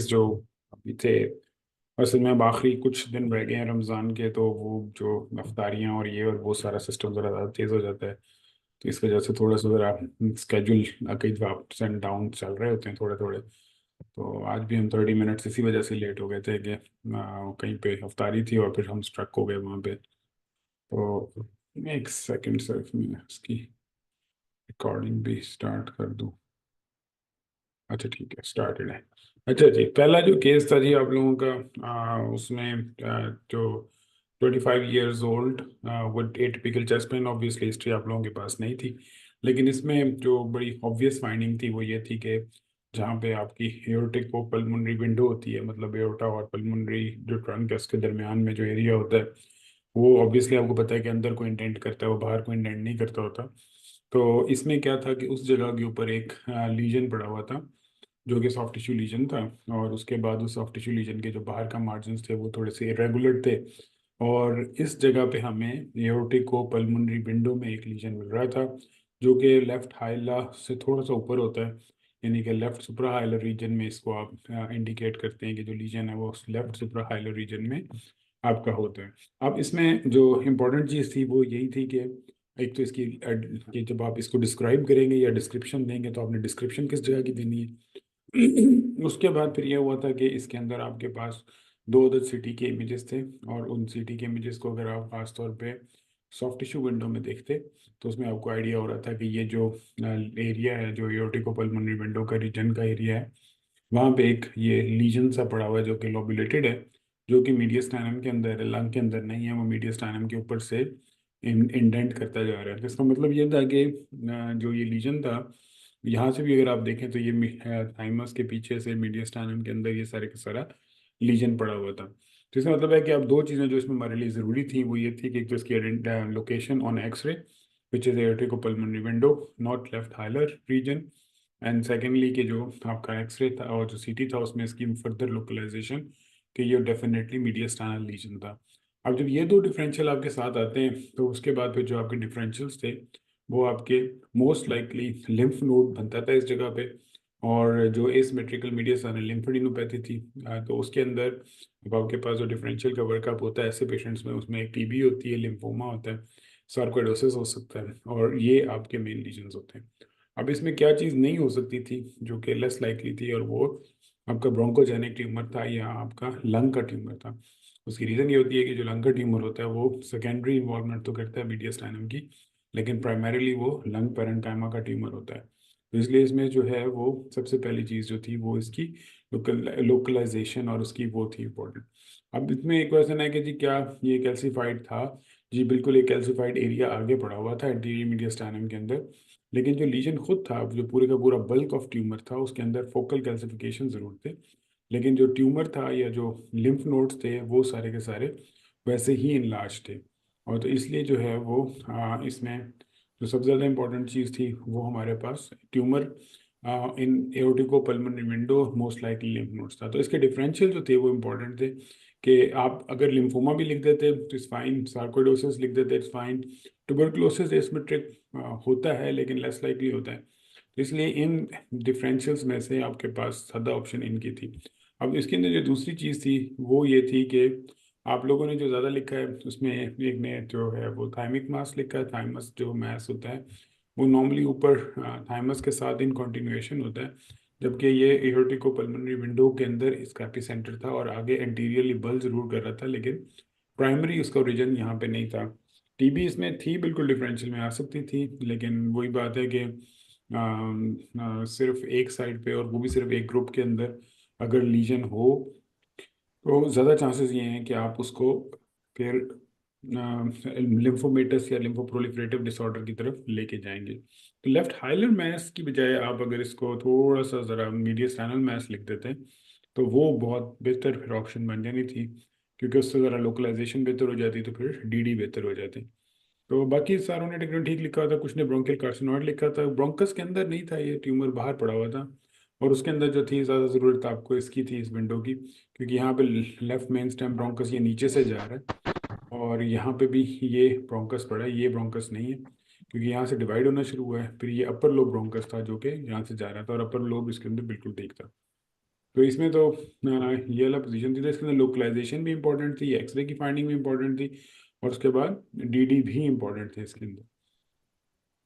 Days जो अभी थे, असल में अब आखिरी कुछ दिन रह गए हैं रमज़ान के, तो वो जो अफ्तारियाँ और ये और वो सारा सिस्टम ज़रा ज़्यादा तेज़ हो जाता है। तो इस वजह से थोड़ा सा ज़रा स्केजूल कई अप्स एंड डाउन चल रहे होते हैं थोड़े थोड़े। तो आज भी हम 30 मिनट्स इसी वजह से लेट हो गए थे कि कहीं पे अफ्तारी थी और फिर हम स्ट्रक हो गए वहाँ पे। तो एक सेकंड सिर्फ मैं इसकी रिकॉर्डिंग भी स्टार्ट कर दूँ। अच्छा ठीक है, स्टार्टेड है। अच्छा जी, पहला जो केस था जी आप लोगों का, उसमें जो 25 years old with atypical chest pain, obviously history आप लोगों के पास नहीं थी। लेकिन इसमें जो बड़ी ऑब्वियस फाइंडिंग थी वो ये थी कि जहाँ पे आपकी एओर्टिक और पल्मोनरी विंडो होती है, मतलब एओर्टा और पल्मोनरी जो ट्रंक है उसके दरमियान में जो एरिया होता है, वो ऑब्वियसली आपको पता है कि अंदर को इंडेंट करता है, वो बाहर को इंडेंट नहीं करता होता। तो इसमें क्या था कि उस जगह के ऊपर एक लीजन पड़ा हुआ था जो कि सॉफ्ट टिश्यू लीजन था। और उसके बाद उस सॉफ्ट टिश्यू लीजन के जो बाहर का मार्जिन थे वो थोड़े से इरेगुलर थे। और इस जगह पे हमें एओर्टिक को पल्मोनरी विंडो में एक लीजन मिल रहा था जो कि लेफ्ट हाइला से थोड़ा सा ऊपर होता है, यानी कि लेफ्ट सुप्रा हाइलर रीजन में इसको आप इंडिकेट करते हैं कि जो लीजन है वो लेफ्ट सुप्रा हाइलर रीजन में आपका होता है। अब इसमें जो इम्पोर्टेंट चीज़ थी वो यही थी कि एक तो इसकी कि जब आप इसको डिस्क्राइब करेंगे या डिस्क्रिप्शन देंगे तो आपने डिस्क्रिप्शन किस जगह की देनी है। उसके बाद फिर यह हुआ था कि इसके अंदर आपके पास दो अदर सिटी के इमेजेस थे, और उन सिटी के इमेजेस को अगर आप खास तौर पे सॉफ्ट टिश्यू विंडो में देखते तो उसमें आपको आइडिया हो रहा था कि ये जो एरिया है, जो एओर्टिको विंडो का रीजन का एरिया है, वहाँ पे एक ये लीजन सा पड़ा हुआ है जो कि लोबुलेटेड है, जो कि मीडियस्टाइनम के अंदर है, लंग के अंदर नहीं है, वो मीडियस्टाइनम के ऊपर से इंडेंट करता जा रहा है। तो इसका मतलब ये था कि जो ये लीजन था, यहाँ से भी अगर आप देखें तो ये थाइमस के पीछे से मीडियस्टाइनम के अंदर ये सारे का सारा लीजन पड़ा हुआ था। तो इसका मतलब है कि अब दो चीज़ें जो इसमें हमारे लिए ज़रूरी थी वो ये थी कि एक तो इसकी location on x ray which is aortico window, not left hilar region, and secondly कि जो आपका एक्सरे था और जो सीटी था उसमें इसकी फर्दर लोकलाइजेशन कि ये डेफिनेटली मीडियस्टाइनल लीजन था। अब जब ये दो डिफरेंशियल आपके साथ आते हैं तो उसके बाद फिर जो आपके डिफरेंशियल्स थे वो आपके मोस्ट लाइकली लिम्फ नोड बनता था इस जगह पे। और जो एसिमेट्रिकल मीडियस्टाइनल लिम्फेडिनोपैथी थी, तो उसके अंदर अब आपके पास जो डिफरेंशियल का वर्कअप होता है ऐसे पेशेंट्स में, उसमें एक टीबी होती है, लिम्फोमा होता है, सार्कोइडोसिस हो सकता है, और ये आपके मेन लीजन्स होते हैं। अब इसमें क्या चीज़ नहीं हो सकती थी जो कि लेस लाइकली थी, और वो आपका ब्रोंकोजेनिक ट्यूमर था या आपका लंग का ट्यूमर था। उसकी रीज़न ये होती है कि जो लंग का ट्यूमर होता है वो सेकेंडरी इन्वॉल्वमेंट तो करता है मीडियस्टाइनम की, लेकिन प्राइमरीली वो लंग पेरेन्काइमा का ट्यूमर होता है। तो इसलिए इसमें जो है वो सबसे पहली चीज़ जो थी वो इसकी लोकलाइजेशन और उसकी वो थी इम्पोर्टेंट। अब इसमें एक क्वेश्चन है कि जी क्या ये कैल्सिफाइड था? जी बिल्कुल, एक कैल्सिफाइड एरिया आगे पड़ा हुआ था एंटीरियर मीडियस्टाइनम के अंदर, लेकिन जो लीजन खुद था, जो पूरे का पूरा बल्क ऑफ ट्यूमर था, उसके अंदर फोकल कैल्सिफिकेशन जरूर थे, लेकिन जो ट्यूमर था या जो लिम्फ नोड्स थे वो सारे के सारे वैसे ही इनलार्ज थे। और तो इसलिए जो है वो इसमें जो सबसे ज़्यादा इंपॉर्टेंट चीज़ थी वो हमारे पास tumour in aortico pulmonary window most likely lymph nodes था। तो इसके डिफरेंशियल जो थे वो इम्पोर्टेंट थे कि आप अगर लिम्फोमा भी लिख देते तो इट्स फाइन, सार्कोइडोसिस लिख देते इट्स फाइन, ट्यूबरकुलोसिस एसिमेट्रिक होता है लेकिन लेस लाइकली होता है। तो इसलिए इन डिफरेंशियल्स में से आपके पास सादा ऑप्शन इनकी थी। अब इसके अंदर जो दूसरी चीज़ थी वो ये थी कि आप लोगों ने जो ज़्यादा लिखा है उसमें एक ने जो है वो थाइमिक मास लिखा है। थाइमस जो मास होता है वो नॉर्मली ऊपर थाइमस के साथ इन कॉन्टिन्यूएशन होता है, जबकि ये एओर्टिको पल्मोनरी विंडो के अंदर इसका एपिसेंटर था और आगे एंटीरियरली बल जरूर कर रहा था, लेकिन प्राइमरी उसका ओरिजिन यहाँ पे नहीं था। टीबी इसमें थी, बिल्कुल डिफरेंशियल में आ सकती थी, लेकिन वही बात है कि सिर्फ एक साइड पे और वो भी सिर्फ एक ग्रुप के अंदर अगर लीजन हो तो ज़्यादा चांसेस ये हैं कि आप उसको फिर लिम्फोमेटस या लिम्फोप्रोलिफरेटिव डिसऑर्डर की तरफ लेके जाएंगे। तो लेफ्ट हाइलर मैस की बजाय आप अगर इसको थोड़ा सा ज़रा मीडियस्टाइनल मैस लिख देते हैं तो वो बहुत बेहतर फिर ऑप्शन बन जानी थी, क्योंकि उससे ज़रा लोकलाइजेशन बेहतर हो जाती तो फिर डीडी बेहतर हो जाती। तो बाकी सारों ने टिकट ठीक लिखा था, कुछ ने ब्रोंकियल कार्सिनोइड लिखा था, ब्रोंकस के अंदर नहीं था, ये ट्यूमर बाहर पड़ा हुआ था। और उसके अंदर जो थी ज़्यादा ज़रूरत आपको इसकी थी, इस विंडो की, क्योंकि यहाँ पे लेफ्ट मेन स्टेम ब्रोंकस ये नीचे से जा रहा है, और यहाँ पे भी ये ब्रोंकस पड़ा है, ये ब्रोंकस नहीं है, क्योंकि यहाँ से डिवाइड होना शुरू हुआ है। फिर ये अपर लोब ब्रोंकस था जो कि यहाँ से जा रहा था, और अपर लोब इसके अंदर बिल्कुल ठीक था। तो इसमें तो ये वाला पोजीशन थी, तो इसके अंदर लोकलाइजेशन भी इंपॉर्टेंट थी, एक्सरे की फाइंडिंग भी इंपॉर्टेंट थी, और उसके बाद डीडी भी इंपॉर्टेंट थे इसके अंदर।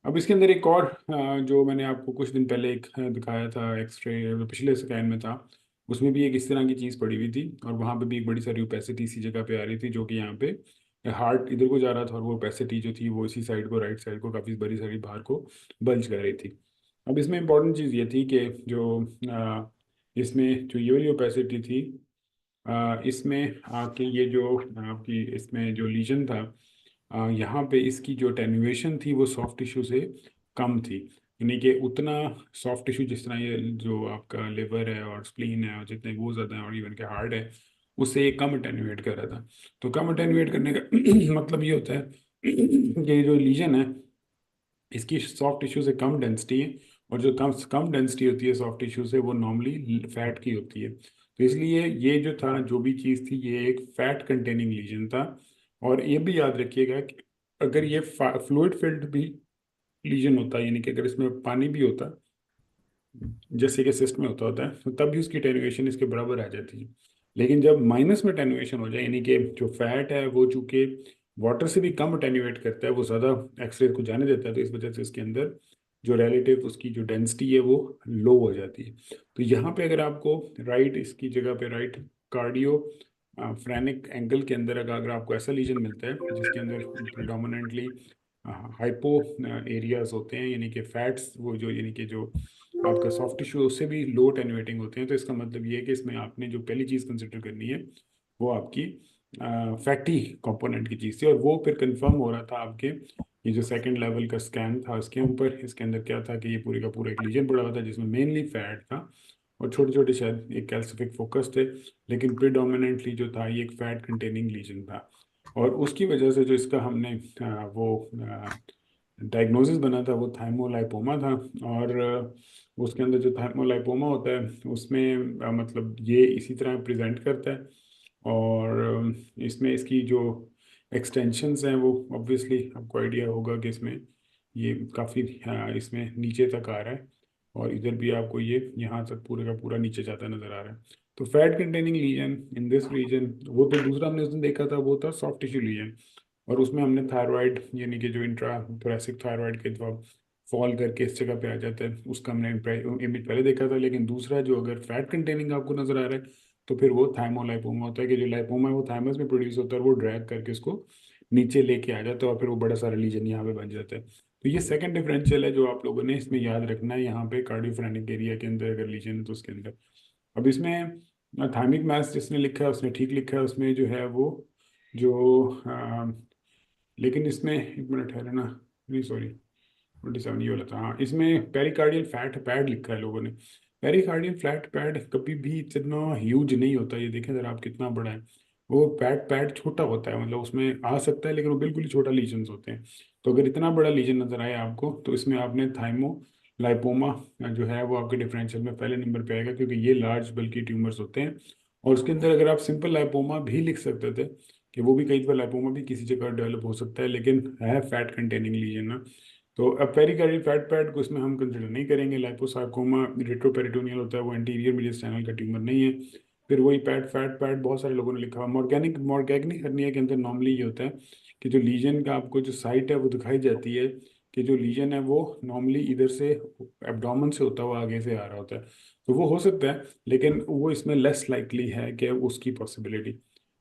अब इसके अंदर एक और जो मैंने आपको कुछ दिन पहले एक दिखाया था एक्सरे, जो पिछले स्कैन में था, उसमें भी एक इस तरह की चीज़ पड़ी हुई थी, और वहाँ पे भी एक बड़ी सारी ओपेसिटी इसी जगह पे आ रही थी, जो कि यहाँ पे हार्ट इधर को जा रहा था, और वो ओपेसिटी जो थी वो इसी साइड को, राइट साइड को काफ़ी बड़ी सारी बाहर को बल्ज कर रही थी। अब इसमें इंपॉर्टेंट चीज़ ये थी कि जो इसमें जो ये वाली ओपेसिटी थी, इसमें आके ये जो आपकी इसमें जो लीजन था, यहाँ पे इसकी जो टेन्युएशन थी वो सॉफ्ट टिश्यू से कम थी, यानी कि उतना सॉफ्ट टिश्यू जिस तरह ये जो आपका लिवर है और स्प्लीन है और जितने वो ज़्यादा है और इवन के हार्ट है, उससे ये कम अटेन्युएट कर रहा था। तो कम अटेन्युएट करने का मतलब ये होता है कि ये जो लीजन है इसकी सॉफ्ट टिश्यू से कम डेंसिटी है, और जो कम कम डेंसिटी होती है सॉफ्ट टिश्यू से वो नॉर्मली फैट की होती है। तो इसलिए ये जो था, जो भी चीज़ थी, ये एक फैट कंटेनिंग लीजन था। और ये भी याद रखिएगा कि अगर ये फ्लूइड फिल्ड भी लीजन होता है, यानी कि अगर इसमें पानी भी होता, जैसे कि सिस्ट में होता है, तो तब भी उसकी टेनुएशन इसके बराबर आ जाती है। लेकिन जब माइनस में टेनुएशन हो जाए, यानी कि जो फैट है वो चूंकि वाटर से भी कम टेन्यूएट करता है, वो ज़्यादा एक्सरे को जाने देता है, तो इस वजह से इसके अंदर जो रिलेटिव उसकी जो डेंसिटी है वो लो हो जाती है। तो यहाँ पे अगर आपको राइट इसकी जगह पे राइट कार्डियो फ्रेनिक एंगल के अंदर अगर आपको ऐसा लीजन मिलता है जिसके अंदर प्रिडोमिनेंटली हाइपो एरियाज होते हैं, यानी कि फैट्स वो जो यानी कि जो आपका सॉफ्ट टिश्यू उससे भी लो टेन्यूएटिंग होते हैं, तो इसका मतलब ये है कि इसमें आपने जो पहली चीज़ कंसिडर करनी है वो आपकी फैटी कंपोनेंट की चीज़ थी। और वो फिर कंफर्म हो रहा था आपके ये जो सेकंड लेवल का स्कैन था उसके ऊपर। इसके अंदर क्या था कि ये पूरे का पूरा एक लीजन पड़ा हुआ था जिसमें मेनली फैट था, और छोटे छोटे शायद एक कैल्सिफिक फोकस थे, लेकिन प्रिडोमिनेंटली जो था ये एक फैट कंटेनिंग लीजन था। और उसकी वजह से जो इसका हमने वो डायग्नोसिस बना था वो थाइमोलाइपोमा था। और उसके अंदर जो थाइमोलाइपोमा होता है उसमें मतलब ये इसी तरह प्रेजेंट करता है। और इसमें इसकी जो एक्सटेंशंस हैं वो ऑब्वियसली आपको आइडिया होगा कि इसमें ये काफ़ी इसमें नीचे तक आ रहा है, और इधर भी आपको ये यहाँ तक पूरे का पूरा नीचे जाता नजर आ रहा है। तो fat containing lesion in this region, वो तो दूसरा हमने उस दिन देखा था वो था सॉफ्ट टिश्यू लीजन, और उसमें हमने थायराइड यानी कि जो इंट्रा थोरेसिक थायराइड के जब फॉल करके इस जगह पे आ जाता है उसका हमने इमेज पहले देखा था। लेकिन दूसरा जो अगर फैट कंटेनिंग आपको नजर आ रहा है, तो फिर वो थाइमोलाइपोमा होता है कि जो लाइपोमा है वो थाइमस में प्रोड्यूस होता है, और वो ड्रैग करके इसको नीचे लेके आ जाता है, और फिर वो बड़ा सारा लीजन यहाँ पे बन जाता है। तो ये सेकंड डिफरेंशियल है जो आप लोगों ने इसमें याद रखना है, यहाँ पे कार्डियोफ्रेनिक एरिया के अंदर अगर लीजन है तो उसके अंदर। अब इसमें थाइमिक मास जिसने लिखा है उसने ठीक लिखा है, उसमें जो है वो जो लेकिन इसमें एक मिनट ठहरना, नहीं सॉरी 27 ये वाला था, हाँ इसमें पेरिकार्डियल फैट पैड लिखा है लोगों ने। पेरिकार्डियल फ्लैट पैड कभी भी इतना ह्यूज नहीं होता, ये देखें जरा आप कितना बड़ा है। वो पैड पैड छोटा होता है, मतलब उसमें आ सकता है लेकिन वो बिल्कुल ही छोटा लीजन्स होते हैं। तो अगर इतना बड़ा लीजन नजर आए आपको तो इसमें आपने थाइमो लाइपोमा जो है वो आपके डिफरेंशियल में पहले नंबर पे आएगा, क्योंकि ये लार्ज बल्कि ट्यूमर्स होते हैं। और उसके अंदर अगर आप सिंपल लाइपोमा भी लिख सकते थे कि वो भी कई बार लाइपोमा भी किसी जगह डेवलप हो सकता है, लेकिन है फैट कंटेनिंग लीजन ना। तो अब पेरिकार्डियल फैट पैड को इसमें हम कंसिडर नहीं करेंगे। लाइपोसार्कोमा रेट्रोपेरिटोनियल होता है, वो एंटीरियर मीडियस चैनल का ट्यूमर नहीं है। फिर वही फैट पैड बहुत सारे लोगों ने लिखा हुआ। मॉर्गेनिक हर्निया के अंदर नॉर्मली ये होता है कि जो लीजन का आपको जो साइट है वो दिखाई जाती है कि जो लीजन है वो नॉर्मली इधर से एब्डोमेन से होता हुआ आगे से आ रहा होता है। तो वो हो सकता है, लेकिन वो इसमें लेस लाइकली है कि उसकी पॉसिबिलिटी।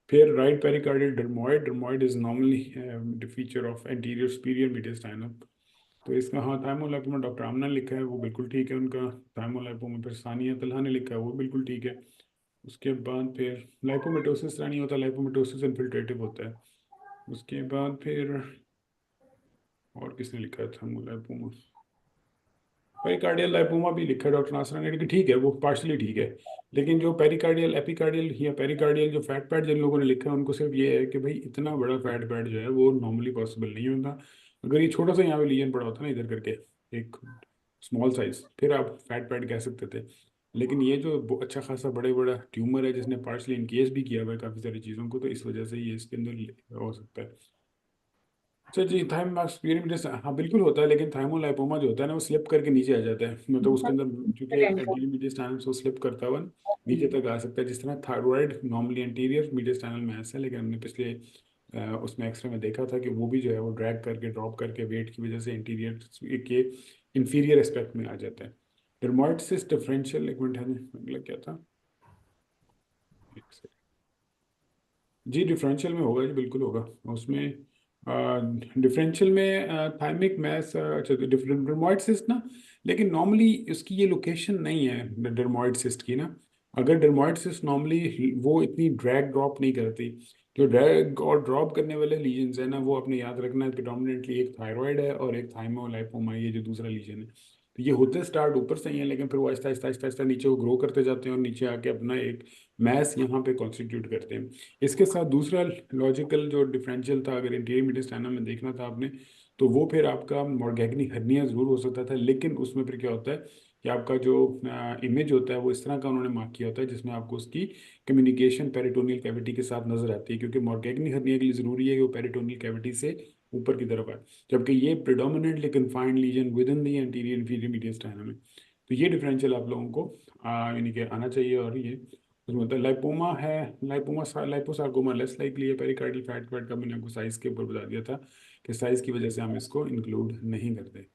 फिर right pericardial dermoid is normally feature of anterior superior mediastinum. तो इसका हाँ थाइमोलाइपोमा डॉक्टर आमना ने लिखा है वो बिल्कुल ठीक है उनका। थाइमोलाइपोमा फिर सानिया तलहा ने लिखा है वो बिल्कुल ठीक है। उसके बाद फिर लाइपोमिटोसिस नहीं होता, लाइपोमिटोसिस इन्फिल्ट्रेटिव होता है। उसके बाद फिर और किसने लिखा है थाइमोलाइपोमा, पेरिकार्डियल लाइपोमा भी लिखा है डॉक्टर नासरा ने, लेकिन ठीक है वो पार्शली ठीक है। लेकिन जो पेरिकार्डियल एपिकार्डियल या पेरिकार्डियल जो फैट पैड जिन लोगों ने लिखा है उनको सिर्फ ये है कि भाई इतना बड़ा फैट पैड जो है वो नॉर्मली पॉसिबल नहीं होता। अगर ये छोटा सा यहाँ पे लीजन पड़ा होता ना इधर करके एक स्मॉल साइज, फिर आप फैट पैड कह सकते थे। लेकिन ये जो अच्छा खासा बड़े बड़ा ट्यूमर है जिसने पार्शली इनकेस भी किया हुआ है काफ़ी सारी चीज़ों को, तो इस वजह से ये इसके अंदर हो सकता है। अच्छा जी, थाइमोमाक्स पीरियड हाँ बिल्कुल होता है, लेकिन थाइमोलाइपोमा जो होता है ना वो स्लिप करके नीचे आ जाता है, मतलब उसके अंदर चूंकि एंटीरियर मीडियस टाइम से वो स्लिप करता हुआ नीचे तक आ सकता है। जिस तरह थायराइड नॉर्मली एंटीरियर मीडियस्टाइनल मैस है, लेकिन हमने पिछले उसमें एक्सरे में देखा था कि वो भी जो है वो ड्रैग करके ड्रॉप करके वेट की वजह से इंटीरियर के इंफीरियर एस्पेक्ट में आ जाता है। डर्माइड सिस्ट डिफरेंशियल, एक मिनट है अगला क्या था, एक सेकंड। जी डिफरेंशियल में होगा जी, बिल्कुल होगा उसमें। डिफरेंशियल में थाइमिक मैस, अच्छा डर्माइड सिस्ट ना, लेकिन नॉर्मली इसकी ये लोकेशन नहीं है डर्माइड सिस्ट की ना। अगर डर्माइड सिस्ट नॉर्मली वो इतनी ड्रैग ड्रॉप नहीं करती। जो ड्रैग और ड्रॉप करने वाले लीजन्स है ना, वो अपने याद रखना है, प्रिडोमिनेटली एक थायराइड है और एक थाइमोलाइपोमा, ये जो दूसरा लीजन है। तो ये होते स्टार्ट ऊपर से ही है, लेकिन फिर वो आहिस्ता आहिस्ता आहिस्ता आहिस्ता नीचे वो ग्रो करते जाते हैं और नीचे आके अपना एक मैस यहाँ पे कॉन्स्टिट्यूट करते हैं। इसके साथ दूसरा लॉजिकल जो डिफरेंशियल था, अगर इंटीरियर मीडियस्टाइनम में देखना था आपने, तो वो फिर आपका मॉर्गेगनी हर्निया जरूर हो सकता था, लेकिन उसमें फिर क्या होता है कि आपका जो इमेज होता है वो इस तरह का उन्होंने मार्क किया होता है जिसमें आपको उसकी कम्युनिकेशन पेरिटोनियल कैविटी के साथ नजर आती है, क्योंकि मॉर्गेगनी हर्निया के लिए जरूरी है कि वो पेरिटोनियल कैविटी से ऊपर की तरफ आए, जबकि ये predominantly confined lesion within the anterior inferior mediastinum है। तो ये डिफरेंशियल आप लोगों को यानी कि आना चाहिए। और ये उसमें मतलब लाइपोमा है, लाइपोमा लाइपोसार्कोमा लेस लाइकली है, पेरिकार्डियल फैट का मैंने आपको साइज के ऊपर बता दिया था कि साइज की वजह से हम इसको इंक्लूड नहीं करते।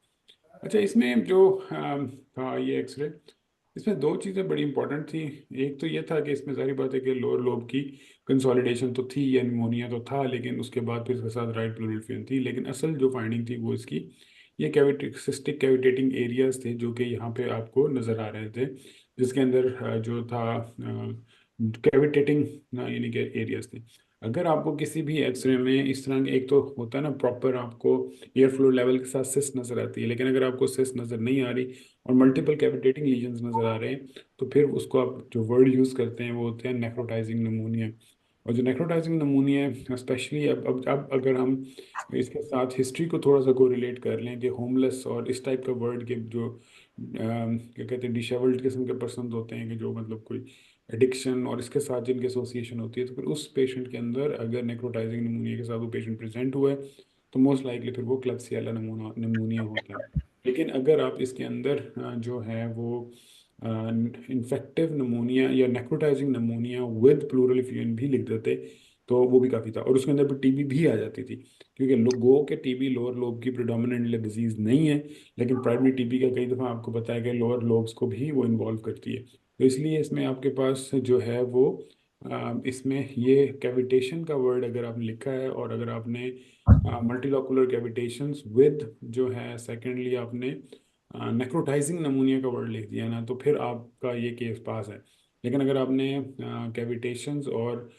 अच्छा इसमें जो था ये एक्सरे, इसमें दो चीज़ें बड़ी इंपॉर्टेंट थी। एक तो ये था कि इसमें जारी बात है कि लोअर लोब की कंसोलिडेशन तो थी या निमोनिया तो था, लेकिन उसके बाद फिर इसके साथ राइट प्लूरल फिन थी, लेकिन असल जो फाइंडिंग थी वो इसकी ये कैविटी सिस्टिक कैविटेटिंग एरियाज थे जो कि यहाँ पे आपको नज़र आ रहे थे, जिसके अंदर जो था कैविटेटिंग यानी कि एरियाज थे। अगर आपको किसी भी एक्सरे में इस तरह एक तो होता है ना प्रॉपर आपको एयर फ्लो लेवल के साथ सिस्ट नजर आती है, लेकिन अगर आपको सिस्ट नजर नहीं आ रही और मल्टीपल कैविटेटिंग लीजन्स नजर आ रहे हैं, तो फिर उसको आप जो वर्ड यूज करते हैं वो होते हैं नेक्रोटाइजिंग नमूनिया। और जो नेक्रोटाइजिंग नमूनिया है स्पेशली अब अगर हम इसके साथ हिस्ट्री को थोड़ा सा को रिलेट कर लें कि होमलेस और इस टाइप का वर्ड के जो क्या कहते हैं डिशेवल्ड किस्म के पर्सन होते हैं कि जो मतलब कोई एडिक्शन और इसके साथ जिनकी एसोसिएशन होती है, तो फिर उस पेशेंट के अंदर अगर नेक्रोटाइजिंग नमूनिया के साथ वो पेशेंट प्रेजेंट हुआ है तो मोस्ट लाइकली फिर वो क्लब्सियला नमूना नमूनिया होता है। लेकिन अगर आप इसके अंदर जो है वो इन्फेक्टिव नमूनिया या necrotizing pneumonia with pleural effusion भी लिख देते, तो वो भी काफ़ी था। और उसके अंदर भी टीबी भी आ जाती थी, क्योंकि गो के टीबी लोअर लोब की प्रिडोमिनेंटली डिजीज नहीं है, लेकिन प्राइमरी टीबी का कई दफ़ा आपको बताया गया लोअर लोब्स को भी वो इन्वॉल्व करती है। तो इसलिए इसमें आपके पास जो है वो इसमें ये कैविटेशन का वर्ड अगर आपने लिखा है और अगर आपने मल्टीलोकुलर कैविटेशंस विद जो है सेकेंडली आपने नेक्रोटाइजिंग नमूनिया का वर्ड लिख दिया ना, तो फिर आपका ये केस पास है। लेकिन अगर आपने कैविटेशंस और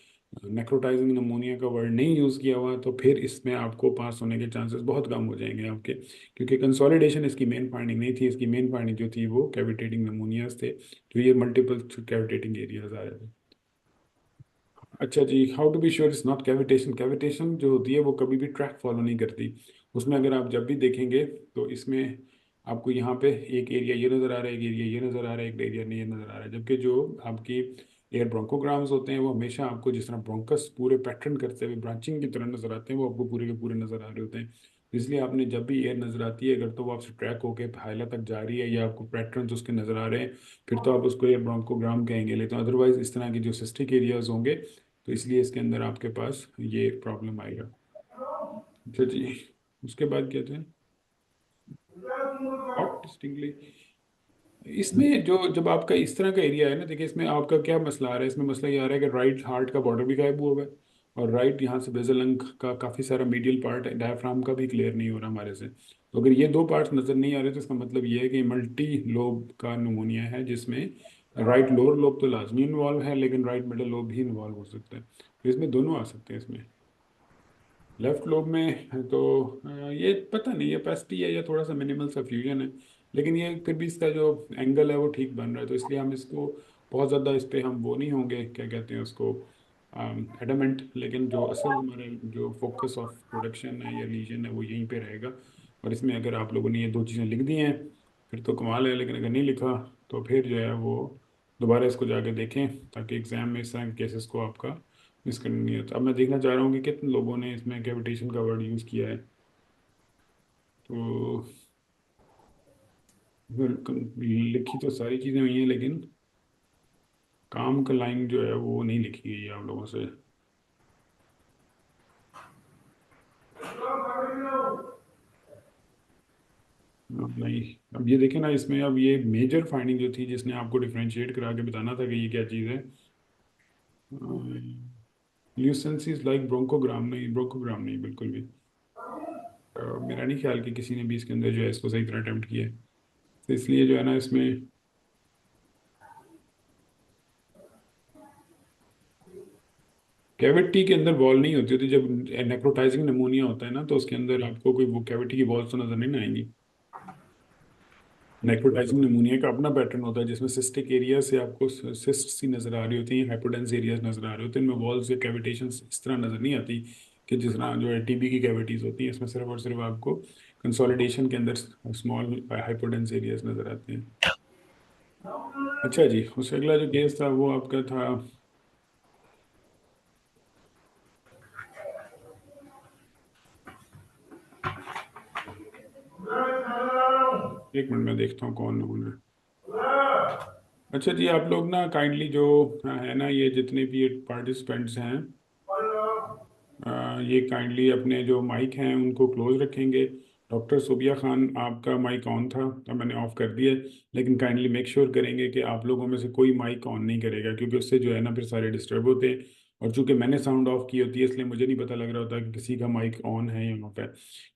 नेक्रोटाइजिंग नमूनिया का वर्ड नहीं यूज़ किया हुआ तो फिर इसमें आपको पास होने के चांसेस बहुत कम हो जाएंगे आपके, क्योंकि कंसोलिडेशन इसकी मेन फाइंडिंग नहीं थी। इसकी मेन फाइंडिंग जो थी वो कैविटेटिंग नमूनियाज थे, जो ये मल्टीपल कैविटेटिंग एरियाज आ रहे थे। अच्छा जी, how to be sure it's not cavitation. Cavitation जो होती है वो कभी भी ट्रैक फॉलो नहीं करती। उसमें अगर आप जब भी देखेंगे तो इसमें आपको यहाँ पे एक एरिया ये नज़र आ रहा है, एक एरिया ये नज़र आ रहा है, एक एरिया नहीं ये नज़र आ रहा है, जबकि जो आपकी एयर ब्रोंकोग्राम्स होते हैं वो हमेशा आपको जिस तरह ब्रोंकस पूरे पैटर्न करते हुए ब्रांचिंग की तरह नज़र आते हैं, वो आपको पूरे के पूरे नज़र आ रहे होते हैं। इसलिए आपने जब भी एयर नज़र आती है, अगर तो वो आपसे ट्रैक होकर हाइला तक जा रही है या आपको पैटर्न उसके नज़र आ रहे हैं, फिर तो आप उसको एयर ब्रोंकोग्राम कहेंगे। लेकिन अदरवाइज इस तरह की जो सिस्टिक एरियाज होंगे, तो इसलिए इसके अंदर आपके पास ये प्रॉब्लम आएगा। अच्छा जी, उसके बाद क्या थे, हॉट डिस्टिंगली। इसमें जो जब आपका इस तरह का एरिया है ना, देखिए इसमें आपका क्या मसला आ रहा है, इसमें मसला ये आ रहा है कि राइट हार्ट का बॉर्डर भी गायब हुआ हुआ है, और राइट यहाँ से बेजल लंग का काफ़ी सारा मीडियल पार्ट है, डायफ्राम का भी क्लियर नहीं हो रहा हमारे से। तो अगर ये दो पार्ट्स नज़र नहीं आ रहे तो इसका मतलब ये है कि मल्टी लोब का नमूनिया है, जिसमें राइट लोअर लोब तो लाजमी इन्वॉल्व है, लेकिन राइट मिडल लोब भी इन्वॉल्व हो सकता है। तो इसमें दोनों आ सकते हैं इसमें। लेफ्ट लोब में तो ये पता नहीं ये पेस्टी है या थोड़ा सा मिनिमल सा फ्यूजन है, लेकिन ये फिर भी इसका जो एंगल है वो ठीक बन रहा है, तो इसलिए हम इसको बहुत ज़्यादा इस पे हम वो नहीं होंगे, क्या कहते हैं उसको, एडमेंट। लेकिन जो असल हमारे जो फोकस ऑफ प्रोडक्शन है या लीजन है वो यहीं पे रहेगा। और इसमें अगर आप लोगों ने ये दो चीज़ें लिख दी हैं फिर तो कमाल है, लेकिन अगर नहीं लिखा तो फिर जो है वो दोबारा इसको जाके देखें, ताकि एग्जाम में इस तरह के केसेस को आपका मिस करना नहीं होता। अब मैं देखना चाह रहा हूँ कि कितने लोगों ने इसमें कैविटेशन का वर्ड यूज़ किया है। तो लिखी तो सारी चीज़ें हुई हैं, लेकिन काम का लाइन जो है वो नहीं लिखी गई है आप लोगों से। अब नहीं, अब ये देखें ना, इसमें अब ये मेजर फाइंडिंग जो थी जिसने आपको डिफरेंशिएट करा के बताना था कि ये क्या चीज़ है, ल्यूसेंसी इज लाइक ब्रोंकोग्राम, नहीं ब्रोंकोग्राम नहीं बिल्कुल भी। मेरा नहीं ख्याल कि किसी ने भी इसके अंदर जो है इसको सही तरह अटेम्प्ट किया है, तो इसलिए जो है ना इसमें कैविटी के अंदर बॉल नहीं होती होती। जब नेक्रोटाइजिंग निमोनिया होता है ना तो उसके अंदर आपको कोई वो कैविटी की बॉल्स तो नजर नहीं ना आएंगी। नेक्रोटाइजिंग निमोनिया का अपना पैटर्न होता है जिसमें सिस्टिक एरिया से आपको सिस्ट सी नजर आ रही होती है, हाइपोडेंस एरियाज नजर आ रहे होते हैं, इनमें वॉल्स या कैविटेशन इस तरह नजर नहीं आती कि जिस तरह जो है टीबी की कैविटीज होती हैं, इसमें सिर्फ और सिर्फ आपको कंसोलिडेशन के अंदर स्मॉल हाइपोडेंस एरियाज नजर आते हैं। अच्छा जी, उससे अगला जो केस था वो आपका था, एक मिनट में देखता हूँ कौन है। अच्छा जी, आप लोग ना काइंडली जो है ना, ये जितने भी पार्टिसिपेंट्स हैं, ये काइंडली अपने जो माइक हैं उनको क्लोज रखेंगे। डॉक्टर सुबिया खान, आपका माइक ऑन था, अब मैंने ऑफ कर दिया है, लेकिन काइंडली मेक श्योर करेंगे कि आप लोगों में से कोई माइक ऑन नहीं करेगा, क्योंकि उससे जो है ना फिर सारे डिस्टर्ब होते हैं। और चूंकि मैंने साउंड ऑफ की होती है इसलिए मुझे नहीं पता लग रहा होता कि किसी का माइक ऑन है या ऑफ है,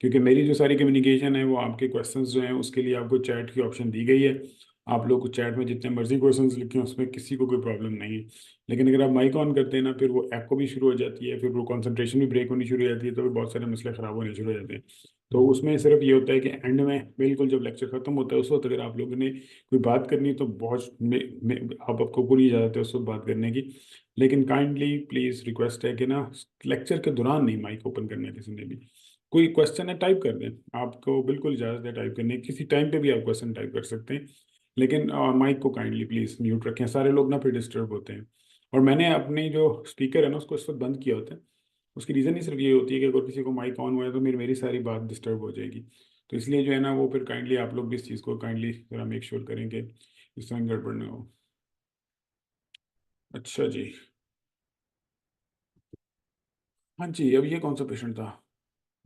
क्योंकि मेरी जो सारी कम्युनिकेशन है वो आपके क्वेश्चंस जो हैं उसके लिए आपको चैट की ऑप्शन दी गई है। आप लोग चैट में जितने मर्जी क्वेश्चंस लिखें उसमें किसी को कोई प्रॉब्लम नहीं है। लेकिन अगर आप माइक ऑन करते हैं ना फिर वो एको भी शुरू हो जाती है, फिर वो कंसंट्रेशन भी ब्रेक होनी शुरू हो जाती है, तो फिर बहुत सारे मसले ख़राब होने शुरू हो जाते हैं। तो उसमें सिर्फ ये होता है कि एंड में बिल्कुल जब लेक्चर खत्म होता है उस वक्त अगर आप लोगों ने कोई बात करनी है तो बहुत आप आपको पूरी इजाज़त है उस वक्त बात करने की। लेकिन काइंडली प्लीज़ रिक्वेस्ट है कि ना लेक्चर के दौरान नहीं माइक ओपन करना है किसी ने भी। कोई क्वेश्चन है टाइप कर दें, आपको बिल्कुल इजाज़त है टाइप करने की, किसी टाइम पे भी आप क्वेश्चन टाइप कर सकते हैं। लेकिन माइक को काइंडली प्लीज़ म्यूट रखें, सारे लोग ना फिर डिस्टर्ब होते हैं। और मैंने अपनी जो स्पीकर है ना उसको इस वक्त बंद किया होता है। उसकी रीज़न ही सिर्फ ये होती है कि अगर किसी को माइक ऑन हुआ है तो मेरी मेरी सारी बात डिस्टर्ब हो जाएगी। तो इसलिए जो है ना वो फिर काइंडली आप लोग भी इस चीज़ को काइंडली जरा मेक श्योर करें कि इस तरह गड़बड़ ना हो। अच्छा जी। हाँ जी, अब ये कौन सा पेशेंट था?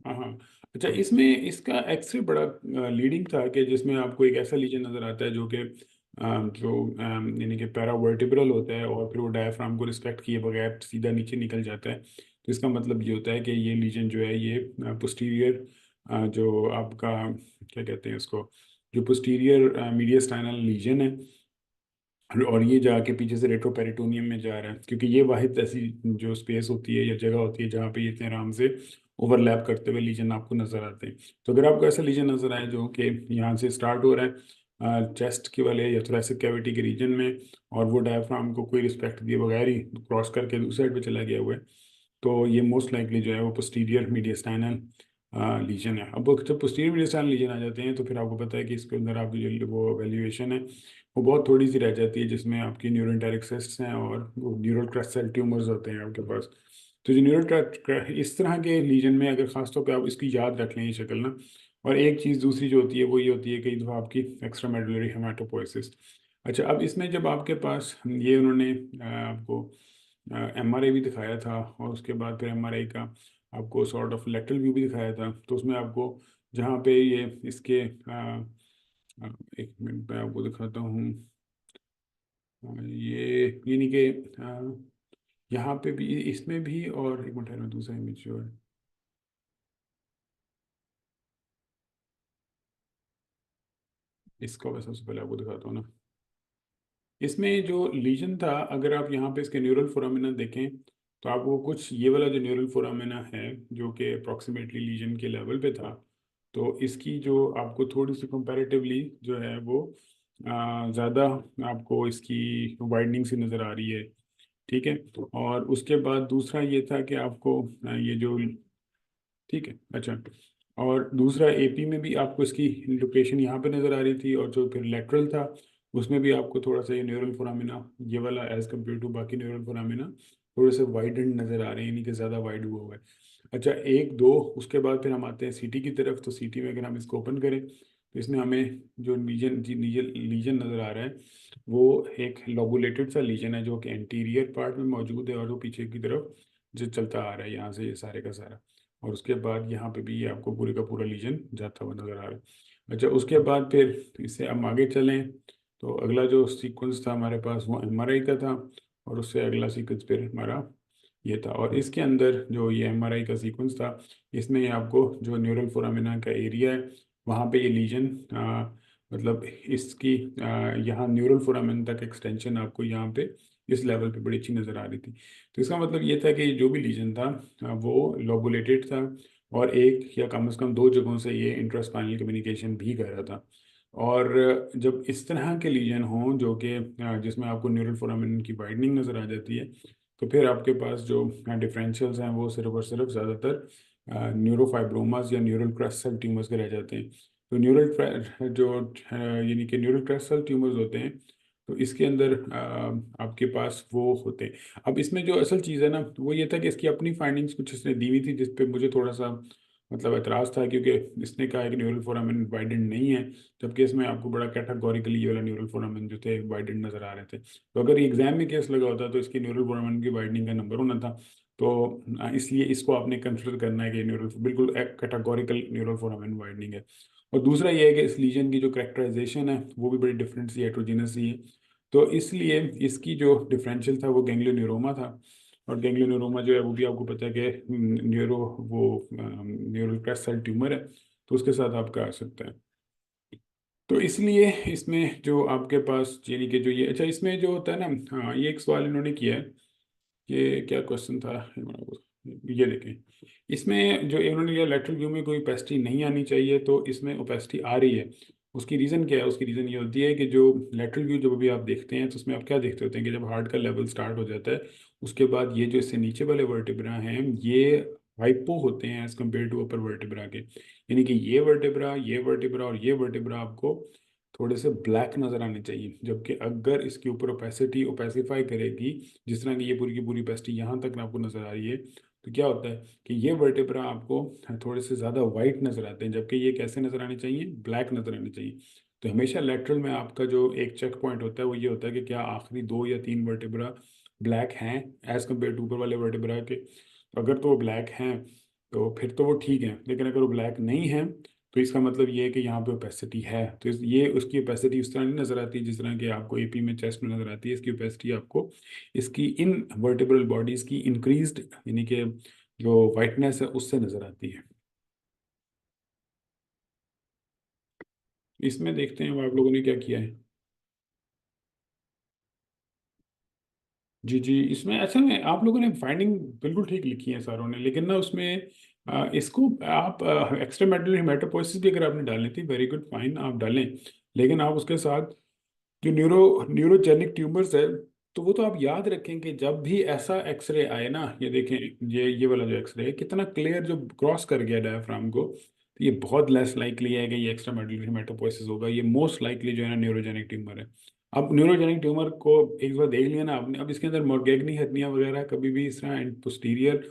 हाँ हाँ। अच्छा, इसमें इसका एक्सरे बड़ा लीडिंग था कि जिसमें आपको एक ऐसा लीजन नज़र आता है जो कि यानी कि पैरावर्टिब्रल होता है और फिर वो डायफ्राम को रिस्पेक्ट किए बगैर सीधा नीचे निकल जाता है। तो इसका मतलब ये होता है कि ये लीजन जो है ये पोस्टीरियर जो आपका क्या कहते हैं इसको, जो पोस्टीरियर मीडियस्टाइनल लीजन है, और ये जाके पीछे से रेट्रोपेरिटोनियम में जा रहा है, क्योंकि ये वाहिद ऐसी जो स्पेस होती है या जगह होती है जहाँ पे ये इतने आराम से ओवरलैप करते हुए लीजन आपको नजर आते हैं। तो अगर आपको ऐसा लीजन नजर आए जो कि यहाँ से स्टार्ट हो रहा है चेस्ट के वाले या थोरेसिक कैविटी के रीजन में, और वो डायफ्राम को कोई रिस्पेक्ट दिए बगैर ही क्रॉस करके दूसरी साइड पे चला गया हुआ है, तो ये मोस्ट लाइकली जो है वो पोस्टीरियर मीडियस्टाइनल लीजन है। अब जब पोस्टीरियर मीडियस्टाइनल लीजन आ जाते हैं तो फिर आपको पता है कि इसके अंदर आपकी जो वो वैल्यूएशन है वो बहुत थोड़ी सी रह जाती है, जिसमें आपकी न्यूरोइंटेरिक सिस्ट्स हैं और वो न्यूरल क्रस्ट सेल ट्यूमर्स होते हैं आपके पास। तो जो न्यूरल इस तरह के लीजन में अगर खासतौर पे आप इसकी याद रख लें ये शक्ल ना, और एक चीज़ दूसरी जो होती है वो ये होती है कई दफ़ा आपकी एक्स्ट्रा मेडुलरी हेमाटोपोइसिस। अच्छा, अब इसमें जब आपके पास ये उन्होंने आपको एमआरआई भी दिखाया था और उसके बाद फिर एमआरआई का आपको सॉर्ट ऑफ लेटरल व्यू भी दिखाया था, तो उसमें आपको जहाँ पे ये इसके एक मिनट में आपको दिखाता हूँ, ये यानी कि यहाँ पे भी इसमें भी, और एक मिनट है, मैं दूसरा इमेज जो है इसका मैं सबसे पहले आपको दिखाता हूँ ना। इसमें जो लीजन था, अगर आप यहाँ पे इसके न्यूरल फोरामिना देखें तो आपको कुछ ये वाला जो न्यूरल फोरामिना है जो कि अप्रॉक्सीमेटली लीजन के लेवल पे था, तो इसकी जो आपको थोड़ी सी कंपैरेटिवली जो है वो ज़्यादा आपको इसकी वाइडनिंग सी नज़र आ रही है। ठीक है। और उसके बाद दूसरा ये था कि आपको ये जो, ठीक है, अच्छा, और दूसरा एपी में भी आपको इसकी लोकेशन यहाँ पे नज़र आ रही थी, और जो फिर लेटरल था उसमें भी आपको थोड़ा सा ये न्यूरल फोरामिना ये वाला एज कम्पेयर टू बाकी न्यूरल फोरामिना थोड़े से वाइडेंड नज़र आ रहे हैं, यानी कि ज़्यादा वाइड हुआ हुआ है। अच्छा, एक दो उसके बाद फिर हम आते हैं सीटी की तरफ। तो सीटी में अगर हम इसको ओपन करें तो इसमें हमें जो लीजन नज़र आ रहा है वो एक लोबुलेटेड सा लीजन है जो कि एंटीरियर पार्ट में मौजूद है, और वो पीछे की तरफ जो चलता आ रहा है यहाँ से ये सारे का सारा। और उसके बाद यहाँ पे भी ये आपको पूरे का पूरा लीजन जाता हुआ नज़र आ रहा है। अच्छा, उसके बाद फिर इससे हम आगे चलें तो अगला जो सीक्वेंस था हमारे पास वो एमआरआई का था, और उससे अगला सीक्वेंस फिर हमारा ये था। और इसके अंदर जो ये एमआरआई का सीक्वेंस था, इसमें ये आपको जो न्यूरल फोरामिना का एरिया है वहाँ पे ये लीजन मतलब इसकी यहाँ न्यूरल फोरामिन तक एक्सटेंशन आपको यहाँ पे इस लेवल पे बड़ी अच्छी नज़र आ रही थी। तो इसका मतलब ये था कि जो भी लीजन था वो लोबुलेटेड था, और एक या कम से कम दो जगहों से ये इंट्रास्पाइनल कम्युनिकेशन भी कर रहा था। और जब इस तरह के लीजन हों जो कि जिसमें आपको न्यूरल फोरामिन की वाइडनिंग नज़र आ जाती है, तो फिर आपके पास जो डिफरेंशियल्स हैं वो सिर्फ और सिर्फ ज़्यादातर न्यूरोफाइब्रोमास या न्यूरल क्रस्ट सेल ट्यूमर्स के रह जाते हैं। तो यानी कि न्यूरल क्रस्ट सेल ट्यूमर्स होते हैं, तो इसके अंदर आपके पास वो होते हैं। अब इसमें जो असल चीज़ है ना वो ये था कि इसकी अपनी फाइंडिंग्स कुछ इसने दी हुई थी, जिस पे मुझे थोड़ा सा मतलब एतराज़ था, क्योंकि इसने कहा है कि न्यूरल फोरामिन वाइडेंड नहीं है, जबकि इसमें आपको बड़ा कैटेगोरिकली ये वाला न्यूरल फोरामिन जो थे वाइडेंड नज़र आ रहे थे। तो अगर एग्जाम में केस लगा होता तो इसकी न्यूरल फोरामिन की वाइडनिंग का नंबर होना था। तो इसलिए इसको आपने कंसिडर करना है कि न्यूरल बिल्कुल कैटेगोरिकल न्यूरल फोरामिन वाइडनिंग है। और दूसरा ये है कि इस लीजन की जो करेक्टराइजेशन है वो भी बड़ी डिफरेंट सी हेट्रोजीनस सी है। तो इसलिए इसकी जो डिफरेंशियल था वो गैंग्लियोन्यूरोमा था। और गैंग्लियोन्यूरोमा जो है वो भी आपको पता है कि न्यूरल क्रस्ट सेल ट्यूमर है, तो उसके साथ आपका आ सकता है। तो इसलिए इसमें जो आपके पास यानी कि जो ये अच्छा इसमें जो होता है ना, हाँ ये एक सवाल इन्होंने किया है। ये क्या क्वेश्चन था, ये देखें। इसमें जो इन्होंने लिया लेटरल व्यू में कोई ओपेसिटी नहीं आनी चाहिए, तो इसमें ओपेसिटी आ रही है। उसकी रीज़न क्या है? उसकी रीज़न ये होती है कि जो लेटरल व्यू जब भी आप देखते हैं तो उसमें आप क्या देखते होते हैं कि जब हार्ट का लेवल स्टार्ट हो जाता है उसके बाद ये जो इससे नीचे वाले वर्टिब्रा हैं ये हाइपो होते हैं as compare to upper vertebra के। यानी कि ये वर्टिब्रा और ये वर्टिब्रा आपको थोड़े से ब्लैक नजर आने चाहिए, जबकि अगर इसके ऊपर ओपेसिटी ओपेसिफाई करेगी, जिस तरह की ये पूरी की पूरी ओपेसिटी यहाँ तक आपको नजर आ रही है, तो क्या होता है कि ये वर्टेब्रा आपको थोड़े से ज़्यादा वाइट नजर आते हैं, जबकि ये कैसे नजर आने चाहिए? ब्लैक नजर आने चाहिए। तो हमेशा लेटरल में आपका जो एक चेक पॉइंट होता है वो ये होता है कि क्या आखिरी दो या तीन वर्टेब्रा ब्लैक हैं एज कम्पेयर टू ऊपर वाले वर्टेब्रा के। तो अगर तो वो ब्लैक हैं तो फिर तो वो ठीक है, लेकिन अगर वो ब्लैक नहीं है तो इसका मतलब ये है कि यहाँ पे ओपेसिटी है। तो ये उसकी ओपेसिटी उस तरह नहीं नजर आती जिस तरह की आपको एपी में चेस्ट में नजर आती है। इसकी ओपेसिटी आपको इसकी इन वर्टिब्रल बॉडीज की इंक्रीज्ड यानी कि जो वाइटनेस है उससे नजर आती है। इसमें देखते हैं अब आप लोगों ने क्या किया है। जी जी, इसमें ऐसा में आप लोगों ने फाइंडिंग बिल्कुल ठीक लिखी है सारों ने, लेकिन ना उसमें इसको आप एक्स्ट्रा मेडुलरी हेमेटोपोइसिस भी अगर आपने डालनी थी, वेरी गुड फाइन आप डालें, लेकिन आप उसके साथ जो न्यूरोजेनिक ट्यूमर्स है तो वो तो आप याद रखें कि जब भी ऐसा एक्सरे आए ना, ये देखें ये वाला जो एक्सरे है कितना क्लियर जो क्रॉस कर गया डायफ्राम को, तो ये बहुत लेस लाइकली है कि ये एक्स्ट्रा मेडुलरी हेमेटोपोइसिस होगा। ये मोस्ट लाइकली जो है ना न्यूरोजेनिक ट्यूमर है। अब न्यूरोजेनिक ट्यूमर को एक बार देख लिया ना आपने, अब इसके अंदर मॉर्गेगनी हर्निया वगैरह कभी भी इस तरह पोस्टीरियर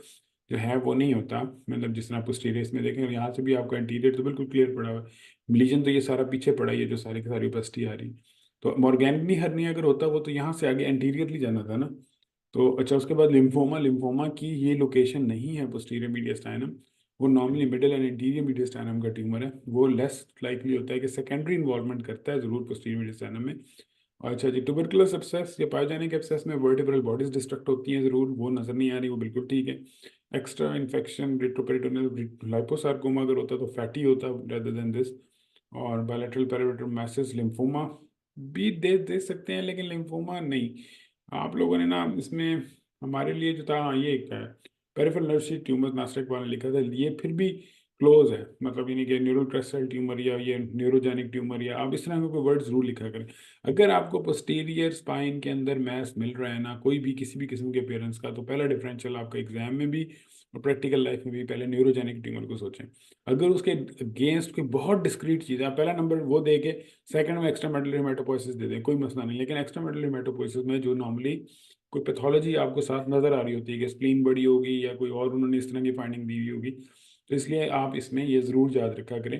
जो है वो नहीं होता, मतलब जिस तरह पोस्टीरियर इसमें देखें, और यहाँ से भी आपका इंटीरियर तो बिल्कुल क्लियर पड़ा हुआ है, लीजन तो ये सारा पीछे पड़ा ही है जो सारी की सारी ओपेसिटी आ रही है। तो मॉर्गेननी हर्निया अगर होता वो तो यहाँ से आगे एंटीरियरली जाना था ना। तो अच्छा, उसके बाद लिम्फोमा, लिम्फोमा की ये लोकेशन नहीं है पोस्टीरियर मीडियस्टाइनम, वो नॉर्मली मिडिल एंड इंटीरियर मीडियस्टाइनम का ट्यूमर है। वो लेस लाइकली होता है कि सेकेंडरी इन्वॉल्वमेंट करता है जरूर पोस्टीरियर मीडियस्टाइनम में। अच्छा जी, ट्यूबरकुलस एब्सेस या पायोजेनिक एब्सेस में वर्टिब्रल बॉडीज डिस्ट्रक्ट होती हैं जरूर, वो नजर नहीं आ रही, वो बिल्कुल ठीक है। एक्स्ट्रा इन्फेक्शन रेट्रोपेरिटोनियल लाइपोसार्कोमा अगर होता तो फैटी होता रेदर देन दिस। और बायलैटरल पेरिफेरल मैसेज लिम्फोमा भी दे सकते हैं, लेकिन लिम्फोमा नहीं। आप लोगों ने ना इसमें हमारे लिए जो था, हाँ ये क्या है, peripheral nerve sheath tumour nastic वाला लिखा था, ये फिर भी क्लोज है, मतलब यानी कि न्यूरल क्रेस्टल ट्यूमर या ये न्यूरोजेनिक ट्यूमर, या आप इस तरह का कोई वर्ड जरूर लिखा करें। अगर आपको पोस्टीरियर स्पाइन के अंदर मैस मिल रहा है ना कोई भी किसी भी किस्म के अपेयरेंस का, तो पहला डिफरेंशियल आपका एग्जाम में भी और प्रैक्टिकल लाइफ में भी पहले न्यूरोजेनिक ट्यूमर को सोचें। अगर उसके अगेंस्ट कोई बहुत डिस्क्रीट चीज़ है, आप पहला नंबर वो दे के सेकंड में एक्स्ट्रा मेडुलरी हेमेटोपोइसिस दे दें, कोई मसला नहीं। लेकिन एक्स्ट्रा मेडुलरी हेमेटोपोइसिस में जो नॉर्मली कोई पैथोलॉजी आपको साथ नजर आ रही होती है कि स्प्लीन बड़ी होगी या कोई और उन्होंने इस तरह की फाइंडिंग दी हुई होगी, तो इसलिए आप इसमें ये ज़रूर याद रखा करें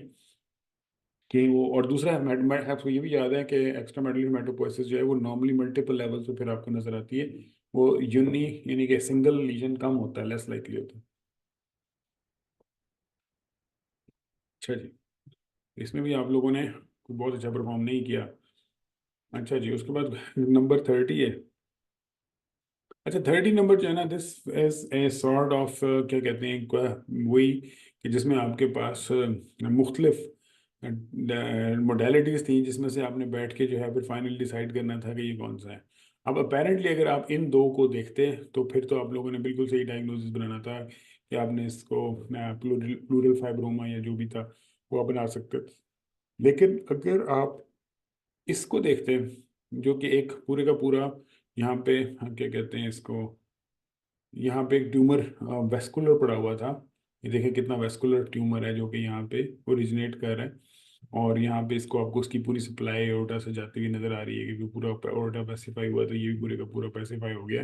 कि वो, और दूसरा आपको ये भी याद है कि एक्स्ट्रा मेडुलरी हेमाटोपोइसिस जो है वो नॉर्मली मल्टीपल लेवल पे फिर आपको नजर आती है। वो यानी कि सिंगल लीजन कम होता है, लेस लाइकली होता है। अच्छा जी, इसमें भी आप लोगों ने बहुत अच्छा परफॉर्म नहीं किया। अच्छा जी, उसके बाद नंबर 30 है। अच्छा, 30 नंबर जो है ना, this is a sort of क्या कहते हैं, वही कि जिसमें आपके पास मुख्तलिफ मोडेलिटीज थी, जिसमें से आपने बैठ के जो है फिर फाइनल डिसाइड करना था कि ये कौन सा है। अब अपेरेंटली अगर आप इन दो को देखते तो फिर तो आप लोगों ने बिल्कुल सही डायग्नोसिस बनाना था कि आपने इसको प्लूरल प्लूरल फाइब्रोमा या जो भी था वो आप बना सकते। लेकिन अगर आप इसको देखते हैं, जो कि एक पूरे का पूरा यहाँ पे क्या कहते हैं इसको, यहाँ पे एक ट्यूमर वेस्कुलर पड़ा हुआ था। ये देखिए कितना वेस्कुलर ट्यूमर है जो कि यहाँ पे ओरिजिनेट कर रहा है। और यहाँ पे इसको आपको उसकी पूरी सप्लाई एओर्टा से जाती हुई नजर आ रही है, क्योंकि पूरा एओर्टा पैसिफाई हुआ, तो ये भी पूरे का पूरा पैसिफाई हो गया।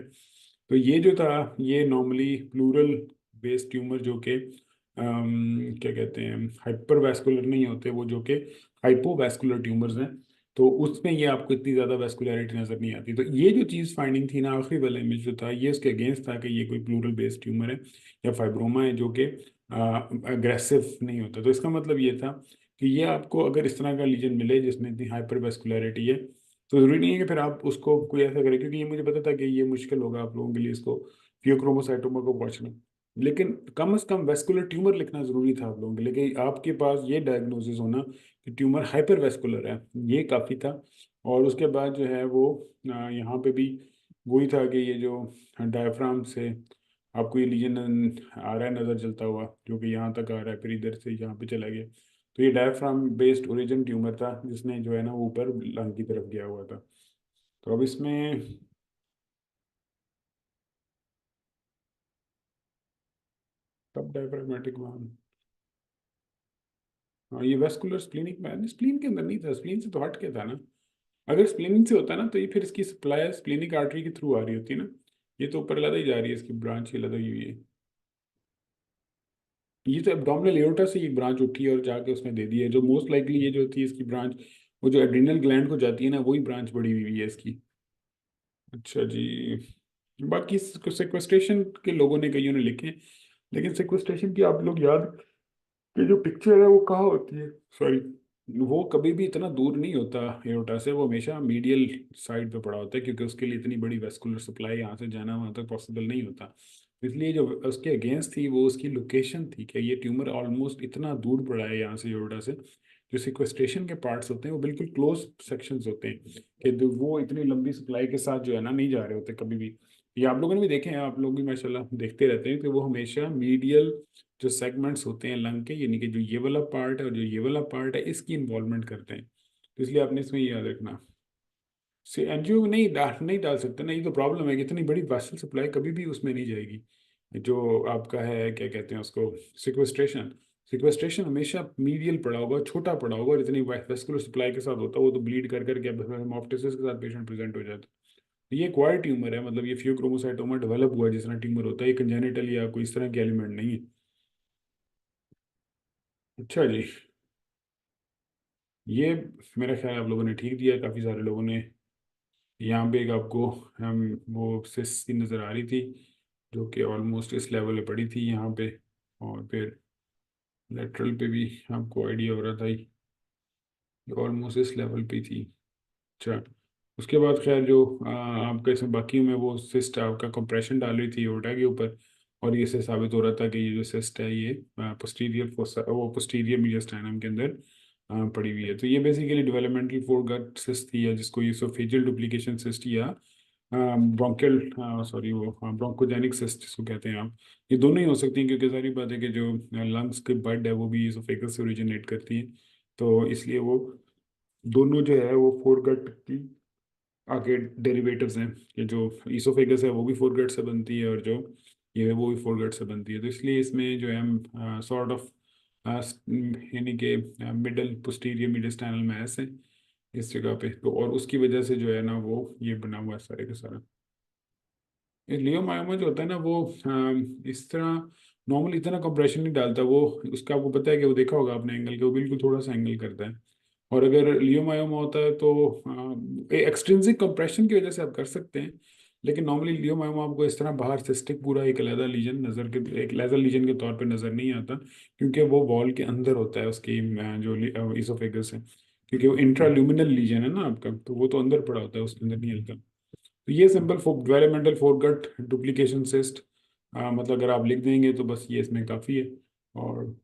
तो ये जो था, ये नॉर्मली प्लूरल बेस्ड ट्यूमर जो कि क्या कहते हैं, हाइपर वैस्कुलर नहीं होते वो, जो कि हाइपोवैस्कुलर ट्यूमर्स हैं। तो उसमें ये आपको इतनी ज़्यादा वैस्कुलरिटी नज़र नहीं आती। तो ये जो चीज़ फाइंडिंग थी ना आखिरी वाले में जो था, ये उसके अगेंस्ट था कि ये कोई प्लूरल बेस्ड ट्यूमर है या फाइब्रोमा है जो कि अग्रेसिव नहीं होता। तो इसका मतलब ये था कि ये आपको अगर इस तरह का लीजन मिले जिसमें इतनी हाइपर वेस्कुलरिटी है, तो ज़रूरी नहीं है कि फिर आप उसको कोई ऐसा करें, क्योंकि ये मुझे पता था कि ये मुश्किल होगा आप लोगों के लिए इसको फियोक्रोमोसाइटोमा को पहुंचना। लेकिन कम से कम वेस्कुलर ट्यूमर लिखना जरूरी था आप लोगों के लिए, कि आपके पास ये डायग्नोसिस होना कि ट्यूमर हाइपर वेस्कुलर है, ये काफ़ी था। और उसके बाद जो है वो यहाँ पे भी वही था कि ये जो डायफ्राम से आपको ये लीजन आ रहा है नज़र चलता हुआ, जो कि यहाँ तक आ रहा है, फिर इधर से यहाँ पे चला गया। तो ये डायफ्राम बेस्ड ओरिजिन ट्यूमर था, जिसने जो है ना वो ऊपर लंग की तरफ गया हुआ था। तो अब इसमें तब डायफ्राग्मेटिक, हाँ ये वेस्कुलर स्प्लीनिक में, स्प्लीन के अंदर नहीं था, स्प्लीन से तो हट के था ना। अगर स्प्लीनिंग से होता ना तो ये फिर इसकी सप्लाई स्प्लीनिक आर्टरी के थ्रू आ रही होती ना। ये तो ऊपर लदा ही जा रही है, इसकी ब्रांच ही लदा हुई है। ये तो एब्डोमिनल एओर्टा से ये ब्रांच उठी है और जाके उसमें दे दी है, जो मोस्ट लाइकली ये जो थी इसकी ब्रांच, वो जो एड्रिनल ग्लैंड को जाती है ना, वही ब्रांच बड़ी हुई है इसकी। अच्छा जी, बाकी सेक्वेस्ट्रेशन के लोगों ने कईयों ने लिखे, लेकिन सेक्वेस्ट्रेशन की आप लोग याद, ये जो पिक्चर है वो कहाँ होती है, सॉरी, वो कभी भी इतना दूर नहीं होता एओर्टा से, वो हमेशा मीडियल साइड पे पड़ा होता है, क्योंकि उसके लिए इतनी बड़ी वेस्कुलर सप्लाई यहाँ से जाना वहाँ तक पॉसिबल नहीं होता। इसलिए जो उसके अगेंस्ट थी वो उसकी लोकेशन थी कि ये ट्यूमर ऑलमोस्ट इतना दूर पड़ा है यहाँ से एओर्टा से। जो सिक्वेस्ट्रेशन के पार्ट्स होते हैं वो बिल्कुल क्लोज सेक्शंस होते हैं, कि वो इतनी लंबी सप्लाई के साथ जो है ना नहीं जा रहे होते कभी भी। ये आप लोगों ने भी देखे हैं, आप लोग भी माशाल्लाह देखते रहते हैं कि वो हमेशा मीडियल जो सेगमेंट्स होते हैं लंग के, यानी कि जो ये वाला पार्ट है और जो ये वाला पार्ट है, इसकी इन्वॉल्वमेंट करते हैं। तो इसलिए आपने इसमें ये याद रखना। से एनजीओ नहीं डाल सकते ना, ये तो प्रॉब्लम है कि इतनी बड़ी वेसल सप्लाई कभी भी उसमें नहीं जाएगी। जो आपका है क्या कहते हैं उसको, सिक्वेस्ट्रेशन। सिक्वेस्ट्रेशन हमेशा मीडियल पड़ा होगा, छोटा पड़ा होगा, और इतनी वेस्कुलर सप्लाई के साथ होता है वो तो ब्लीड कर करके हेमोप्टिसिस के साथ पेशेंट प्रेजेंट हो जाता है। तो ये क्वायर ट्यूमर है, मतलब ये फियोक्रोमोसाइटोमा डेवलप हुआ है जिस तरह ट्यूमर होता है, ये कंजेनिटल या कोई इस तरह के एलिमेंट नहीं है। अच्छा जी, ये मेरा ख्याल है आप लोगों ने ठीक दिया, काफ़ी सारे लोगों ने। यहाँ पे एक आपको हम वो सिस की नज़र आ रही थी, जो कि ऑलमोस्ट इस लेवल पे पड़ी थी यहाँ पे। और फिर लेटरल पे भी आपको आइडिया हो रहा था, ये ऑलमोस्ट इस लेवल पे थी। अच्छा, उसके बाद खैर जो आपका इसमें बाकी में वो सिस्ट आपका कंप्रेशन डाल रही थी ओटा के ऊपर, और ये से साबित हो रहा था कि ये जो सिस्ट है ये पोस्टीरियर वो पोस्टीरियर मीडियस्टाइनम के अंदर पड़ी हुई है। तो ये बेसिकली डेवलपमेंटल फोरगट सिस्ट थी, या जिसको ईसोफेजियल डुप्लीकेशन सिस्ट या ब्रोंकियल, सॉरी वो ब्रोंकोजेनिक सिस्ट जिसको कहते हैं आप, ये दोनों ही हो सकती हैं, क्योंकि सारी बात है कि जो लंग्स की बड है वो भी ईसोफेगस से ओरिजिनेट करती है। तो इसलिए वो दोनों जो है वो फोरगट की आगे डेरिवेटिव्स हैं, कि जो ईसोफेगस है वो भी फोरगट से बनती है, और जो ये है वो भी फोरगट से बनती है। तो इसलिए इसमें जो है हम सॉर्ट ऑफ यानी कि मिडल पोस्टीरियर मिडिस्टाइनल मैस है इस जगह पे, तो और उसकी वजह से जो है ना वो ये बना हुआ है सारे का सारा। ये लियोमायोमा जो होता है ना वो इस तरह नॉर्मली इतना कंप्रेशन नहीं डालता वो। उसका आपको पता है कि वो देखा होगा आपने एंगल के, वो बिल्कुल थोड़ा सा एंगल करता है। और अगर लियोमायोमा होता है तो एक्सट्रिंसिक कंप्रेशन की वजह से आप कर सकते हैं, लेकिन नॉर्मली लियोमायोमा आपको इस तरह बाहर सिस्टिक पूरा एक अलग लीजन नजर के, एक लेजर लीजन के तौर पे नजर नहीं आता, क्योंकि वो वॉल के अंदर होता है उसकी जो इसोफेगस है, क्योंकि वो इंट्राल्यूमिनल लीजन है ना आपका, तो वो तो अंदर पड़ा होता है, उसके अंदर नहीं हल्का। तो ये simple developmental foregut duplication cyst, मतलब अगर आप लिख देंगे तो बस ये इसमें काफ़ी है। और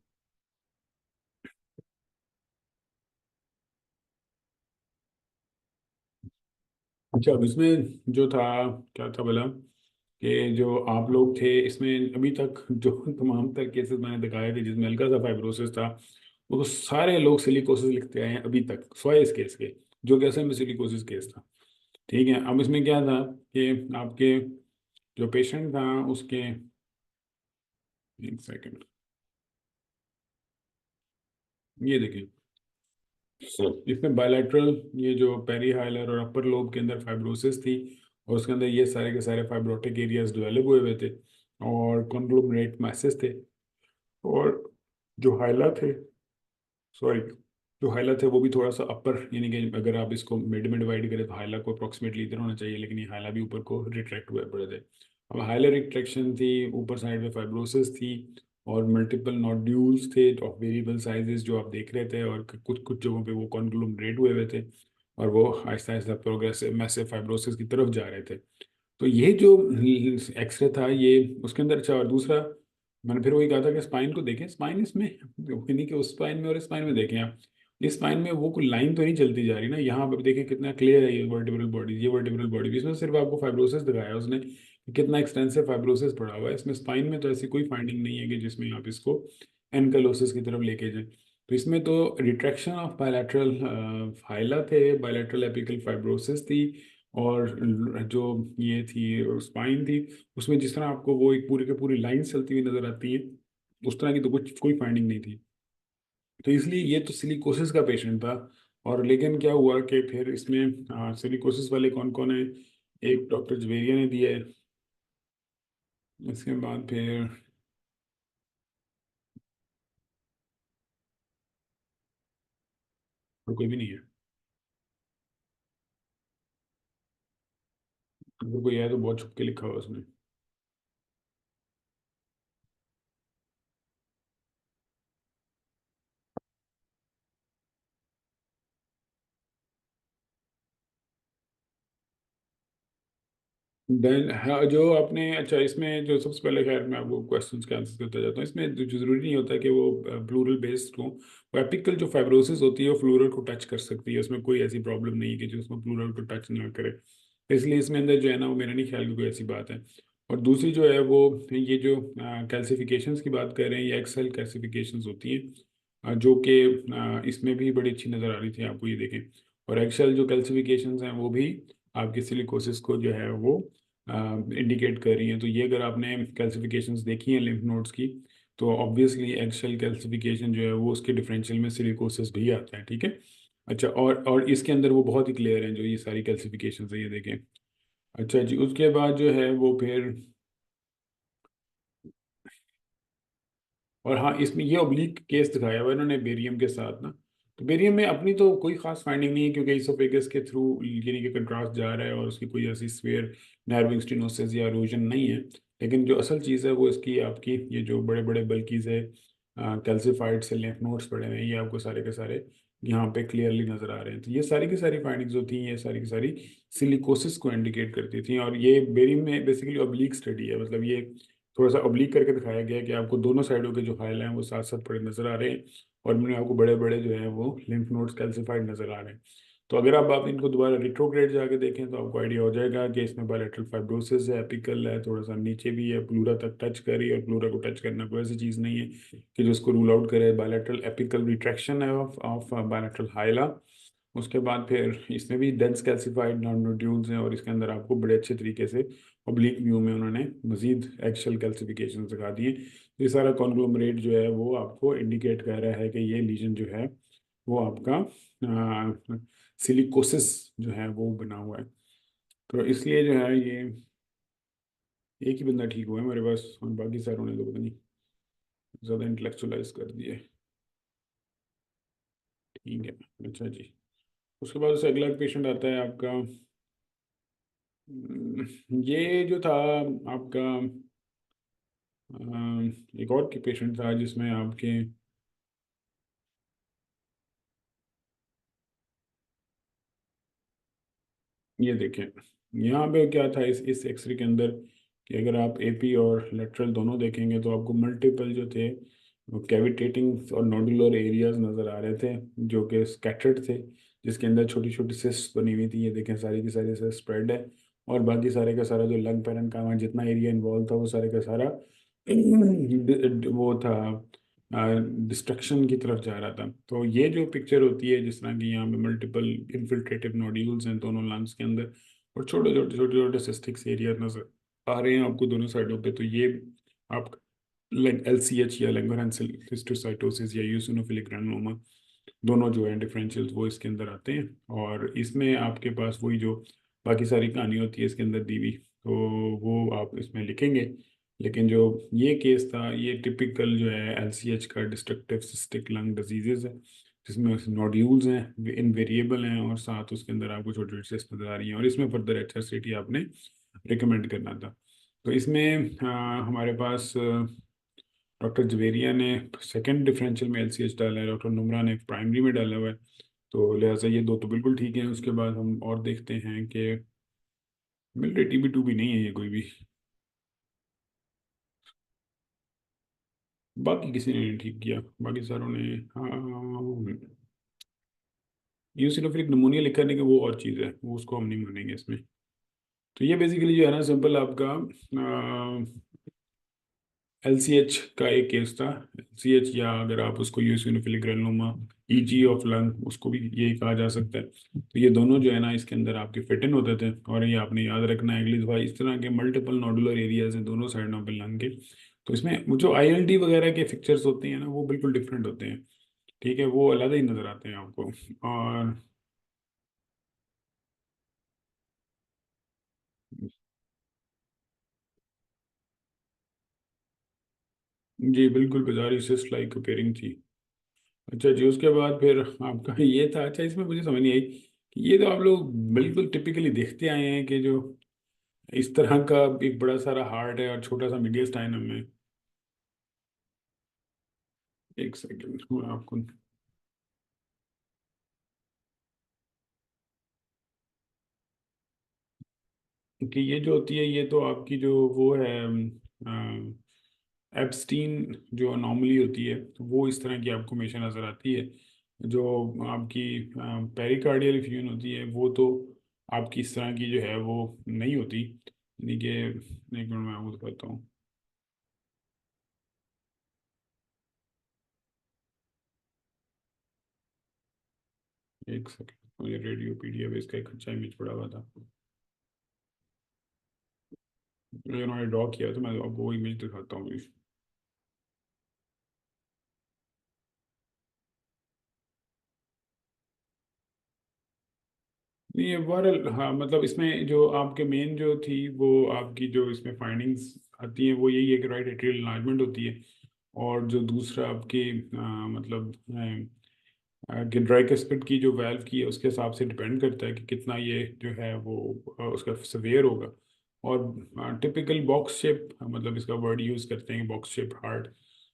अच्छा, अब इसमें जो था, क्या था बोला कि जो आप लोग थे इसमें अभी तक जो तमाम तर केसेस मैंने दिखाए थे जिसमें हल्का सा फाइब्रोसिस था, वो तो सारे लोग सिलिकोसिस लिखते आए हैं अभी तक, सॉए इस केस के, जो कि असल में सिलिकोसिस केस था। ठीक है, अब इसमें क्या था कि आपके जो पेशेंट था उसके, एक सेकंड, ये देखिए, इसमें बायलैटरल, ये जो पेरीहाइलर और अपर लोब के अंदर फाइब्रोसिस थी, और उसके अंदर ये सारे के सारे फाइब्रोटिक एरियाज डेवलप हुए हुए थे, और कॉन्ग्लोमरेट मैसेज थे, और जो हाइला थे, सॉरी, जो हाइला थे वो भी थोड़ा सा अपर, यानी कि अगर आप इसको मिड में डिवाइड करें तो हाइला को अप्रोक्सीमेटली इधर होना चाहिए, लेकिन ये हाइला भी ऊपर को रिट्रैक्ट हुए पड़े थे। अब हाइला रिट्रैक्शन थी, ऊपर साइड में फाइब्रोसिस थी, और मल्टीपल नोड्यूल्स थे ऑफ वेरिएबल साइजेस जो आप देख रहे थे, और कुछ कुछ जगहों पे वो कॉन्ग्लोमरेट हुए हुए थे, और वो Aahista Aahista progressive massive fibrosis की तरफ जा रहे थे। तो ये जो एक्सरे था ये उसके अंदर, अच्छा, और दूसरा मैंने फिर वही कहा था कि स्पाइन को देखें, स्पाइन इसमें नहीं कि उस स्पाइन में और इस स्पाइन में देखें आप, इस स्पाइन में वो कोई लाइन तो नहीं चलती जा रही ना, यहाँ पर देखें कितना क्लियर है, ये वर्टिब्रल बॉडी, ये वर्टिब्रल बॉडी, इसमें सिर्फ आपको फाइब्रोसिस दिखाया है उसने कि कितना एक्सटेंसिव फाइब्रोसिस पड़ा हुआ है, इसमें स्पाइन में तो ऐसी कोई फाइंडिंग नहीं है कि जिसमें आप इसको एनकलोसिस की तरफ लेके जाएं। तो इसमें तो रिट्रैक्शन ऑफ बायलैटरल फाइला थे, बायलैटरल एपिकल फाइब्रोसिस थी, और जो ये थी स्पाइन थी, उसमें जिस तरह आपको वो एक पूरी के पूरी लाइन चलती हुई नजर आती है, उस तरह की तो कुछ कोई फाइंडिंग नहीं थी। तो इसलिए ये तो सिलिकोसिस का पेशेंट था। और लेकिन क्या हुआ कि फिर इसमें सिलिकोसिस वाले कौन कौन है, एक डॉक्टर जवेरिया ने दिया है, इसके बाद फिर और कोई भी नहीं है, अगर कोई है तो बहुत छुप के लिखा हुआ उसमें। देन हाँ, जो आपने, अच्छा, इसमें जो सबसे पहले, खैर मैं आपको क्वेश्चंस के आंसर देता जाता हूँ, इसमें जो जरूरी नहीं होता कि वो प्लूरल बेस्ड हो, वो एपिकल जो फाइब्रोसिस होती है वो फ्लूरल को टच कर सकती है, उसमें कोई ऐसी प्रॉब्लम नहीं है कि जो उसमें प्लूरल को टच ना करे, इसलिए इसमें अंदर जो है ना वो मेरा नहीं ख्याल कि कोई ऐसी बात है। और दूसरी जो है वो, ये जो कैल्सिफिकेशंस की बात कर रहे हैं, ये एक्सेल कैल्सिफिकेशंस होती हैं, जो कि इसमें भी बड़ी अच्छी नज़र आ रही थी आपको, ये देखें। और एक्सेल जो कैल्सिफिकेशंस हैं वो भी आपकी सिलिकोसिस को जो है वो इंडिकेट कर रही हैं। तो ये अगर आपने कैल्सिफिकेशंस देखी हैं लिम्फ नोड्स की, तो ऑब्वियसली एक्सेल कैल्सिफिकेशन जो है वो उसके डिफरेंशियल में सिलिकोसिस भी आता है, ठीक है। अच्छा, और इसके अंदर वो बहुत ही क्लियर हैं जो ये सारी कैल्सिफिकेशंस है, ये देखें। अच्छा जी, उसके बाद जो है वो फिर, और हाँ, इसमें ये ओब्लिक केस दिखाया हुआ है इन्होंने बेरियम के साथ ना, तो बेरियम में अपनी तो कोई खास फाइंडिंग नहीं है, क्योंकि इसोफेगस के थ्रू यानी कि कंट्रास्ट जा रहा है, और उसकी कोई ऐसी स्फीयर नर्विंग स्टेनोसिस या इरोजन नहीं है। लेकिन जो असल चीज़ है वो इसकी आपकी ये जो बड़े बड़े बल्कि से कैल्सिफाइड से लिम्फ नोड्स पड़े हुए हैं, ये आपको सारे के सारे यहाँ पे क्लियरली नजर आ रहे हैं। तो ये सारी की सारी फाइंडिंग्स जो थी, ये सारी की सारी सिलिकोसिस को इंडिकेट करती थी, और ये बेरियम में बेसिकली ऑब्लिक स्टडी है, मतलब ये थोड़ा सा ऑब्लिक करके दिखाया गया है कि आपको दोनों साइडों के जो हाइल हैं वो साथ साथ पड़े नजर आ रहे हैं, और मैंने आपको बड़े बड़े जो है वो लिम्फ नोड्स कैल्सिफाइड नजर आ रहे हैं। तो अगर आप इनको दोबारा रिट्रोग्रेड जाके देखें तो आपको आइडिया हो जाएगा कि इसमें बायलैटरल फाइब्रोसिस है, एपिकल है, थोड़ा सा नीचे भी है, प्लूरा तक टच कर रही है, और प्लूरा को टच करना कोई ऐसी चीज़ नहीं है कि जो उसको रूल आउट करे। बायलैटरल एपिकल रिट्रैक्शन है ऑफ बायलैटरल हाइला। उसके बाद फिर इसमें भी डेंस कैल्सिफाइड नोड्यूल्स हैं, और इसके अंदर आपको बड़े अच्छे तरीके से ओब्लिक व्यू में उन्होंने मजीद एक्शल कैल्सिफिकेशन दिखा दिए। तो ये सारा कॉन्ग्लोमरेट जो है वो आपको इंडिकेट कर रहा है कि ये लीजन जो है वो आपका सिलिकोसिस जो है वो बना हुआ है। तो इसलिए जो है ये एक ही बंदा ठीक हुआ है मेरे पास, और बाकी सारों ने तो पता नहीं ज़्यादा इंटेलेक्चुअलाइज कर दिए। ठीक है, अच्छा जी। उसके बाद उससे अगला पेशेंट आता है आपका, ये जो था आपका, एक और की पेशेंट था जिसमें आपके, ये देखें, यहाँ पे क्या था इस एक्सरे के अंदर, कि अगर आप एपी और लेटरल दोनों देखेंगे तो आपको मल्टीपल जो थे वो कैविटेटिंग और नोडुलर एरियाज नज़र आ रहे थे, जो कि स्कैटर्ड थे, जिसके अंदर छोटी छोटी सिस्ट बनी हुई थी। ये देखें, सारी की सारी सिस्ट स्प्रेड है। और बाकी सारे का सारा जो लंग पैरेन्काइमा जितना एरिया इन्वॉल्व था वो सारे का सारा वो था, डिस्ट्रक्शन की तरफ जा रहा था। तो ये जो पिक्चर होती है, जिस तरह की यहाँ पे मल्टीपल इन्फिल्ट्रेटिव नोड्यूल्स हैं दोनों लंग्स के अंदर, और छोटे छोटे छोटे छोटे सिस्टिक्स एरिया नजर आ रहे हैं आपको दोनों साइडों पे, तो ये आप LCH या लैंगरहैंस हिस्टोसाइटोसिस या यूसिनोफिलिक ग्रैनुलोमा दोनों जो है डिफरेंशियल वो इसके अंदर आते हैं। और इसमें आपके पास वही जो बाकी सारी कहानी होती है इसके अंदर दी हुई, तो वो आप इसमें लिखेंगे। लेकिन जो ये केस था, ये टिपिकल जो है LCH का डिस्ट्रक्टिव सिस्टिक लंग डिजीजेज है, जिसमें नोड्यूल्स हैं, इनवेरिएबल हैं, और साथ उसके अंदर आपको छोटी छोटी सिस्ट नजर आ रही हैं, और इसमें फर्दर HRCT आपने रिकमेंड करना था। तो इसमें हमारे पास डॉक्टर जवेरिया ने सेकंड डिफरेंशियल में LCH डाला है, डॉक्टर नुमरा ने प्राइमरी में डाला हुआ है। तो लिहाजा ये दो तो बिल्कुल ठीक है। उसके बाद हम और देखते हैं कि मिलिट्री TB2 भी नहीं है ये कोई भी, बाकी किसी ने नहीं ठीक किया, बाकी सारों ने। हाँ, यूसिनोफिलिक नमूनिया लिखा नहीं कि वो और चीज़ है, वो उसको हम नहीं मानेंगे इसमें। तो ये बेसिकली जो है ना, सिंपल आपका LCH का एक केस था। LCH, या अगर आप उसको यूसिनोफिलिक ग्रैनुलोमा, EG ऑफ लंग, उसको भी यही कहा जा सकता है। तो ये दोनों जो है ना, इसके अंदर आपके फिट इन होते थे। और ये आपने याद रखना है, अगली दफा इस तरह के मल्टीपल नोडुलर एरियाज हैं दोनों साइडों पे लंग के, तो इसमें वो जो ILD वगैरह के पिक्चर्स होते हैं ना, वो बिल्कुल डिफरेंट होते हैं। ठीक है, वो अलग ही नजर आते हैं आपको। और जी बिल्कुल, बाजारी सिस्ट लाइक अपेयरिंग थी। अच्छा जी, उसके बाद फिर आपका ये था। अच्छा, इसमें मुझे समझ नहीं आई कि ये तो आप लोग बिल्कुल टिपिकली देखते आए हैं कि जो इस तरह का एक बड़ा सारा हार्ट है और छोटा सा मीडियस्टाइनम में। एक सेकंड, मैं आपको, कि ये जो होती है, ये तो आपकी जो वो है एब्स्टीन जो अनोमली होती है, तो वो इस तरह की आपको हमेशा नज़र आती है। जो आपकी पेरिकार्डियल इफ्यूजन होती है, वो तो आपकी इस तरह की जो है वो नहीं होती, यानी कि एक मिनट में आपको बताता हूँ। एक सेकंड, मुझे रेडियो PDF इसका एक अच्छा इमेज पड़ा हुआ था, उन्होंने ड्रॉ किया, तो मैं आपको वो इमेज दिखाता हूँ। नहीं, ये ओवरऑल, हाँ, मतलब इसमें जो आपके मेन जो थी वो आपकी जो इसमें फाइंडिंग्स आती हैं वो यही है कि राइट एट्रियल एनलार्जमेंट होती है। और जो दूसरा आपकी मतलब कि ड्राइकस्पिड की जो वाल्व की है उसके हिसाब से डिपेंड करता है कि कितना ये जो है वो उसका सवेयर होगा। और टिपिकल बॉक्स शेप, मतलब इसका वर्ड यूज़ करते हैं बॉक्स शेप हार्ट।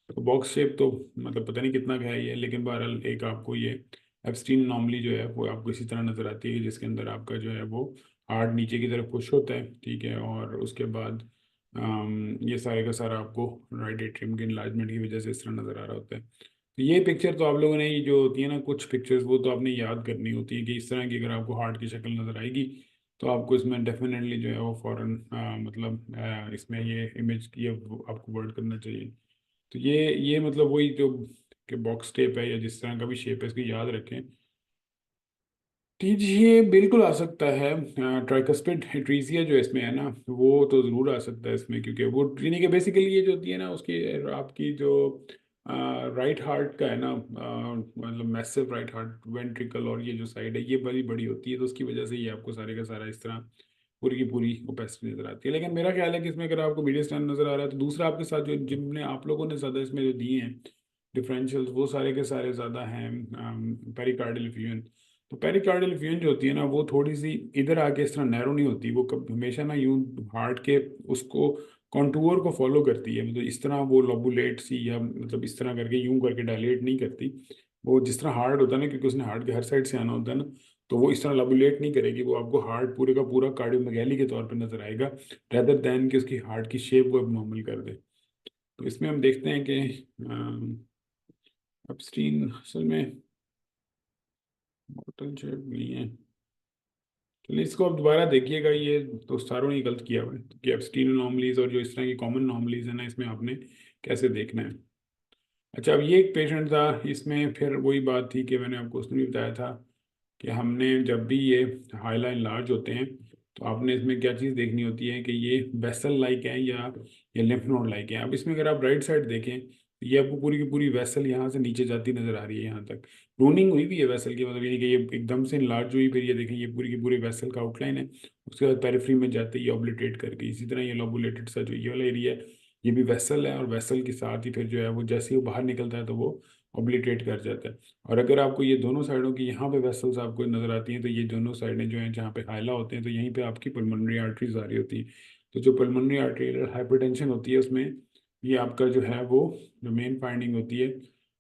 तो बॉक्स शेप तो मतलब पता नहीं कितना का है ये, लेकिन बहरहाल एक आपको ये एब्स्टीन नॉर्मली जो है वो आपको इसी तरह नज़र आती है, जिसके अंदर आपका जो है वो हार्ट नीचे की तरफ पुश होता है। ठीक है, और उसके बाद ये सारे का सारा आपको राइट एट्रियम के इन्लार्जमेंट की वजह से इस तरह नज़र आ रहा होता है। तो ये पिक्चर तो आप लोगों ने, ये जो होती है ना कुछ पिक्चर्स, वो तो आपने याद करनी होती है कि इस तरह की अगर आपको हार्ट की शक्ल नज़र आएगी तो आपको इसमें डेफिनेटली जो है वो फॉरन मतलब इसमें ये इमेज की आपको वर्ड करना चाहिए। तो ये मतलब वही जो कि बॉक्स टेप है या जिस तरह का भी शेप है, इसकी याद रखें। ये बिल्कुल आ सकता है। ट्राइकस्पिड एट्रीजिया जो इसमें है ना, वो तो ज़रूर आ सकता है इसमें, क्योंकि वो यानी कि बेसिकली ये जो होती है ना उसकी, आपकी जो राइट हार्ट का है ना, मतलब मैसिव राइट हार्ट वेंट्रिकल, और ये जो साइड है ये बड़ी बड़ी होती है, तो उसकी वजह से ये आपको सारे का सारा इस तरह पूरी की पूरी ओपेसिटी नजर आती है। लेकिन मेरा ख्याल है कि इसमें अगर आपको मीडियम स्टैंड नजर आ रहा है, तो दूसरा आपके साथ जो जिनने आप लोगों ने ज़्यादा इसमें जो दिए हैं, डिफरेंशियल्स, वो सारे के सारे ज़्यादा हैं। पेरिकार्डियल फ्यूजन, तो पेरिकार्डियल फ्यूजन जो होती है ना, वो थोड़ी सी इधर आके इस तरह नैरो नहीं होती, वो हमेशा ना यूं हार्ट के उसको कॉन्टूर को फॉलो करती है, मतलब इस तरह वो लोबुलेट सी या मतलब इस तरह करके यूं करके डायलेट नहीं करती। वो जिस तरह हार्ट होता है ना, क्योंकि उसने हार्ट के हर साइड से आना होता है ना, तो वो इस तरह लोबुलेट नहीं करेगी, वो आपको हार्ट पूरे का पूरा कार्डियोमेगैली के तौर पर नजर आएगा, रेदर देन कि उसकी हार्ट की शेप वो एबनॉर्मल कर दे। तो इसमें हम देखते हैं कि अपस्ट्रीम असल में बॉटल शेप नहीं है। चलिए इसको आप दोबारा देखिएगा, ये तो सारों ने गलत किया हुआ है, कि अपस्ट्रीम नॉर्मलीज और जो इस तरह की कॉमन नॉर्मलीज है ना, इसमें आपने कैसे देखना है। अच्छा, अब ये एक पेशेंट था, इसमें फिर वही बात थी कि मैंने आपको उसने भी बताया था कि हमने जब भी ये हाईलाइन लार्ज होते हैं, तो आपने इसमें क्या चीज़ देखनी होती है कि ये वेसल लाइक है या ये लिम्फ नोड लाइक है। अब इसमें अगर आप राइट साइड देखें, तो ये आपको पूरी की पूरी वेसल यहाँ से नीचे जाती नजर आ रही है, यहाँ तक प्रूनिंग हुई भी है वेसल की, मतलब ये नहीं कि ये एकदम से लार्ज हुई, फिर ये देखें ये पूरी की पूरी वेसल का आउटलाइन है, उसके बाद पेरिफ्री में जाते ही ऑब्लिटेट करके, इसी तरह ये लोबुलेटेड सा जो ये वाला एरिया है, ये भी वेसल है, और वेसल के साथ ही फिर जो है वो जैसे ही वो बाहर निकलता है तो वो ऑब्लिटेट कर जाता है। और अगर आपको ये दोनों साइडों की यहाँ पे वेसल्स आपको नजर आती हैं, तो ये दोनों साइडें जो हैं जहाँ पे हाइला होते हैं, तो यहीं पे आपकी पल्मोनरी आर्टरीज आ रही होती है। तो जो पल्मोनरी आर्टेरियल हाइपरटेंशन होती है उसमें ये आपका जो है वो जो मेन फाइंडिंग होती है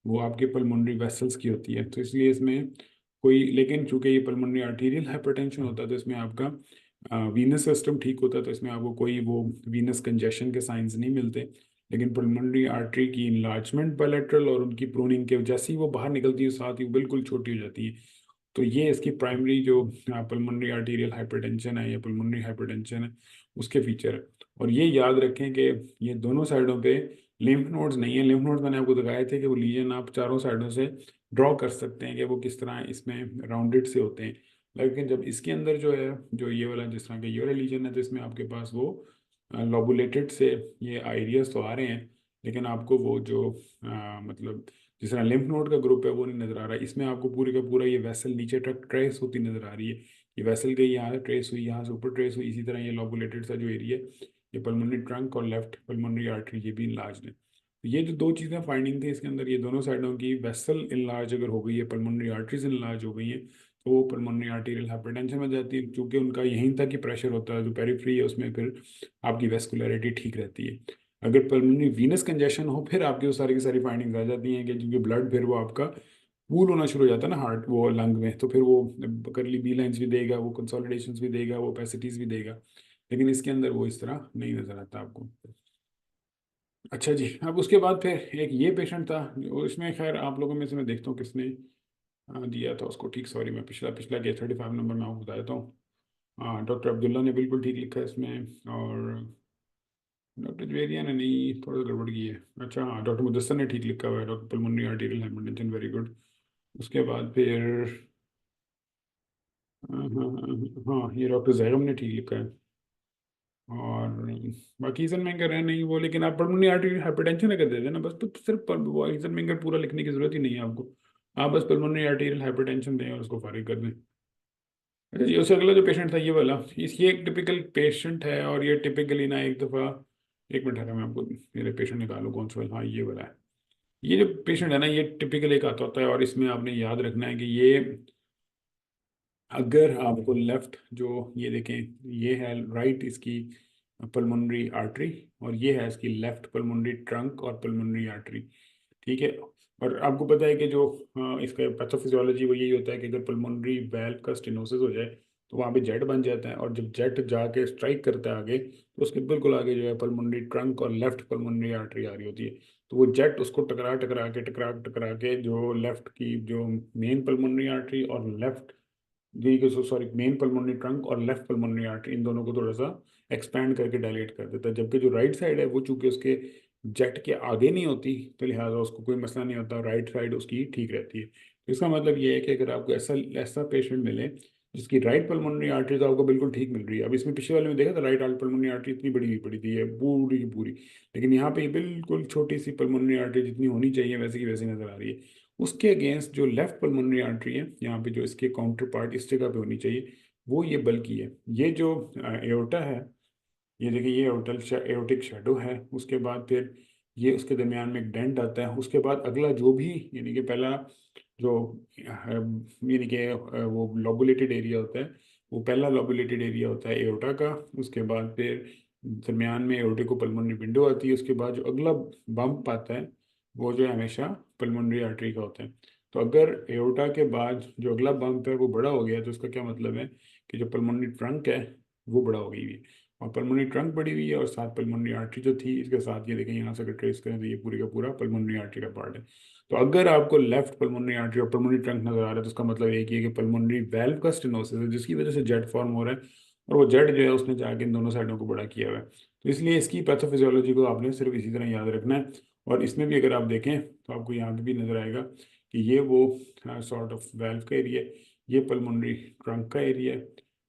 वो आपके पल्मोनरी वेसल्स की होती है। तो इसलिए इसमें कोई, लेकिन चूंकि ये पल्मोनरी आर्टेरियल हाइपरटेंशन होता है, तो इसमें आपका वीनस सिस्टम ठीक होता है, तो इसमें आपको कोई वो वीनस कंजेशन के साइंस नहीं मिलते। लेकिन पल्मोनरी आर्टरी की इन्लार्जमेंट बायलैटरल और उनकी प्रूनिंग के जैसे ही वो बाहर निकलती है साथ ही वो बिल्कुल छोटी हो जाती है। तो ये इसकी प्राइमरी जो पल्मोनरी आर्टीरियल हाइपरटेंशन है या पल्मोनरी हाइपरटेंशन है उसके फीचर है। और ये याद रखें कि ये दोनों साइडों पे लिम्फ नोड्स नहीं है। लिम्फ नोड्स मैंने आपको दिखाए थे कि वो लीजन आप चारों साइडों से ड्रॉ कर सकते हैं कि वो किस तरह इसमें राउंडेड से होते हैं। लेकिन जब इसके अंदर जो है जो ये वाला जिस तरह का ये वाला लीजन है, तो इसमें आपके पास वो लोबुलेटेड से ये आइरियस तो आ रहे हैं, लेकिन आपको वो जो मतलब जिस तरह लिम्फ नोड का ग्रुप है वो नहीं नजर आ रहा है। इसमें आपको पूरे का पूरा ये वेसल नीचे तक ट्रेस होती नजर आ रही है। ये वेसल गई यहाँ से ट्रेस हुई, यहाँ से ऊपर ट्रेस हुई, इसी तरह ये लोबुलेटेड सा जो एरिया, ये पल्मोनरी ट्रंक और लेफ्ट पल्मोनरी आर्टरी ये भी इनलार्ज है। तो ये जो दो चीज़ें फाइंडिंग थी इसके अंदर, ये दोनों साइडों की वेसल इनलार्ज अगर हो गई है, पल्मोनरी आर्टरीज इनलार्ज हो गई है, तो वो पल्मोनरी आर्टीरियल हाइपरटेंशन में जाती है, क्योंकि उनका यहीं तक ही प्रेशर होता है जो पेरिफ्री है उसमें, फिर आपकी वेस्कुलरिटी ठीक रहती है। अगर पल्मोनरी वीनस कंजेशन हो, फिर आपकी वो सारी की सारी फाइंडिंग्स आ जाती हैं कि क्योंकि ब्लड फिर वो आपका पूल होना शुरू हो जाता है ना हार्ट वो लंग में, तो फिर वो करली बी लाइन्स भी देगा, वो कंसोलिडेशंस भी देगा, वो ओपेसिटीज भी देगा। लेकिन इसके अंदर वो इस तरह नहीं नजर आता आपको। अच्छा जी, अब उसके बाद फिर एक ये पेशेंट था, उसमें खैर आप लोगों में से मैं देखता हूँ किसने दिया था उसको ठीक, सॉरी मैं पिछला पिछला के 35 नंबर में आपको बताया था। हाँ, डॉक्टर अब्दुल्ला ने बिल्कुल ठीक लिखा है इसमें, और डॉक्टर जवेरिया ने नहीं, थोड़ा सा गड़बड़ की है। अच्छा हाँ, डॉक्टर मुदस्सर ने ठीक लिखा हुआ है, doctor pulmonary arterial hypertension, very good. उसके बाद फिर हाँ हाँ हाँ हाँ, ये डॉक्टर जैगम ने ठीक लिखा है। और बाकी ईजन मेंगर है नहीं वो, लेकिन आप पल्मोनरी आर्टेरियल हाइपरटेंशन अगर दे देना बस, तो सिर्फ वो ईजन मेंगर पूरा लिखने की जरूरत ही नहीं है आपको। आप बस पल्मोनरी आर्टेरियल हाइपरटेंशन दें और उसको फारिग कर दें। अच्छा जी, उससे अगला जो पेशेंट था ये वाला, इस ये एक टिपिकल पेशेंट है, और ये टिपिकली ना एक दफ़ा, एक मिनट है मैं आपको मेरे पेशेंट निकालूँ कौन सा वाला, हाँ ये वाला है। ये जो पेशेंट है ना, ये टिपिकल एक आता होता है, और इसमें आपने याद रखना है कि ये अगर आपको लेफ्ट जो ये देखें, ये है राइट इसकी पल्मोनरी आर्टरी, और ये है इसकी लेफ्ट पल्मोनरी ट्रंक और पल्मोनरी आर्टरी, ठीक है। और आपको पता है कि जो इसका पैथोफिजियोलॉजी वो यही होता है कि अगर पल्मोनरी वेल्व का स्टेनोसिस हो जाए, तो वहाँ पे जेट बन जाता है, और जब जेट जाके स्ट्राइक करता है आगे, तो उसके बिल्कुल आगे जो है पल्मोनरी ट्रंक और लेफ्ट पल्मोनरी आर्टरी आ रही होती है। तो वो जेट उसको टकरा टकरा के जो लेफ्ट की जो मेन पल्मोनरी आर्टरी और लेफ्ट दी के सॉरी मेन पल्मोनरी ट्रंक और लेफ्ट पल्मोनरी आर्टरी, इन दोनों को थोड़ा सा एक्सपैंड करके डायलेट कर देता है। जबकि जो राइट साइड है वो चूंकि उसके जेट के आगे नहीं होती, तो लिहाजा उसको कोई मसला नहीं होता, राइट साइड उसकी ठीक रहती है। तो इसका मतलब ये है कि अगर आपको ऐसा ऐसा पेशेंट मिले जिसकी राइट पल्मोनरी आर्टरी तो आपको बिल्कुल ठीक मिल रही है, अब इसमें पिछले वाले में देखा था राइट आर्ट पल्मोनरी आर्टरी इतनी बड़ी हुई पड़ी थी ये पूरी की पूरी, लेकिन यहाँ पे ये बिल्कुल छोटी सी पल्मोनरी आर्टरी जितनी होनी चाहिए वैसे की वैसी नजर आ रही है। उसके अगेंस्ट जो लेफ्ट पल्मोनरी आर्टरी है यहाँ पे, जो इसके काउंटर पार्ट इस जगह पे होनी चाहिए, वो ये बल्कि है। ये जो एओर्टा है, ये देखिए ये एओर्टिक शेडो है। उसके बाद फिर ये उसके दरमियान में एक डेंट आता है। उसके बाद अगला जो भी, यानी कि पहला जो यानी कि वो लोबुलेटेड एरिया होता है, वो पहला लोबुलेटेड एरिया होता है एओर्टा का। उसके बाद फिर दरमियान में एओर्टिक को पल्मोनरी विंडो आती है। उसके बाद जो अगला बम्प आता है वो जो है हमेशा पल्मोनरी आर्टरी का होता है। तो अगर एओर्टा के बाद जो अगला बम्प है वो बड़ा हो गया, तो उसका क्या मतलब है कि जो पल्मोनरी ट्रंक है वो बड़ा हो गई हुई है, और पल्मोनरी ट्रंक बड़ी हुई है, और साथ पल्मोनरी आर्टरी जो थी इसके साथ, ये देखें यहाँ से अगर ट्रेस करें तो ये पूरी का पूरा पल्मोनरी आर्टरी का पार्ट है। तो अगर आपको लेफ्ट पल्मोनरी आर्टरी और पल्मोनरी ट्रंक नजर आ रहा है, तो उसका मतलब एक ही है कि पल्मोनरी वेल्व का स्टेनोसिस है, जिसकी वजह से जेट फॉर्म हो रहा है, और वो जेट जो है उसने जाके इन दोनों साइडों को बड़ा किया हुआ है। तो इसलिए इसकी पैथोफिजियोलॉजी को आपने सिर्फ इसी तरह याद रखना है। और इसमें भी अगर आप देखें तो आपको यहाँ पे भी नजर आएगा कि ये वो सॉर्ट ऑफ वेल्व का एरिया है, ये पल्मोनरी ट्रंक का एरिया है,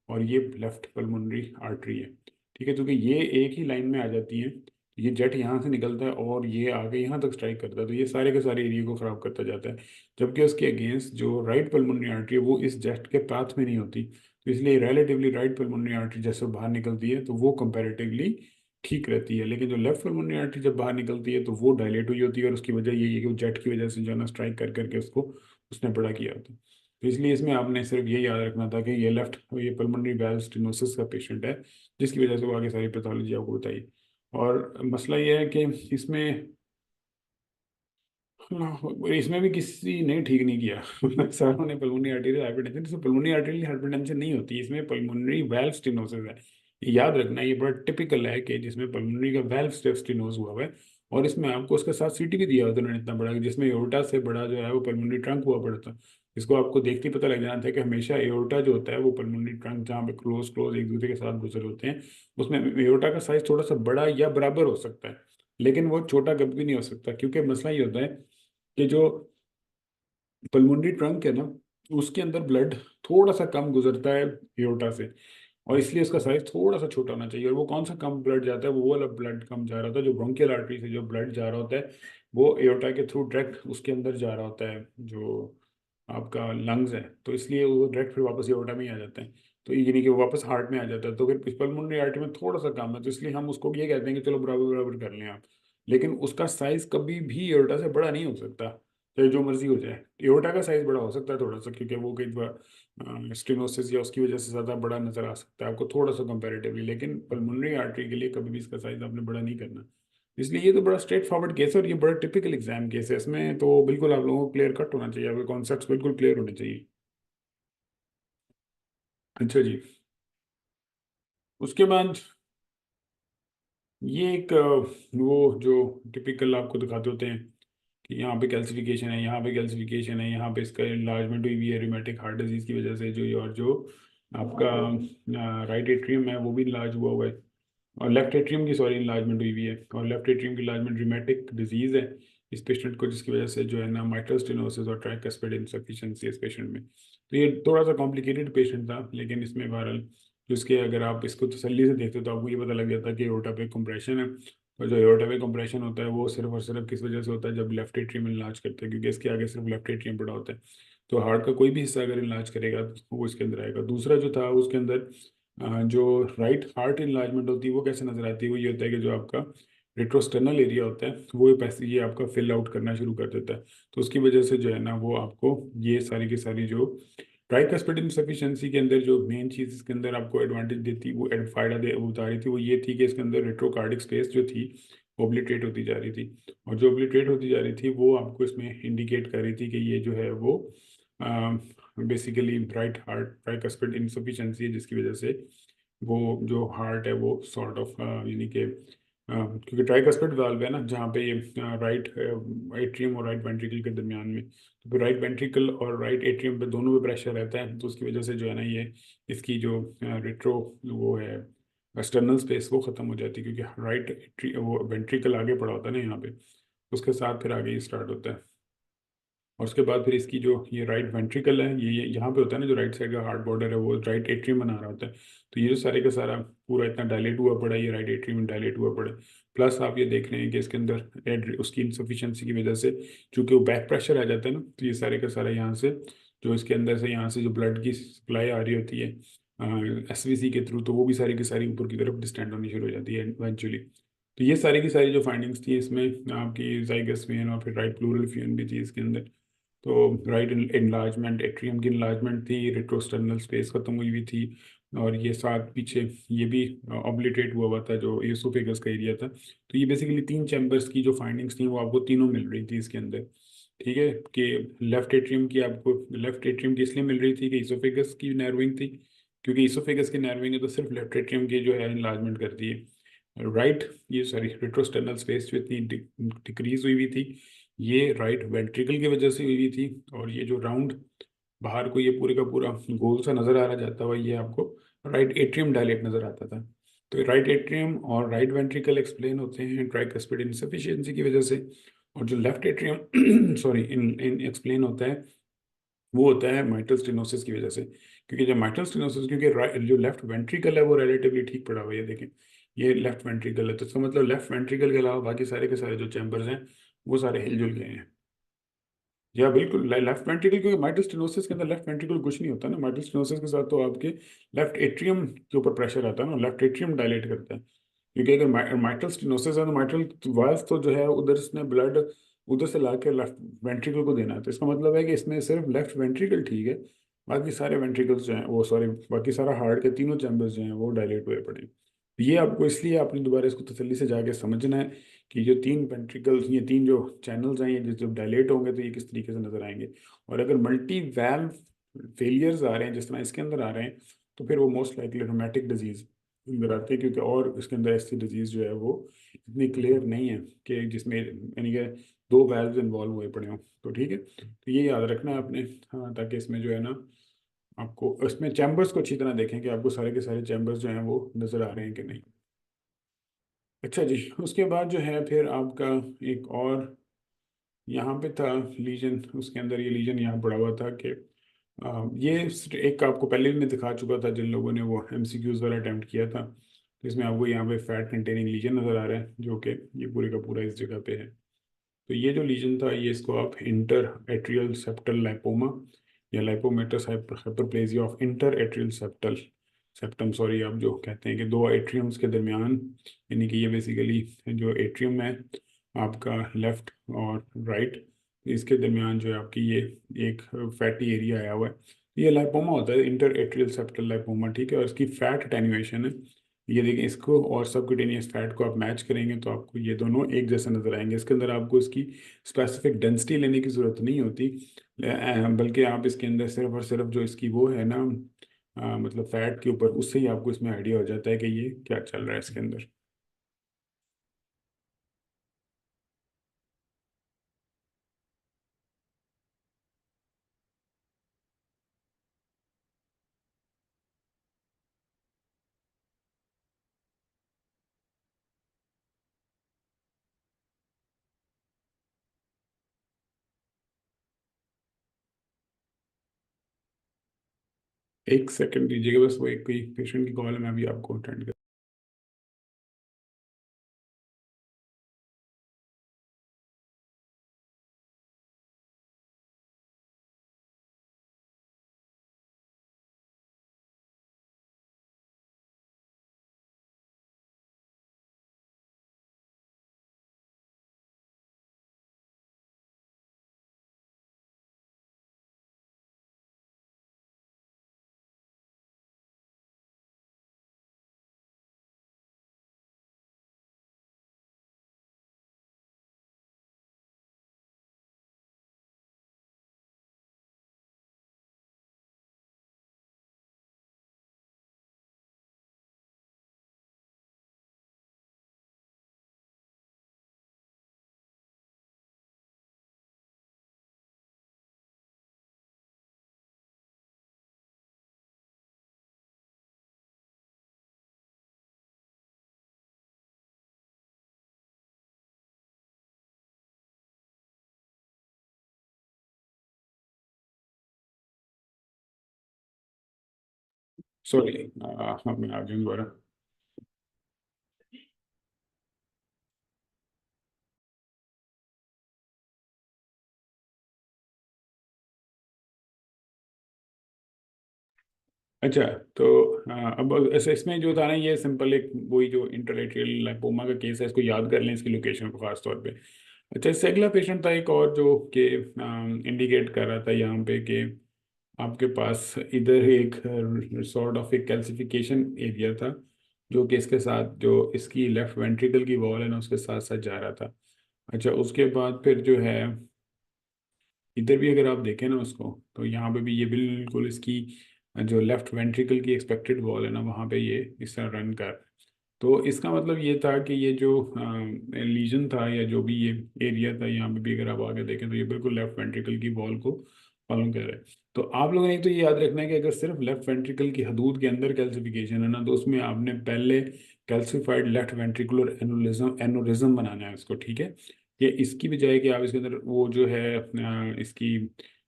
और ये लेफ्ट पल्मोनरी आर्टरी है। ठीक है, क्योंकि ये एक ही लाइन में आ जाती हैं। ये जेट यहाँ से निकलता है और ये आगे यहाँ तक स्ट्राइक करता है, तो ये सारे के सारे एरिया को खराब करता जाता है। जबकि उसके अगेंस्ट जो राइट पल्मोनरी आर्टरी है वो इस जेट के पाथ में नहीं होती, तो इसलिए रिलेटिवली राइट पल्मोनरी आर्टरी जैसे बाहर निकलती है तो वो कंपैरेटिवली ठीक रहती है। लेकिन जो लेफ्ट पल्मोनरी आर्टरी जब बाहर निकलती है तो वो डायलेट हुई होती है, और उसकी वजह यही है कि वो जेट की वजह से जो है ना स्ट्राइक कर करके उसको उसने बड़ा किया होता है। तो इसलिए इसमें आपने सिर्फ ये याद रखना था कि ये पल्मोनरी वैल्व स्टेनोसिस का पेशेंट है, जिसकी वजह से वो आगे सारी पैथोलॉजी आपको बताई। और मसला ये है कि इसमें, हाँ, इसमें भी किसी ने ठीक नहीं किया सारों ने पल्मोनरी आर्टेरियल हाइपरटेंशन, इसमें पल्मोनरी आर्टेरियल हाइपरटेंशन नहीं होती, इसमें पल्मोनरी वेल्व स्टेनोसिस है। ये याद रखना, ये बड़ा टिपिकल है कि जिसमें पल्मोनरी का वेल्व स्टेनोस हुआ हुआ है, और इसमें आपको उसके साथ सीटी भी दिया होता है उन्होंने इतना बड़ा कि जिसमें एओर्टा से बड़ा जो है वो पल्मोनरी ट्रंक हुआ पड़ता है। इसको आपको देखते ही पता लग जाना था कि हमेशा एओर्टा जो होता है वो पल्मोनरी ट्रंक जहाँ पे क्लोज क्लोज एक दूसरे के साथ गुजर होते हैं, उसमें एओर्टा का साइज थोड़ा सा बड़ा या बराबर हो सकता है, लेकिन वो छोटा कभी भी नहीं हो सकता। क्योंकि मसला ये होता है कि जो पल्मोनरी ट्रंक है ना, उसके अंदर ब्लड थोड़ा सा कम गुजरता है एओर्टा से, और इसलिए उसका साइज थोड़ा सा छोटा होना चाहिए। और वो कौन सा कम ब्लड जाता है, वो वाला ब्लड कम जा रहा होता है जो ब्रोंकियल आर्टरी से जो ब्लड जा रहा होता है, वो एओर्टा के थ्रू डायरेक्ट उसके अंदर जा रहा होता है जो आपका लंग्स है। तो इसलिए वो डायरेक्ट फिर वापस एओर्टा में ही आ जाते हैं, तो यानी कि वो वापस हार्ट में आ जाता है। तो फिर पल्मोनरी आर्टरी में थोड़ा सा कम है, तो इसलिए हम उसको ये कहते हैं कि चलो बराबर बराबर कर लें आप। लेकिन उसका साइज कभी भी एओर्टा से बड़ा नहीं हो सकता, चाहे जो मर्जी हो जाए। एओर्टा का साइज बड़ा हो सकता है थोड़ा सा, क्योंकि वो कई बार स्टेनोसिस या उसकी वजह से ज़्यादा बड़ा नजर आ सकता है आपको थोड़ा सा कंपैरेटिवली, लेकिन पल्मोनरी आर्टरी के लिए कभी भी इसका साइज आपने बड़ा नहीं करना। इसलिए ये तो बड़ा स्ट्रेट फॉरवर्ड केस है, और ये बड़ा टिपिकल एग्जाम केस है। इसमें तो बिल्कुल आप लोगों को क्लियर कट होना चाहिए, आपके कॉन्सेप्ट्स बिल्कुल क्लियर होने चाहिए। अच्छा जी। उसके बाद ये एक वो जो टिपिकल आपको दिखाते होते हैं कि यहाँ पे कैल्सिफिकेशन है, यहाँ पे कैल्सिफिकेशन है, यहाँ पे इसका इन्लार्जमेंट हुई हुई है रिमेटिक हार्ट डिजीज की वजह से, जो और जो आपका राइट एट्रियम है वो भी इन्लार्ज हुआ हुआ है, और लेफ्ट एट्रियम की सॉरी इन्लार्जमेंट हुई हुई है, और लेफ्ट एट्रियम की इन्लार्जमेंट रिमेटिक डिजीज है इस पेशेंट को, जिसकी वजह से जो है ना माइट्रल स्टेनोसिस और ट्राइकस्पिड इनसफिशिएंसी इस पेशेंट में। तो ये थोड़ा सा कॉम्प्लिकेटेड पेशेंट था, लेकिन इसमें बहरहाल जिसके अगर आप इसको तसल्ली से देखते हो तो आपको ये पता लग जाता है कि एओर्टा पे कंप्रेशन है। और जो एओर्टा पे कंप्रेशन होता है वो सिर्फ और सिर्फ किस वजह से होता है, जब लेफ्ट एट्रियम इनलार्ज करते हैं, क्योंकि इसके आगे सिर्फ लेफ्ट एट्रियम पड़ा होता है। तो हार्ट का कोई भी हिस्सा अगर इनलार्ज करेगा तो वो इसके अंदर आएगा। दूसरा जो था उसके अंदर जो राइट हार्ट इन्लार्जमेंट होती है वो कैसे नजर आती है, वो ये होता है कि जो आपका रेट्रोस्टर्नल एरिया होता है वो पैसे ये आपका फिल आउट करना शुरू कर देता है। तो उसकी वजह से जो है ना वो आपको ये सारी की सारी जो ट्राइकस्पिड इनसफिशिएंसी के अंदर जो मेन चीज़ इसके अंदर आपको एडवांटेज देती, वो फायदा दे वो बता रही थी, वो ये थी कि इसके अंदर रेट्रोकार्डिक स्पेस जो थी ओब्लिटरेट होती जा रही थी। और जो ओब्लिटरेट होती जा रही थी वो आपको इसमें इंडिकेट कर रही थी कि ये जो है वो basically right heart tricuspid insufficiency है, जिसकी वजह से वो जो हार्ट है वो सॉर्ट ऑफ यानी कि क्योंकि ट्राइकस्पिड वाल्व है ना जहाँ पे ये राइट एट्रियम और राइट वेंट्रिकल के दरमियान में, तो फिर राइट वेंट्रिकल और राइट एट्रियम पे दोनों पे प्रेशर रहता है, तो उसकी वजह से जो है ना ये इसकी जो रेट्रो वो है एक्सटर्नल स्पेस वो ख़त्म हो जाती है, क्योंकि राइट वो वेंट्रिकल आगे पड़ा होता है ना यहाँ पे, उसके साथ फिर आगे ही स्टार्ट होता है। और उसके बाद फिर इसकी जो ये राइट वेंट्रिकल है, ये यहाँ पे होता है ना, जो राइट साइड का हार्ट बॉर्डर है वो राइट एट्रियम बना रहा होता है। तो ये जो सारे का सारा पूरा इतना डायलेट हुआ पड़ा है, ये राइट एट्रियम में डायलेट हुआ पड़ा है। प्लस आप ये देख रहे हैं कि इसके अंदर उसकी इनसफिशियंसी की वजह से चूंकि वो बैक प्रेशर आ जाता है ना, तो ये सारे का सारा यहाँ से जो इसके अंदर से यहाँ से जो ब्लड की सप्लाई आ रही होती है एसवीसी के थ्रू, तो वो भी सारी की सारी ऊपर की तरफ डिस्टेंड होनी शुरू हो जाती है इवेंचुअली। तो ये सारी की सारी जो फाइंडिंग्स थी इसमें आपकी जाइगस वेन और फिर राइट प्लूरल वेन भी थी इसके अंदर। तो राइट इनलार्जमेंट, एट्रियम की इनलार्जमेंट थी, रेट्रोस्टर्नल स्पेस खत्म हुई हुई थी, और ये साथ पीछे ये भी ऑब्लिटरेट हुआ हुआ था जो एसोफेगस का एरिया था। तो ये बेसिकली तीन चैम्बर्स की जो फाइंडिंग्स थी वो आपको तीनों मिल रही थी इसके अंदर। ठीक है, कि लेफ्ट एट्रियम की आपको लेफ्ट एट्रियम की इसलिए मिल रही थी कि इसोफेगस की नैरोइंग थी, क्योंकि इसोफेगस की नैरोइंग है तो सिर्फ लेफ्ट एट्रियम की जो है इनलार्जमेंट करती है। राइट, ये सॉरी रेट्रोस्टर्नल स्पेस जो इतनी डिक्रीज हुई हुई थी, ये राइट वेंट्रिकल की वजह से हुई हुई थी। और ये जो राउंड बाहर को ये पूरे का पूरा गोल सा नजर आ रहा जाता हुआ, ये आपको राइट एट्रियम डायलेट नजर आता था। तो राइट एट्रियम और राइट वेंट्रिकल एक्सप्लेन होते हैं ट्राइकस्पिड इनसफिशिएंसी की वजह से, और जो left atrium sorry in in explain होता है वो होता है माइटल स्टेनोसिस की वजह से। क्योंकि जब माइटल स्टेनोसिस, क्योंकि जो लेफ्ट वेंट्रिकल है वो रिलेटिवली ठीक पड़ा हुआ है, ये देखें ये लेफ्ट वेंट्रिकल है, तो इसका मतलब लेफ्ट वेंट्रिकल के अलावा बाकी सारे के सारे जो चैम्बर्स हैं वो सारे हिलजुल गए हैं। या बिल्कुल लेफ्ट वेंट्रिकल, क्योंकि माइटल स्टेनोसिस के अंदर लेफ्ट वेंट्रिकल कुछ नहीं होता ना, माइटल स्टेनोसिस के साथ तो आपके लेफ्ट एट्रियम के ऊपर प्रेशर आता है ना, लेफ्ट एट्रियम डायलेट करता है। क्योंकि अगर माइटल स्टेनोसिस है तो माइटल वाल्व तो जो है उधर इसने ब्लड उधर से ला के लेफ्ट वेंट्रिकल को देना है, तो इसका मतलब है कि इसमें सिर्फ लेफ्ट वेंट्रिकल ठीक है, बाकी सारे वेंट्रिकल्स जो हैं वो सॉरी बाकी सारा हार्ट के तीनों चैम्बर्स जो हैं वो डायलेट हुए पड़े हैं। ये आपको इसलिए आपने दोबारा इसको तसल्ली से जाके समझना है कि जो तीन वेंट्रिकल्स, ये तीन जो चैनल्स हैं ये जब डायलेट होंगे तो ये किस तरीके से नजर आएंगे। और अगर मल्टी वैल्व फेलियर्स आ रहे हैं जिस तरह इसके अंदर आ रहे हैं, तो फिर वो मोस्ट लाइकली रोमेटिक डिजीज अंदर आती है, क्योंकि और इसके अंदर ऐसी डिजीज जो है वो इतनी क्लियर नहीं है कि जिसमें यानी कि दो वैल्व्स इन्वॉल्व हुए पड़े हों। तो ठीक है, तो ये याद रखना है आपने। हाँ, ताकि इसमें जो है ना आपको इसमें चैम्बर्स को अच्छी तरह देखें कि आपको सारे के सारे चैम्बर्स जो हैं वो नजर आ रहे हैं कि नहीं। अच्छा जी, उसके बाद जो है फिर आपका एक और यहाँ पे था लीजन, उसके अंदर ये लीजन यहाँ पड़ा हुआ था कि ये एक आपको पहले भी मैं दिखा चुका था जिन लोगों ने वो एमसीक्यूज वाला अटेम्प्ट किया था। तो इसमें आपको यहाँ पे फैट कंटेनिंग लीजन नज़र आ रहा है जो कि ये पूरे का पूरा इस जगह पे है। तो ये जो लीजन था ये इसको आप इंटर एट्रियल सेप्टल लाइपोमा या lipomatous hyperplasia of inter atrial septal septum sorry आप जो कहते हैं कि दो एट्रियम्स के दरमियान, यानी कि ये बेसिकली जो एट्रियम है आपका लेफ्ट और राइट, इसके दरमियान जो है आपकी ये एक फैटी एरिया आया हुआ है, ये लाइपोमा होता है इंटर एट्रियल सेप्टल लाइपोमा। ठीक है, और इसकी फैट अटेन्युएशन है। ये देखिए, इसको और सबक्यूटेनियस फैट को आप मैच करेंगे तो आपको ये दोनों एक जैसे नजर आएंगे। इसके अंदर आपको इसकी स्पेसिफिक डेंसिटी लेने की जरूरत नहीं होती, बल्कि आप इसके अंदर सिर्फ और सिर्फ जो इसकी वो है ना मतलब फैट के ऊपर, उससे ही आपको इसमें आइडिया हो जाता है कि ये क्या चल रहा है इसके अंदर। एक सेकंड दीजिएगा बस, वो एक कोई पेशेंट की कॉल है, मैं अभी आपको अटेंड कर। सॉरी, हाँ मैं आ गया दोबारा। अच्छा, तो अब ऐसे इसमें जो था ना, ये सिंपल एक वही जो इंटरलेटरल लाइपोमा का केस है, इसको याद कर लें, इसकी लोकेशन को खास तौर पे। अच्छा, इससे अगला पेशेंट था एक और जो कि इंडिकेट कर रहा था यहाँ पे कि आपके पास इधर एक सॉर्ट ऑफ एक कैल्सिफिकेशन एरिया था, जो कि इसके साथ जो इसकी लेफ्ट वेंट्रिकल की वॉल है ना, उसके साथ साथ जा रहा था। अच्छा, उसके बाद फिर जो है इधर भी अगर आप देखें ना उसको, तो यहाँ पे भी ये बिल्कुल इसकी जो लेफ्ट वेंट्रिकल की एक्सपेक्टेड वॉल है ना, वहाँ पे ये इस तरह रन कर। तो इसका मतलब ये था कि ये जो लीजन था या जो भी ये एरिया था, यहाँ पे भी अगर आप आगे देखें तो ये बिल्कुल लेफ्ट वेंट्रिकल की वॉल को फॉलो कर रहा है। तो आप लोगों ने एक तो ये याद रखना है कि अगर सिर्फ लेफ्ट वेंट्रिकल की हदूद के अंदर कैल्सिफिकेशन है ना, तो उसमें आपने पहले calcified left ventricular aneurysm aneurysm बनाना है उसको, ठीक है। ये इसकी बजाय कि आप इसके अंदर वो जो है इसकी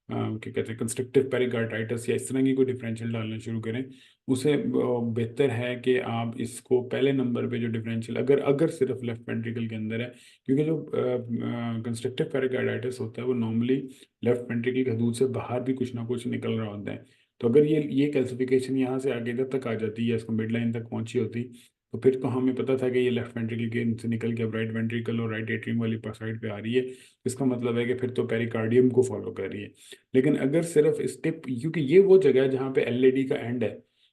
क्या कहते हैं कंस्ट्रक्टिव पेरिकार्डाइटिस या इस तरह की कोई डिफरेंशियल डालना शुरू करें, उसे बेहतर है कि आप इसको पहले नंबर पे जो डिफरेंशियल अगर अगर सिर्फ लेफ्ट वेंट्रिकल के अंदर है, क्योंकि जो कंस्ट्रक्टिव पेरिकार्डाइटिस होता है वो नॉर्मली लेफ्ट वेंट्रिकल की हदूद से बाहर भी कुछ ना कुछ निकल रहा होता है। तो अगर ये कैल्सिफिकेशन यहाँ से आगे इधर तक आ जाती है, इसको मिड लाइन तक पहुंची होती, तो फिर तो हमें पता था कि ये लेफ्ट वेंट्रिकल के से निकल के अब राइट वेंट्रिकल और राइट एट्रियम वाली साइड पे आ रही है। इसका मतलब है कि फिर तो पेरिकार्डियम को फॉलो कर रही है। लेकिन अगर सिर्फ इस टिप, क्योंकि ये वो जगह है जहाँ पे एलएडी का एंड है,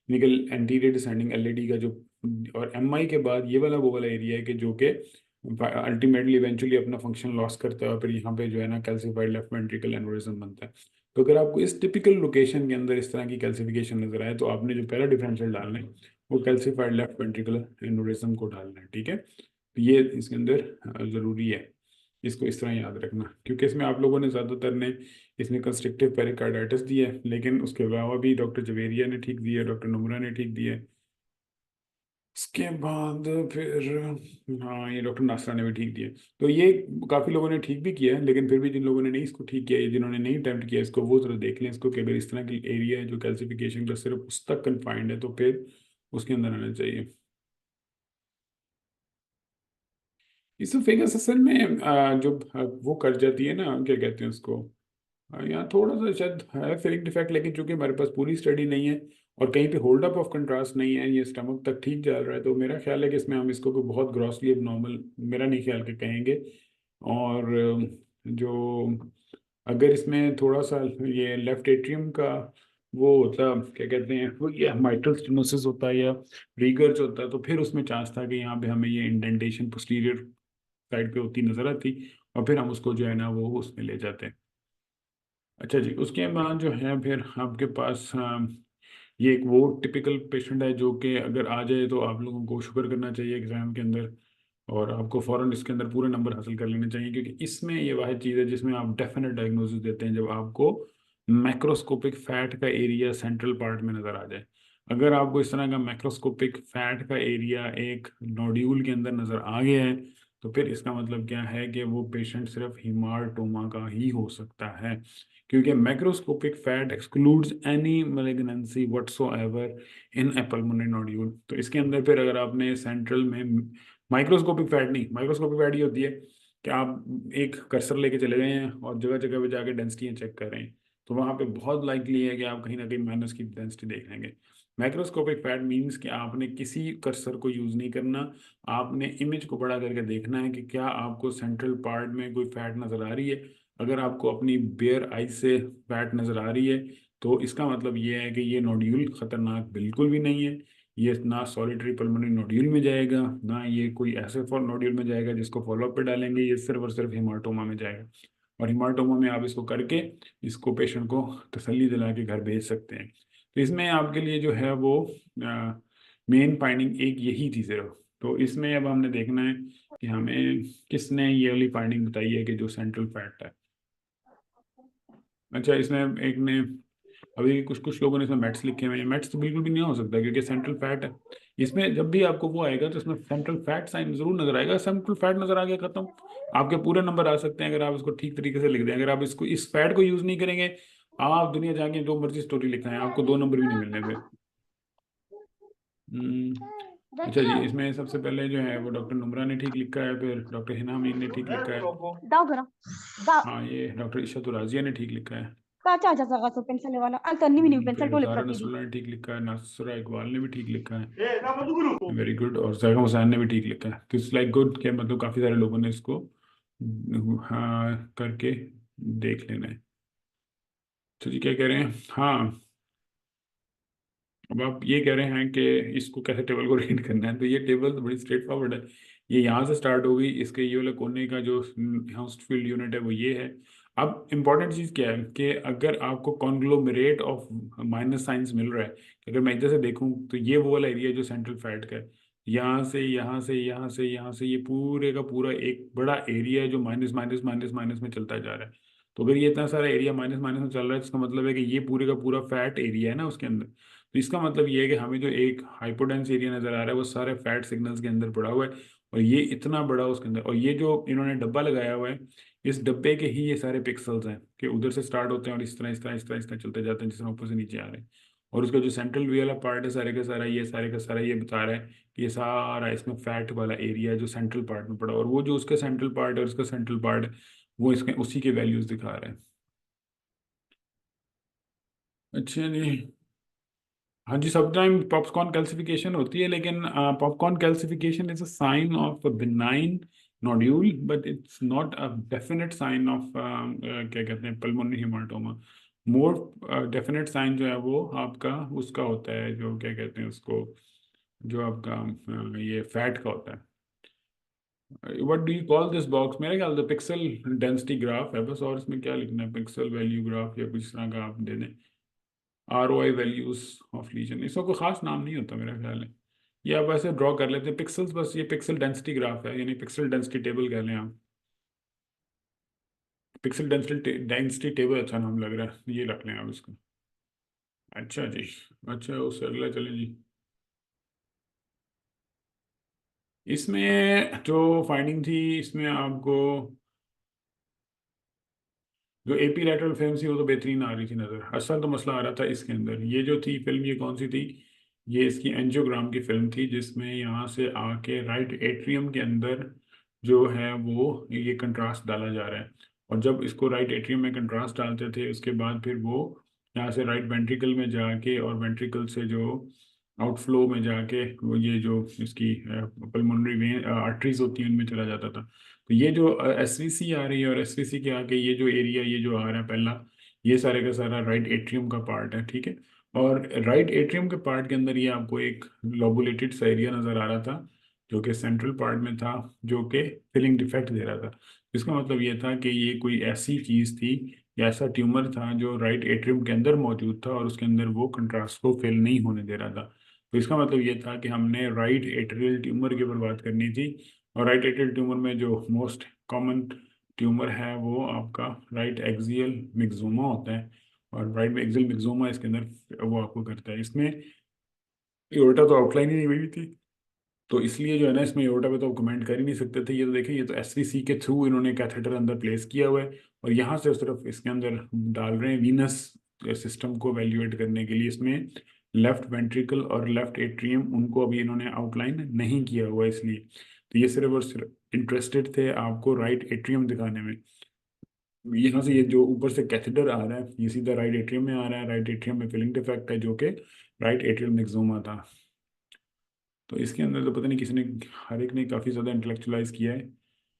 निकल एंटीरियर डिसेंडिंग एलएडी का जो, और एमआई के बाद ये वाला वो वाला एरिया है कि जो कि अल्टीमेटली इवेंचुअली अपना फंक्शन लॉस करता है, और फिर यहाँ पे जो है ना कैल्सिफाइड लेफ्ट वेंट्रिकल एनोरिज्म बनता है। तो अगर आपको इस टिपिकल लोकेशन के अंदर इस तरह की कैल्सिफिकेशन नजर आए, तो आपने जो पहला डिफरेंशियल डालना है वो कैल्सिफाइड लेफ्ट वेंट्रिकुलर एनोरिज्म को डालना है, ठीक है। तो ये इसके अंदर ज़रूरी है, इसको इस तरह याद रखना, क्योंकि इसमें आप लोगों ने ज़्यादातर ने इसमें कंस्ट्रक्टिव पेरिकार्डाइटिस दी है, लेकिन उसके अलावा भी डॉक्टर जवेरिया ने ठीक दिया, डॉक्टर नुमरा ने ठीक दिया। उसके बाद फिर हाँ, ये डॉक्टर नासरा ने भी ठीक दिया। तो ये काफ़ी लोगों ने ठीक भी किया है, लेकिन फिर भी जिन लोगों ने नहीं इसको ठीक किया, या जिन्होंने नहीं अटेम्प्ट किया इसको, वो जरा देख लें इसको कि अगर इस तरह की एरिया है जो कैल्सिफिकेशन का सिर्फ उस तक कन्फाइंड है, तो फिर उसके अंदर आना चाहिए। इसोफेगस असल में जो वो कर जाती है ना, क्या कहते हैं उसको, यहाँ थोड़ा सा शायद है फीलिंग डिफेक्ट, लेकिन चूंकि हमारे पास पूरी स्टडी नहीं है और कहीं पे होल्ड अप ऑफ कंट्रास्ट नहीं है, ये स्टमक तक ठीक जा रहा है, तो मेरा ख्याल है कि इसमें हम इसको कोई बहुत ग्रॉसली नॉर्मल मेरा नहीं ख्याल के कहेंगे। और जो अगर इसमें थोड़ा सा ये लेफ्ट एट्रियम का वो होता, क्या कहते हैं वो, ये माइट्रल स्टेनोसिस होता है या रीगर्ज होता है, तो फिर उसमें चांस था कि यहाँ पे हमें ये इंडेंटेशन पोस्टीरियर साइड पे होती नजर आती, और फिर हम उसको जो है ना वो उसमें ले जाते हैं। अच्छा जी, उसके बाद जो है फिर आपके पास ये एक वो टिपिकल पेशेंट है जो कि अगर आ जाए तो आप लोगों को शुक्र करना चाहिए एग्जाम के अंदर, और आपको फौरन इसके अंदर पूरे नंबर हासिल कर लेने चाहिए, क्योंकि इसमें ये वाहिद चीज़ है जिसमें आप डेफिनेट डायग्नोसिस देते हैं जब आपको मैक्रोस्कोपिक फैट का एरिया सेंट्रल पार्ट में नज़र आ जाए। अगर आपको इस तरह का मैक्रोस्कोपिक फैट का एरिया एक नोड्यूल के अंदर नज़र आ गया है, तो फिर इसका मतलब क्या है कि वो पेशेंट सिर्फ हिमारटोमा का ही हो सकता है, क्योंकि macroscopic fat excludes any malignancy whatsoever इन ए pulmonary नोड्यूल। तो इसके अंदर फिर अगर आपने सेंट्रल में माइक्रोस्कोपिक फैट नहीं, माइक्रोस्कोपिक फैट ये होती है कि आप एक कर्सर लेके चले गए हैं और जगह जगह पे जाके डेंसिटियाँ चेक कर रहे हैं, तो वहाँ पे बहुत लाइकली है कि आप कहीं ना कहीं माइनस की डेंसिटी देख लेंगे। माइक्रोस्कोपिक फैट मीन्स कि आपने किसी कर्सर को यूज़ नहीं करना, आपने इमेज को बड़ा करके देखना है कि क्या आपको सेंट्रल पार्ट में कोई फैट नज़र आ रही है। अगर आपको अपनी बेयर आई से फैट नज़र आ रही है, तो इसका मतलब ये है कि ये नोड्यूल खतरनाक बिल्कुल भी नहीं है। ये ना सॉलिटरी पल्मोनरी नोड्यूल में जाएगा, ना ये कोई ऐसे फॉर नोड्यूल में जाएगा जिसको फॉलोअप पे डालेंगे, ये सिर्फ और सिर्फ हिमाटोमा में जाएगा। और हिमाटोमा में आप इसको करके इसको पेशेंट को तसल्ली दिला के घर भेज सकते हैं। तो इसमें आपके लिए जो है वो मेन फाइंडिंग एक यही थी सिर्फ। तो इसमें अब हमने देखना है कि हमें किसने ये वाली फाइंडिंग बताई है कि जो सेंट्रल फैट है। अच्छा, इसमें एक ने अभी कुछ कुछ लोगों ने इसमें मैथ्स लिखे हुए हैं, मैथ्स तो बिल्कुल भी नहीं हो सकता क्योंकि सेंट्रल फैट है। इसमें जब भी आपको वो आएगा तो इसमें सेंट्रल फैट साइन जरूर नजर आएगा, सेंट्रल फैट नजर आ गया खत्म। आपके पूरे नंबर आ सकते हैं अगर आप इसको ठीक तरीके से लिख दें। अगर आप इसको इस फैट को यूज नहीं करेंगे, आप दुनिया जाके जो मर्जी स्टोरी लिखाएं, आपको दो नंबर भी नहीं मिलने फिर। अच्छा जी, इसमें सबसे पहले जो है वो डॉक्टर नुमरा ने ठीक लिखा है, फिर डॉक्टर हिना अमीन ने ठीक लिखा है। दाव करो दाव हाँ, ये डॉक्टर इशरत राजिया ने ठीक लिखा है। Kaca aja zaga so pencil वाला alternate mini pencil फिर to lip ज़ारा करती थी। नसरुल्लाह ने ठीक लिखा है, नासरा इकबाल ने भी ठीक लिखा है, वेरी गुड, और जैकब हुसैन ने भी ठीक लिखा है। तो इट्स लाइक गुड के मतलब काफ़ी सारे लोगों ने इसको हाँ करके देख लेना है। तो जी क्या कह रहे हैं, हाँ अब आप ये कह रहे हैं कि इसको कैसे टेबल को रीड करना है, तो ये टेबल तो बड़ी स्ट्रेट फॉरवर्ड है। ये यहाँ से स्टार्ट होगी, इसके ये वाला कोने का जो हाउस फील्ड यूनिट है वो ये है। अब इम्पॉर्टेंट चीज़ क्या है कि अगर आपको कॉन्ग्लोमरेट ऑफ माइनस साइंस मिल रहा है, कि अगर मैं इधर से देखूँ तो ये वो वाला एरिया जो सेंट्रल फैट का है, यहाँ से यहाँ से यहाँ से यहाँ से ये पूरे का पूरा एक बड़ा एरिया है जो माइनस माइनस माइनस माइनस में चलता जा रहा है। तो अगर ये इतना सारा एरिया माइनस माइनस में चल रहा है, इसका मतलब है कि ये पूरे का पूरा फैट एरिया है ना उसके अंदर। तो इसका मतलब ये है कि हमें जो एक हाइपोडेंस एरिया नजर आ रहा है वो सारे फैट सिग्नल्स के अंदर पड़ा हुआ है, और ये इतना बड़ा उसके अंदर, और ये जो इन्होंने डब्बा लगाया हुआ है, इस डब्बे के ही ये सारे पिक्सल्स हैं कि उधर से स्टार्ट होते हैं और इस तरह इस तरह इस तरह इस तरह चलते जाते हैं जिस तरह ऊपर से नीचे आ रहे हैं। और उसका जो सेंट्रल व्यू वाला पार्ट है सारे का सारा, ये सारे का सारा ये बता रहा है कि ये सारा इसमें फैट वाला एरिया जो सेंट्रल पार्ट में पड़ा, और वो जो उसका सेंट्रल पार्ट है और उसका सेंट्रल पार्ट वो इसके उसी के वैल्यूज दिखा रहे हैं। अच्छा जी। हाँ जी, सब टाइम पॉपकॉर्न कैल्सिफिकेशन होती है, लेकिन popcorn calcification is a sign of benign nodule, but it's not a definite sign of क्या कहते हैं pulmonary hematoma. More definite sign जो है वो आपका उसका होता है, जो क्या कहते हैं उसको, जो आपका ये फैट का होता है। What do you call this box, मेरे ख्याल से पिक्सल डेंसिटी ग्राफ है बस, और इसमें क्या लिखना है, पिक्सल वैल्यू ग्राफ या कुछ इस तरह का आप दे दें, ROI वैल्यूज ऑफ लीजन, इसका कोई खास नाम नहीं होता मेरा ख्याल है। ये आप ऐसे ड्रॉ कर लेते हैं पिक्सल्स, बस ये पिक्सल डेंसिटी ग्राफ है, यानी पिक्सल डेंसिटी टेबल कह लें आप। पिक्सल डेंसिटी डेंसिटी टेबल अच्छा नाम लग रहा है, ये रख लें आप इसको। अच्छा जी। अच्छा उससे अगला चलें जी। इसमें जो फाइंडिंग थी इसमें आपको जो एपी लैटरल फिल्म थी वो तो बेहतरीन आ रही थी नज़र। असल तो मसला आ रहा था इसके अंदर, ये जो थी फिल्म ये कौन सी थी, ये इसकी एंजियोग्राम की फिल्म थी, जिसमें यहाँ से आके राइट एट्रियम के अंदर जो है वो ये कंट्रास्ट डाला जा रहा है। और जब इसको राइट एट्रियम में कंट्रास्ट डालते थे उसके बाद फिर वो यहाँ से राइट वेंट्रिकल में जाके और वेंट्रिकल से जो आउटफ्लो में जाके वो ये जो इसकी पल्मोनरी वेन आर्टरीज होती हैं उनमें चला जाता था। तो ये जो SVC आ रही है और SVC के आगे ये जो एरिया ये जो आ रहा है पहला, ये सारे का सारा राइट एट्रियम का पार्ट है, ठीक है। और राइट एट्रियम के पार्ट के अंदर ये आपको एक लोबुलेटेड सा एरिया नजर आ रहा था जो कि सेंट्रल पार्ट में था, जो कि फिलिंग डिफेक्ट दे रहा था। इसका मतलब ये था कि ये कोई ऐसी चीज थी या ऐसा ट्यूमर था जो राइट एट्रियम के अंदर मौजूद था और उसके अंदर वो कंट्रास्ट को फिल नहीं होने दे रहा था। तो इसका मतलब ये था कि हमने राइट एट्रियल ट्यूमर की ऊपर बात करनी थी, और राइट एट्रियल ट्यूमर में जो मोस्ट कॉमन ट्यूमर है वो आपका राइट एक्सियल मिक्सोमा होता है। और राइट एक्सियल मिक्सोमा इसके अंदर वो आपको करता है। इसमें एओर्टा तो आउटलाइन ही नहीं हुई थी, तो इसलिए जो है ना इसमें एओर्टा पे तो कमेंट कर ही नहीं सकते थे। ये तो देखें, ये तो SVC के थ्रू इन्होंने कैथेटर अंदर प्लेस किया हुआ है, और यहाँ से सिर्फ इसके अंदर डाल रहे हैं वीनस सिस्टम को वैल्यूएट करने के लिए। इसमें लेफ्ट वेंट्रिकल और लेफ्ट एट्रियम उनको अभी इन्होंने आउटलाइन नहीं किया हुआ है, इसलिए तो ये सिर्फ और सिर्फ इंटरेस्टेड थे आपको राइट एट्रियम दिखाने में। यहाँ से ये जो ऊपर से कैथेटर आ रहा है ये सीधा राइट एट्रियम में आ रहा है, राइट एट्रियम में फिलिंग डिफेक्ट है जो कि राइट एट्रियल मिक्सोमा था। तो इसके अंदर तो पता नहीं किसने, हर एक ने काफ़ी ज़्यादा इंटेलेक्चुअलाइज किया है,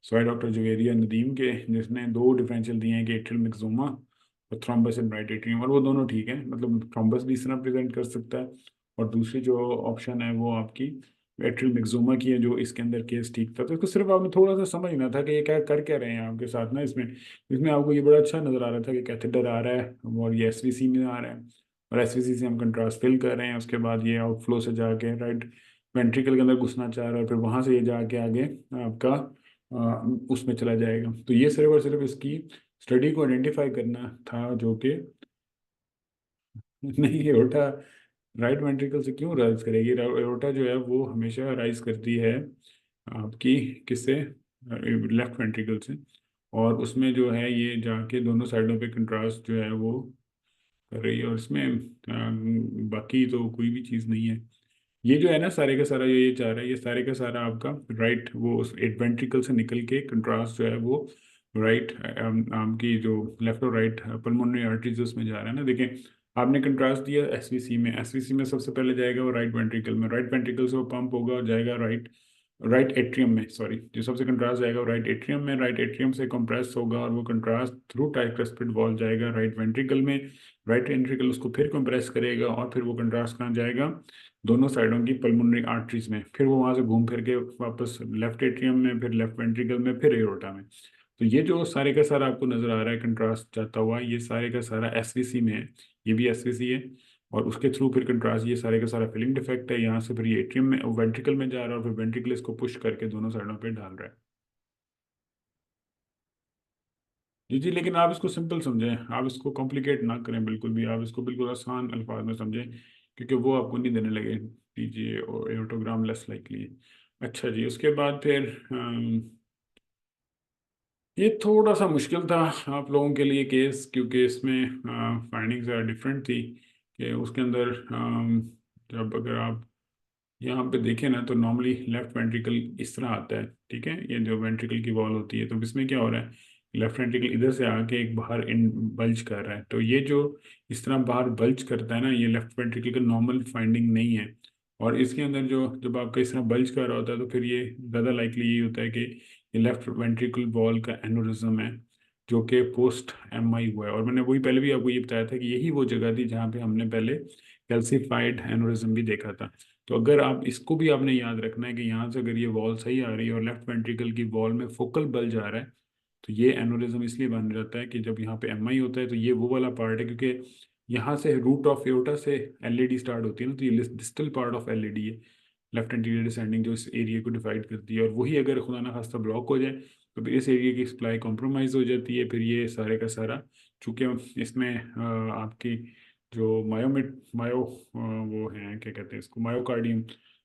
स्वाय डॉक्टर जवेरिया नदीम के, जिसने दो डिफरेंशियल दिए हैं कि एट्रियल मिक्सोमा और थ्रोम्बस एंड राइट एट्रियम, और वो दोनों ठीक है, मतलब थ्रोम्बस भी इस तरह प्रेजेंट कर सकता है। और दूसरी जो ऑप्शन है वो आपकी एट्रियल मिक्सोमा की है, जो इसके अंदर केस ठीक था। तो इसको सिर्फ आपने थोड़ा सा समझना था कि ये क्या कर क्या रहे हैं आपके साथ ना इसमें। इसमें आपको ये बड़ा अच्छा नज़र आ रहा था कि कैथेटर आ रहा है और ये SVC में आ रहा है, और SVC से हम कंट्रास्ट फिल कर रहे हैं, उसके बाद ये आउटफ्लो से जाके राइट वेंट्रिकल के अंदर घुसना चाह रहा है, और फिर वहां से ये जाके आगे आपका उसमें चला जाएगा। तो ये सिर्फ और सिर्फ इसकी स्टडी को आइडेंटिफाई करना था, जो कि नहीं एओर्टा राइट वेंट्रिकल से क्यों राइज करेगी, एओर्टा जो है वो हमेशा राइज करती है आपकी किससे, लेफ्ट वेंट्रिकल से। और उसमें जो है ये जाके दोनों साइडों पे कंट्रास्ट जो है वो कर रही है, और इसमें बाकी तो कोई भी चीज़ नहीं है। ये जो है ना सारे का सारा ये चाह रहा है, ये सारे का सारा आपका राइट वो उस वेंट्रिकल से निकल के कंट्रास्ट जो है वो राइट, आपकी जो लेफ्ट और राइट पल्मोनरी आर्टरीज उसमें जा रहा है ना, देखें आपने कंट्रास्ट दिया एसवीसी में, एसवीसी में सबसे पहले जाएगा वो राइट वेंट्रिकल में, राइट वेंट्रिकल से वो पंप होगा और जाएगा राइट राइट एट्रियम में, सॉरी जो सबसे कंट्रास्ट जाएगा वो राइट एट्रियम में, राइट एट्रियम से कंप्रेस होगा और वो कंट्रास्ट थ्रू ट्राइकस्पिड वॉल जाएगा राइट वेंट्रिकल में, राइट वेंट्रिकल उसको फिर कंप्रेस करेगा और फिर वो कंट्रास्ट कहाँ जाएगा, दोनों साइडों की पल्मोनरी आर्टरीज में, फिर वो वहां से घूम फिर के वापस लेफ्ट एट्रियम में, फिर लेफ्ट वेंट्रिकल में, फिर एओर्टा में। तो ये जो सारे का सारा आपको नजर आ रहा है कंट्रास्ट जाता हुआ, ये सारे का सारा एसवीसी में है, ये भी एसवीसी है, और उसके थ्रू फिर कंट्रास्ट ये सारे का सारा फिलिंग डिफेक्ट है, यहाँ से फिर ये एट्रियम में वेंट्रिकल में जा रहा है और फिर वेंट्रिकल इसको पुश करके दोनों साइडों पे डाल रहा है। जी जी, लेकिन आप इसको सिंपल समझें, आप इसको कॉम्प्लिकेट ना करें बिल्कुल भी, आप इसको बिल्कुल आसान अल्फाज में समझें, क्योंकि वो आपको नहीं देने लगे टीजीए और एओर्टोग्राम लेस लाइकली। अच्छा जी, उसके बाद फिर ये थोड़ा सा मुश्किल था आप लोगों के लिए केस, क्योंकि इसमें फाइंडिंग्स डिफरेंट थी कि उसके अंदर जब अगर आप यहाँ पे देखें ना तो नॉर्मली लेफ्ट वेंट्रिकल इस तरह आता है, ठीक है, ये जो वेंट्रिकल की वॉल होती है, तो इसमें क्या हो रहा है, लेफ्ट वेंट्रिकल इधर से आके एक बाहर इन बल्ज कर रहा है, तो ये जो इस तरह बाहर बल्ज करता है ना, ये लेफ्ट वेंट्रिकल का नॉर्मल फाइंडिंग नहीं है। और इसके अंदर जो जब आपका इस तरह बल्ज कर रहा होता है तो फिर ये ज़्यादा लाइकली ये होता है कि ये लेफ्ट वेंट्रिकल वॉल का एनोरिज्म है, जो कि पोस्ट एमआई हुआ है, और मैंने वही पहले भी आपको ये बताया था कि यही वो जगह थी जहाँ पे हमने पहले कैल्सिफाइड एनोरिज्म भी देखा था। तो अगर आप इसको भी आपने याद रखना है कि यहाँ से अगर ये वॉल सही आ रही है और लेफ्ट वेंट्रिकल की वॉल में फोकल बल्ज आ रहा है, तो ये एनोरिज्म इसलिए बन जाता है कि जब यहाँ पे एमआई होता है तो ये वो वाला पार्ट है, क्योंकि यहाँ से रूट ऑफ एओर्टा से एलईडी स्टार्ट होती है ना, तो ये डिस्टल पार्ट ऑफ एलईडी है, लेफ्ट एंटीरियर डिसेंडिंग, जो इस एरिया को डिवाइड करती है, और वही अगर खुदा ना खास्ता ब्लॉक हो जाए तो फिर इस एरिया की सप्लाई कॉम्प्रोमाइज हो जाती है, फिर ये सारे का सारा, चूंकि इसमें आपकी जो मायो वो है क्या कहते हैं इसको, मायोकार्डियम,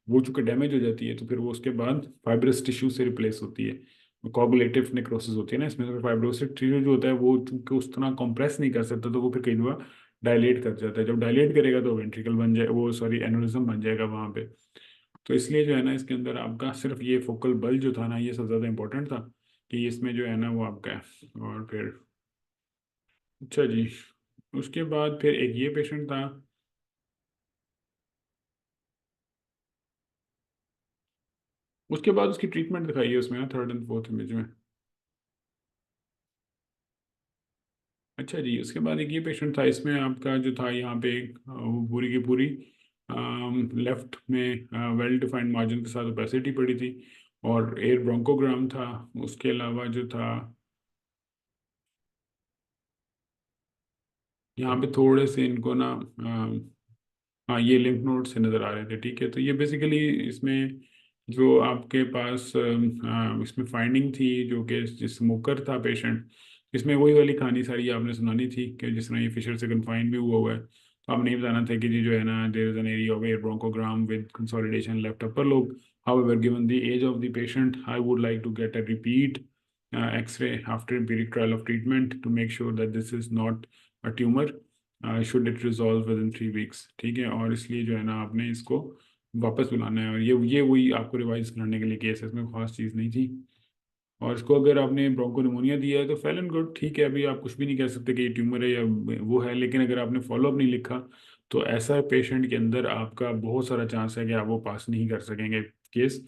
वो चूंकि डैमेज हो जाती है तो फिर वो उसके बाद फाइब्रस टिश्यू से रिप्लेस होती है, कोगुलेटिव नेक्रोसिस होती है ना इसमें, तो फाइब्रोसिस टिश्यू जो होता है वो चूंकि उस तरह कंप्रेस नहीं कर सकता, तो वो फिर कई दफा डायलेट कर जाता है, जब डायलेट करेगा तो वेंट्रिकल बन जाए, वो सॉरी एनोरिज्म बन जाएगा वहाँ पे। तो इसलिए जो है ना इसके अंदर आपका सिर्फ ये फोकल बल जो था ना ये सबसे ज़्यादा इंपॉर्टेंट था, कि इसमें जो है ना वो आपका है। और फिर अच्छा जी, उसके बाद फिर एक ये पेशेंट था, उसके बाद उसकी ट्रीटमेंट दिखाई है उसमें ना थर्ड एंड फोर्थ इमेज में। अच्छा जी, उसके बाद एक ये पेशेंट था, इसमें आपका जो था यहाँ पे वो पूरी की पूरी लेफ्ट में वेल डिफाइंड मार्जिन के साथ ओपेसिटी पड़ी थी और एयर ब्रोंकोग्राम था। उसके अलावा जो था यहाँ पे थोड़े से इनको ना हाँ ये लिम्फ नोड से नज़र आ रहे थे, ठीक है, तो ये बेसिकली इसमें जो आपके पास इसमें फाइंडिंग थी जो कि जिस स्मोकर था पेशेंट, इसमें वही वाली कहानी सारी आपने सुनानी थी कि जिस तरह ये फिशर से कन्फाइन भी हुआ हुआ है, तो आपने ये बताना था कि जी जो है ना there is an area of air bronchogram with consolidation left upper lobe, however given the age of the patient I would like to get a repeat x-ray after empiric trial of treatment to make sure that this is not a tumor, should it resolve with in 3 weeks, ठीक है, और इसलिए जो है ना आपने इसको वापस बुलाना है, और ये वही आपको रिवाइज कराने के लिए केस है, इसमें खास चीज़ नहीं थी। और इसको अगर आपने ब्रोंको निमोनिया दिया है तो फेल एंड गुड, ठीक है, अभी आप कुछ भी नहीं कह सकते कि ये ट्यूमर है या वो है, लेकिन अगर आपने फॉलोअप नहीं लिखा तो ऐसा पेशेंट के अंदर आपका बहुत सारा चांस है कि आप वो पास नहीं कर सकेंगे केस।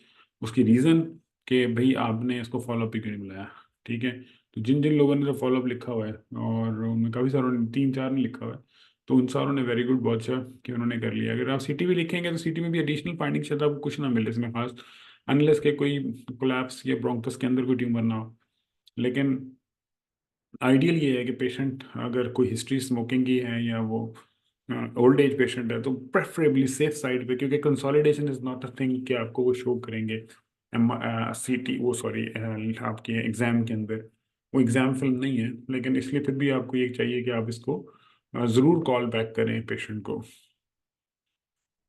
उसकी रीज़न कि भाई आपने इसको फॉलोअप ही क्यों नहीं बुलाया, ठीक है। तो जिन जिन लोगों ने तो फॉलोअप लिखा हुआ है, और उनमें काफ़ी सारों ने 3 4 ने लिखा हुआ है, तो उन सारों ने वेरी गुड, बहुत अच्छा कि उन्होंने कर लिया। अगर आप सीटी भी लिखेंगे तो सीटी में भी एडिशनल फाइंडिंग शायद आपको कुछ ना मिले इसमें खास, अनलेस के कोई कोलैप्स या ब्रोंकस के अंदर कोई ट्यूमर ना हो। लेकिन आइडियल ये है कि पेशेंट अगर कोई हिस्ट्री स्मोकिंग की है या वो ओल्ड एज पेशेंट है तो प्रेफरेबली सेफ साइड पे, क्योंकि consolidation is not a thing कि आपको वो शो करेंगे एम सीटी वो सॉरी आपके एग्जाम के अंदर, वो एग्जाम फिल्म नहीं है, लेकिन इसलिए फिर भी आपको ये चाहिए कि आप इसको ज़रूर कॉल बैक करें पेशेंट को।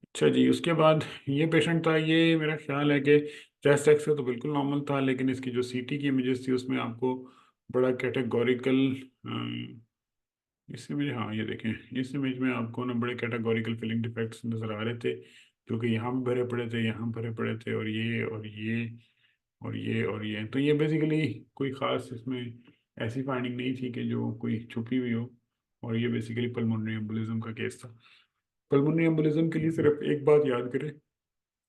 अच्छा जी, उसके बाद ये पेशेंट था, ये मेरा ख्याल है कि चेस्ट एक्सरे तो बिल्कुल नॉर्मल था, लेकिन इसकी जो सीटी की इमेजेस थी उसमें आपको बड़ा कैटेगोरिकल, इस इमेज, हाँ ये देखें, इस इमेज में आपको ना बड़े कैटेगोरिकल फिलिंग डिफेक्ट्स नज़र आ रहे थे, जो कि यहाँ भी भरे पड़े थे, यहाँ भरे पड़े थे, और ये और ये और ये और ये, तो ये बेसिकली कोई ख़ास इसमें ऐसी फाइंडिंग नहीं थी कि जो कोई छुपी हुई हो। और ये बेसिकली पल्मोनरी एम्बोलिज्म का केस था। पल्मोनरी एम्बोलिज्म के लिए सिर्फ एक बात याद करें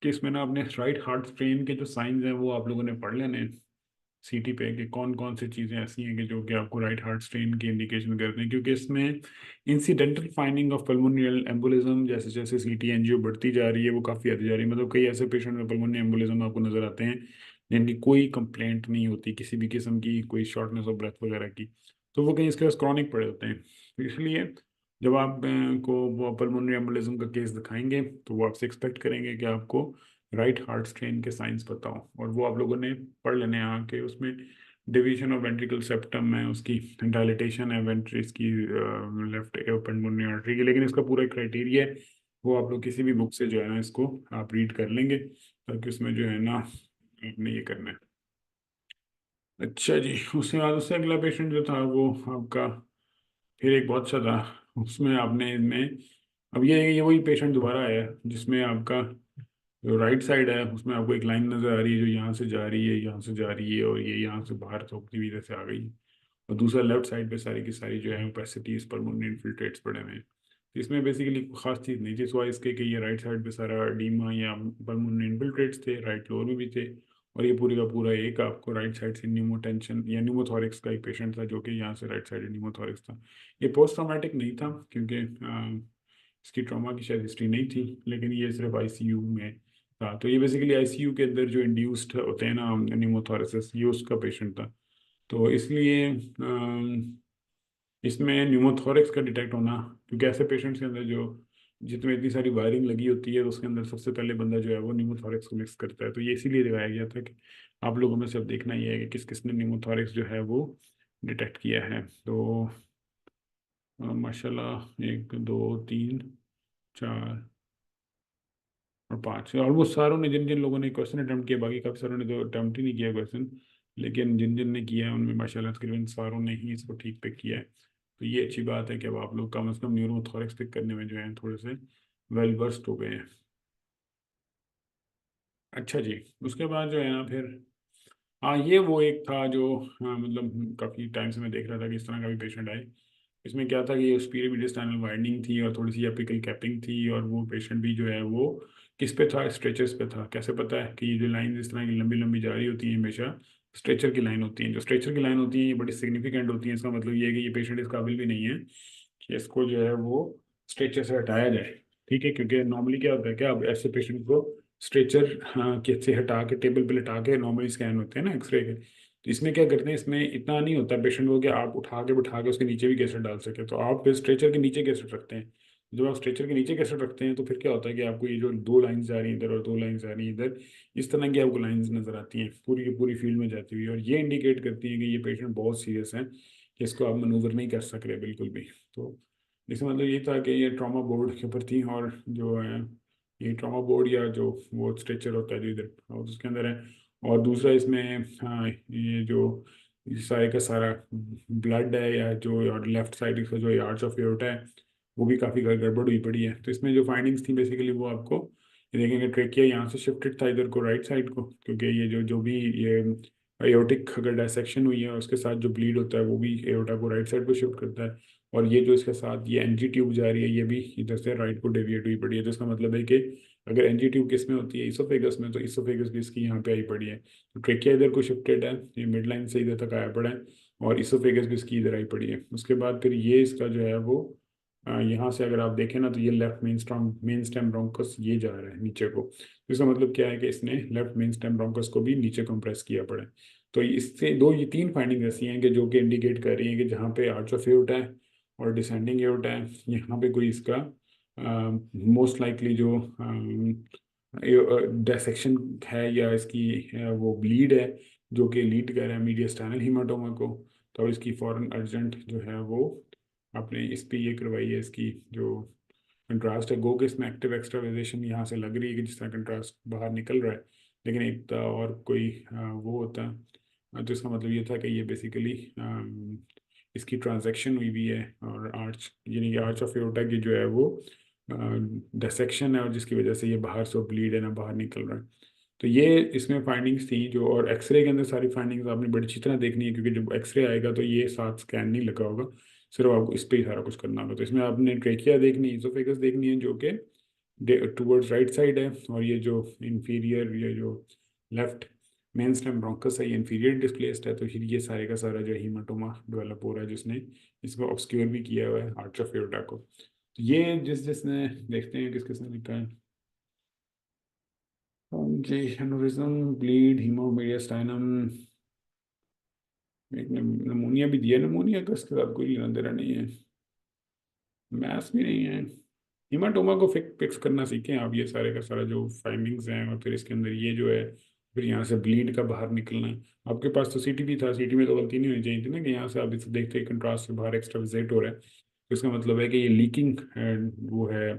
कि इसमें ना अपने राइट हार्ट स्ट्रेन के जो साइंस हैं वो आप लोगों ने पढ़ लेने हैं सीटी पे, कि कौन कौन सी चीज़ें ऐसी हैं कि जो कि आपको राइट हार्ट स्ट्रेन की इंडिकेशन करते हैं। क्योंकि इसमें incidental finding of pulmonary embolism जैसे जैसे सीटी एनजीओ बढ़ती जा रही है वो काफ़ी आती जा रही है। मतलब कई ऐसे पेशेंट में पल्मोनरी एम्बोलिज्म आपको नजर आते हैं जिनकी कोई कंप्लेंट नहीं होती किसी भी किस्म की, कोई शॉर्टनेस ऑफ ब्रेथ वगैरह की, तो वो कहीं इसके पास क्रॉनिक पड़े होते हैं। तो इसलिए जब आप को वो पल्मोनरी एम्बोलिज्म का केस दिखाएंगे तो वो आपसे एक्सपेक्ट करेंगे कि आपको राइट हार्ट स्ट्रेन के साइंस बताओ। और वो आप लोगों ने पढ़ लेने हैं आके, उसमें डिवीजन ऑफ वेंट्रिकल सेप्टम है, उसकी डायलिटेशन है वेंट्रिस की लेफ्ट पल्मोनरी आर्टरी की। लेकिन इसका पूरा क्राइटेरिया है वो आप लोग किसी भी बुक से जो है ना इसको आप रीड कर लेंगे, ताकि उसमें जो है ना आपने ये करना है। अच्छा जी, उसके बाद उससे अगला पेशेंट जो था वो आपका फिर एक बहुत अच्छा था। उसमें आपने इनमें अब ये वही पेशेंट दोबारा आया है जिसमें आपका जो राइट साइड है उसमें आपको एक लाइन नजर आ रही है जो यहाँ से जा रही है, यहाँ से जा रही है, और ये यहाँ से बाहर थोकती हुई इधर से आ गई। और दूसरा लेफ्ट साइड पे सारी की सारी जो है ओपेसिटीज परमानेंट इन्फिल्ट्रेट्स पड़े हुए हैं। तो इसमें बेसिकली कोई खास चीज़ नहीं थी सिवाय इसके कि ये राइट साइड पे सारा डीमा या परमानेंट इन्फिल्ट्रेट्स थे, राइट लोअर में भी थे। और ये पूरी का पूरा एक आपको राइट साइड से न्यूमोटेंशन या न्यूमोथोरिक्स का एक पेशेंट था जो कि यहाँ से राइट साइड न्यूमोथोरिक्स था। ये पोस्ट ट्रॉमेटिक नहीं था क्योंकि इसकी ट्रॉमा की शायद हिस्ट्री नहीं थी, लेकिन ये सिर्फ आईसीयू में था। तो ये बेसिकली आईसीयू के अंदर जो इंड्यूस्ड होते हैं ना न्यूमोथोरेसिस, ये उसका पेशेंट था। तो इसलिए इसमें न्यूमोथोरिक्स का डिटेक्ट होना, क्योंकि ऐसे पेशेंट्स के अंदर जो जितने इतनी सारी वायरिंग लगी होती है तो उसके अंदर सबसे पहले बंदा जो है वो न्यूमोथोरिक्स को मिक्स करता है। तो ये इसीलिए दिखाया गया था कि आप लोगों में से अब देखना ही है कि किस किसने न्यूमोथोरिक्स जो है वो डिटेक्ट किया है। तो माशाल्लाह 1 2 3 4 और 5 ऑलमोस्ट सारों ने, जिन जिन लोगों ने क्वेश्चन अटेम्प्ट किया, बाकी काफ़ी सारों ने तो अटेम्प्ट ही नहीं किया क्वेश्चन, लेकिन जिन जिन ने किया है उनमें माशाल्लाह तकरीबन सारों ने ही इसको ठीक पिक किया है। तो ये अच्छी बात है कि अब आप लोग कम से कम न्यूरोथोरिक्स पिक करने में जो है थोड़े से वेल वर्स्ड हो गए हैं। अच्छा जी, उसके बाद जो है ना फिर हाँ ये वो एक था जो हाँ, मतलब काफ़ी टाइम से मैं देख रहा था कि इस तरह का भी पेशेंट आए। इसमें क्या था कि ये superior mediastinal वाइडनिंग थी और थोड़ी सी एपिकल कैपिंग थी, और वो पेशेंट भी जो है वो किस पे था, स्ट्रेचर्स पे था। कैसे पता है कि ये जो लाइन इस तरह की लंबी लंबी जा रही होती है हमेशा स्ट्रेचर की लाइन होती है। जो स्ट्रेचर की लाइन होती है ये बड़ी सिग्निफिकेंट होती है। इसका मतलब ये है कि ये पेशेंट इस काबिल भी नहीं है कि इसको जो है वो स्ट्रेचर से हटाया जाए। ठीक है, क्योंकि नॉर्मली क्या होता है, क्या अब ऐसे पेशेंट को स्ट्रेचर के से हटा के टेबल पे लिटा के नॉर्मली स्कैन होते हैं ना एक्सरे के। तो इसमें क्या करते हैं, इसमें इतना नहीं होता पेशेंट को कि आप उठा के बिठा के उसके नीचे भी कैसेट डाल सके। तो आप फिर स्ट्रेचर के नीचे कैसेट रखते हैं। जब आप स्ट्रेचर के नीचे कैसेट रखते हैं तो फिर क्या होता है कि आपको ये जो दो लाइंस जा रही हैं इधर और दो लाइंस जा रही हैं इधर, इस तरह की आपको लाइंस नजर आती हैं पूरी की पूरी फील्ड में जाती हुई। और ये इंडिकेट करती हैं कि ये पेशेंट बहुत सीरियस है, कि इसको आप मनूवर नहीं कर सक रहे बिल्कुल भी। तो इसका मतलब ये था कि ये ट्रॉमा बोर्ड के ऊपर थी, और जो है ये ट्रॉमा बोर्ड या जो वो स्ट्रेचर होता है जो इधर और उसके अंदर है। और दूसरा इसमें हाँ ये जो ये सारे का सारा ब्लड है या जो और लेफ्ट साइड इसका जो आर्च ऑफ एओर्टा है वो भी काफ़ी गड़बड़ हुई पड़ी है। तो इसमें जो फाइंडिंग्स थी बेसिकली वो आपको ये देखेंगे, ट्रेकिया यहाँ से शिफ्टेड था इधर को राइट साइड को, क्योंकि ये जो जो भी ये एओर्टिक अगर डायसेक्शन हुई है उसके साथ जो ब्लीड होता है वो भी एओर्टा को राइट साइड को शिफ्ट करता है। और ये जो इसके साथ ये एनजी ट्यूब जा रही है ये भी इधर से राइट को डेविएट हुई पड़ी है। तो इसका मतलब है कि अगर एनजी ट्यूब किस में होती है, इसोफेगस में, तो इसोफेगस भी इसकी यहाँ पे आई पड़ी है। तो ट्रेकिया इधर को शिफ्टेड है, ये मिड लाइन से इधर तक आया पड़ा है, और इसोफेगस भी इसकी इधर आई पड़ी है। उसके बाद फिर ये इसका जो है वो यहाँ से अगर आप देखें ना तो ये लेफ्ट मेन स्टेम ब्रोंकस ये जा रहा है नीचे को। तो इसका मतलब क्या है कि इसने लेफ्ट मेन स्टेम ब्रोंकस को भी नीचे कंप्रेस किया पड़ा है। तो इससे दो ये तीन फाइंडिंग ऐसी हैं कि जो कि इंडिकेट कर रही हैं कि जहाँ पे आर्च ऑफ एओर्टा है और डिसेंडिंग एओर्टा है यहाँ पे कोई इसका मोस्ट लाइकली जो डायसेक्शन है या इसकी वो ब्लीड है जो कि लीड कर रहा है मीडियस्टाइनल हीमाटोमा को। तो इसकी फॉरेन अर्जेंट जो है वो आपने इस पे ये करवाई है, इसकी जो कंट्रास्ट है गो के इसमें एक्टिव एक्स्ट्रावाइजेशन यहाँ से लग रही है कि जिस तरह कंट्रास्ट बाहर निकल रहा है, लेकिन एक था और कोई वो होता है। तो इसका मतलब ये था कि ये बेसिकली इसकी ट्रांजैक्शन हुई भी है, और आर्च यानी कि आर्च ऑफ एओर्टा की जो है वो डिसेक्शन है, और जिसकी वजह से ये बाहर से ब्लीड है ना बाहर निकल रहा है। तो ये इसमें फाइंडिंग्स थी जो, और एक्सरे के अंदर सारी फाइंडिंग्स आपने बड़ी अच्छी तरह देखनी है, क्योंकि जब एक्सरे आएगा तो ये साथ स्कैन नहीं लगा होगा, सिर्फ आपको इस पे ही सारा कुछ करना होगा। तो इसमें आपने ट्रेकिया देखनी है, इसोफेगस देखनी है जो कि टूवर्ड्स राइट साइड है, और ये जो इंफीरियर, ये जो लेफ्ट मेन स्टेम ब्रोंकस है, ये इंफीरियर डिस्प्लेस्ड है। तो फिर ये सारे का सारा जो हीमाटोमा डेवलप हो रहा है, जिसने इसको ऑब्सक्योर भी किया हुआ है आर्च ऑफ एओर्टा को। तो ये जिसने देखते हैं किस किसने लिखा है। जी, एनोरिज्म, ब्लीड, हीमोमीडियास्टाइनम, एक नमूनिया भी दिया, नमूनिया का इसके साथ कोई लेना देना नहीं है, मैथ्स भी नहीं है। हीमाटोमा को फिक्स करना सीखें आप, ये सारे का सारा जो फाइंडिंग्स हैं, और फिर इसके अंदर ये जो है, फिर यहाँ से ब्लीड का बाहर निकलना है। आपके पास तो सीटी भी था, सीटी में तो गलती नहीं होनी चाहिए थी ना, कि यहाँ से आप इसे देखते ही कंट्रास्ट से बाहर एक्स्ट्रा विजिट हो रहा है। तो इसका मतलब है कि ये लीकिंग वो है,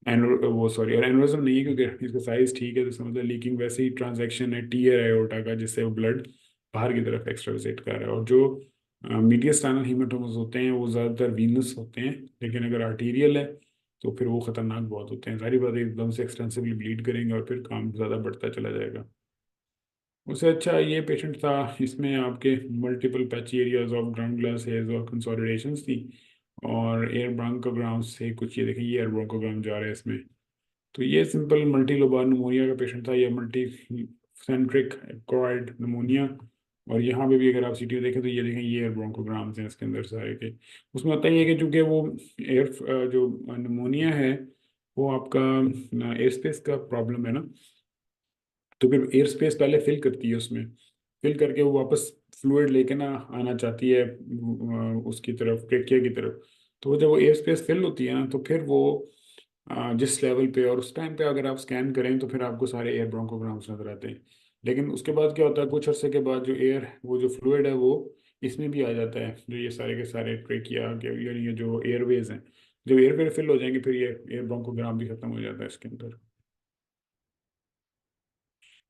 वो सॉरी, और एनोरिज्म नहीं है, क्योंकि इसका साइज ठीक है, तो इसका मतलब लीकिंग वैसे ही ट्रांजैक्शन है टीयर एओर्टा का, जिससे वो ब्लड बाहर की तरफ एक्स्ट्रा विजिट कर रहा है। और जो मीडियस्टाइनल हीमाटोमास होते हैं वो ज़्यादातर वीनस होते हैं, लेकिन अगर आर्टीरियल है तो फिर वो खतरनाक बहुत होते हैं। सारी बात एकदम से एक्सटेंसिवली ब्लीड करेंगे और फिर काम ज़्यादा बढ़ता चला जाएगा। उससे अच्छा ये पेशेंट था, इसमें आपके multiple patchy areas of ground glass hedge और कंसोलिडेशंस थी, और एयर ब्रोंकोग्राम से कुछ, ये देखें ये एयर ब्रोंकोग्राम जा रहा है इसमें। तो ये सिंपल मल्टी लोबार निमोनिया का पेशेंट था, ये मल्टी सेंट्रिक एक्वायर्ड निमोनिया। और यहाँ पे भी अगर आप सीटी देखें तो ये देखें ये एयर ब्रोंकोग्राम्स हैं इसके अंदर सारे के। उसमें होता ही है कि चूंकि वो एयर जो निमोनिया है वो आपका एयर स्पेस का प्रॉब्लम है ना, तो फिर एयर स्पेस पहले फिल करती है उसमें, फिल करके वो वापस फ्लूइड लेके ना आना चाहती है उसकी तरफ, ट्रेकिया की तरफ। तो जब वो एयर स्पेस फिल होती है ना, तो फिर वो जिस लेवल पे, और उस टाइम पे अगर आप स्कैन करें तो फिर आपको सारे एयर ब्रोंकोग्राम्स नजर आते हैं। लेकिन उसके बाद क्या होता है, कुछ अरसे के बाद जो एयर, वो जो फ्लूइड है वो इसमें भी आ जाता है, जो ये सारे के सारे ट्रेकिया के, यानी ये जो एयरवेज हैं, जब एयरवे फिल हो जाएंगे फिर ये एयर ब्रोंकोग्राम भी खत्म हो जाता है इसके अंदर।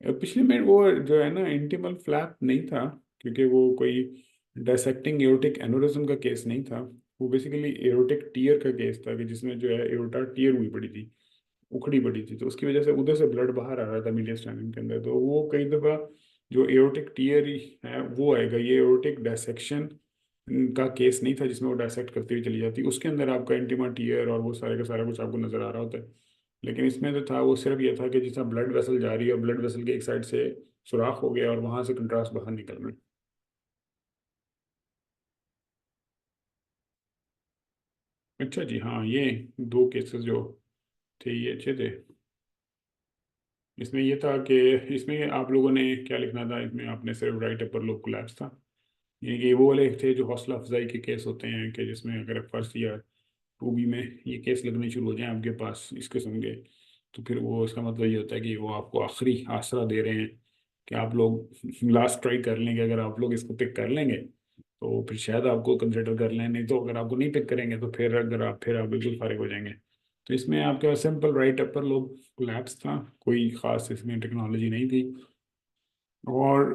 पिछले में वो जो है ना इंटीमल फ्लैप नहीं था, क्योंकि वो कोई डायसेक्टिंग एओर्टिक एनोरिज्म का केस नहीं था। वो बेसिकली एओर्टिक टीयर का केस था, कि जिसमें जो है एओर्टा टीयर हुई पड़ी थी, उखड़ी पड़ी थी, तो उसकी वजह से उधर से ब्लड बाहर आ रहा था मीडियम के अंदर। तो वो कई दफ़ा जो एओर्टिक टीयर है वो आएगा, ये एओर्टिक डायसेक्शन का केस नहीं था जिसमें वो डायसेक्ट करती हुई चली जाती, उसके अंदर आपका इंटीमा टीयर और वो सारे का सारा कुछ आपको नजर आ रहा होता है। लेकिन इसमें जो था वो सिर्फ ये था कि जिस ब्लड वेसल जा रही है, ब्लड वेसल के एक साइड से सुराख हो गया और वहां से कंट्रास्ट बाहर निकल रहा है। अच्छा जी, हाँ, ये दो केसेस जो थे ये अच्छे थे। इसमें ये था कि इसमें आप लोगों ने क्या लिखना था, इसमें आपने सिर्फ राइट अपर लोब कोलैप्स था। ये वो वाले थे जो हौसला अफजाई के केस होते हैं, कि जिसमें अगर फर्स्ट या टू बी में ये केस लगने शुरू हो जाए आपके पास इस किस्म के, तो फिर वो इसका मतलब ये होता है कि वो आपको आखिरी आसरा दे रहे हैं कि आप लोग लास्ट ट्राई कर लेंगे, अगर आप लोग इसको पिक कर लेंगे तो फिर शायद आपको कंसिडर कर लें, नहीं तो अगर आपको नहीं पिक करेंगे तो फिर आप बिल्कुल फारिग हो जाएंगे। तो इसमें आपका simple right upper lobe collapse था, कोई खास इसमें टेक्नोलॉजी नहीं थी। और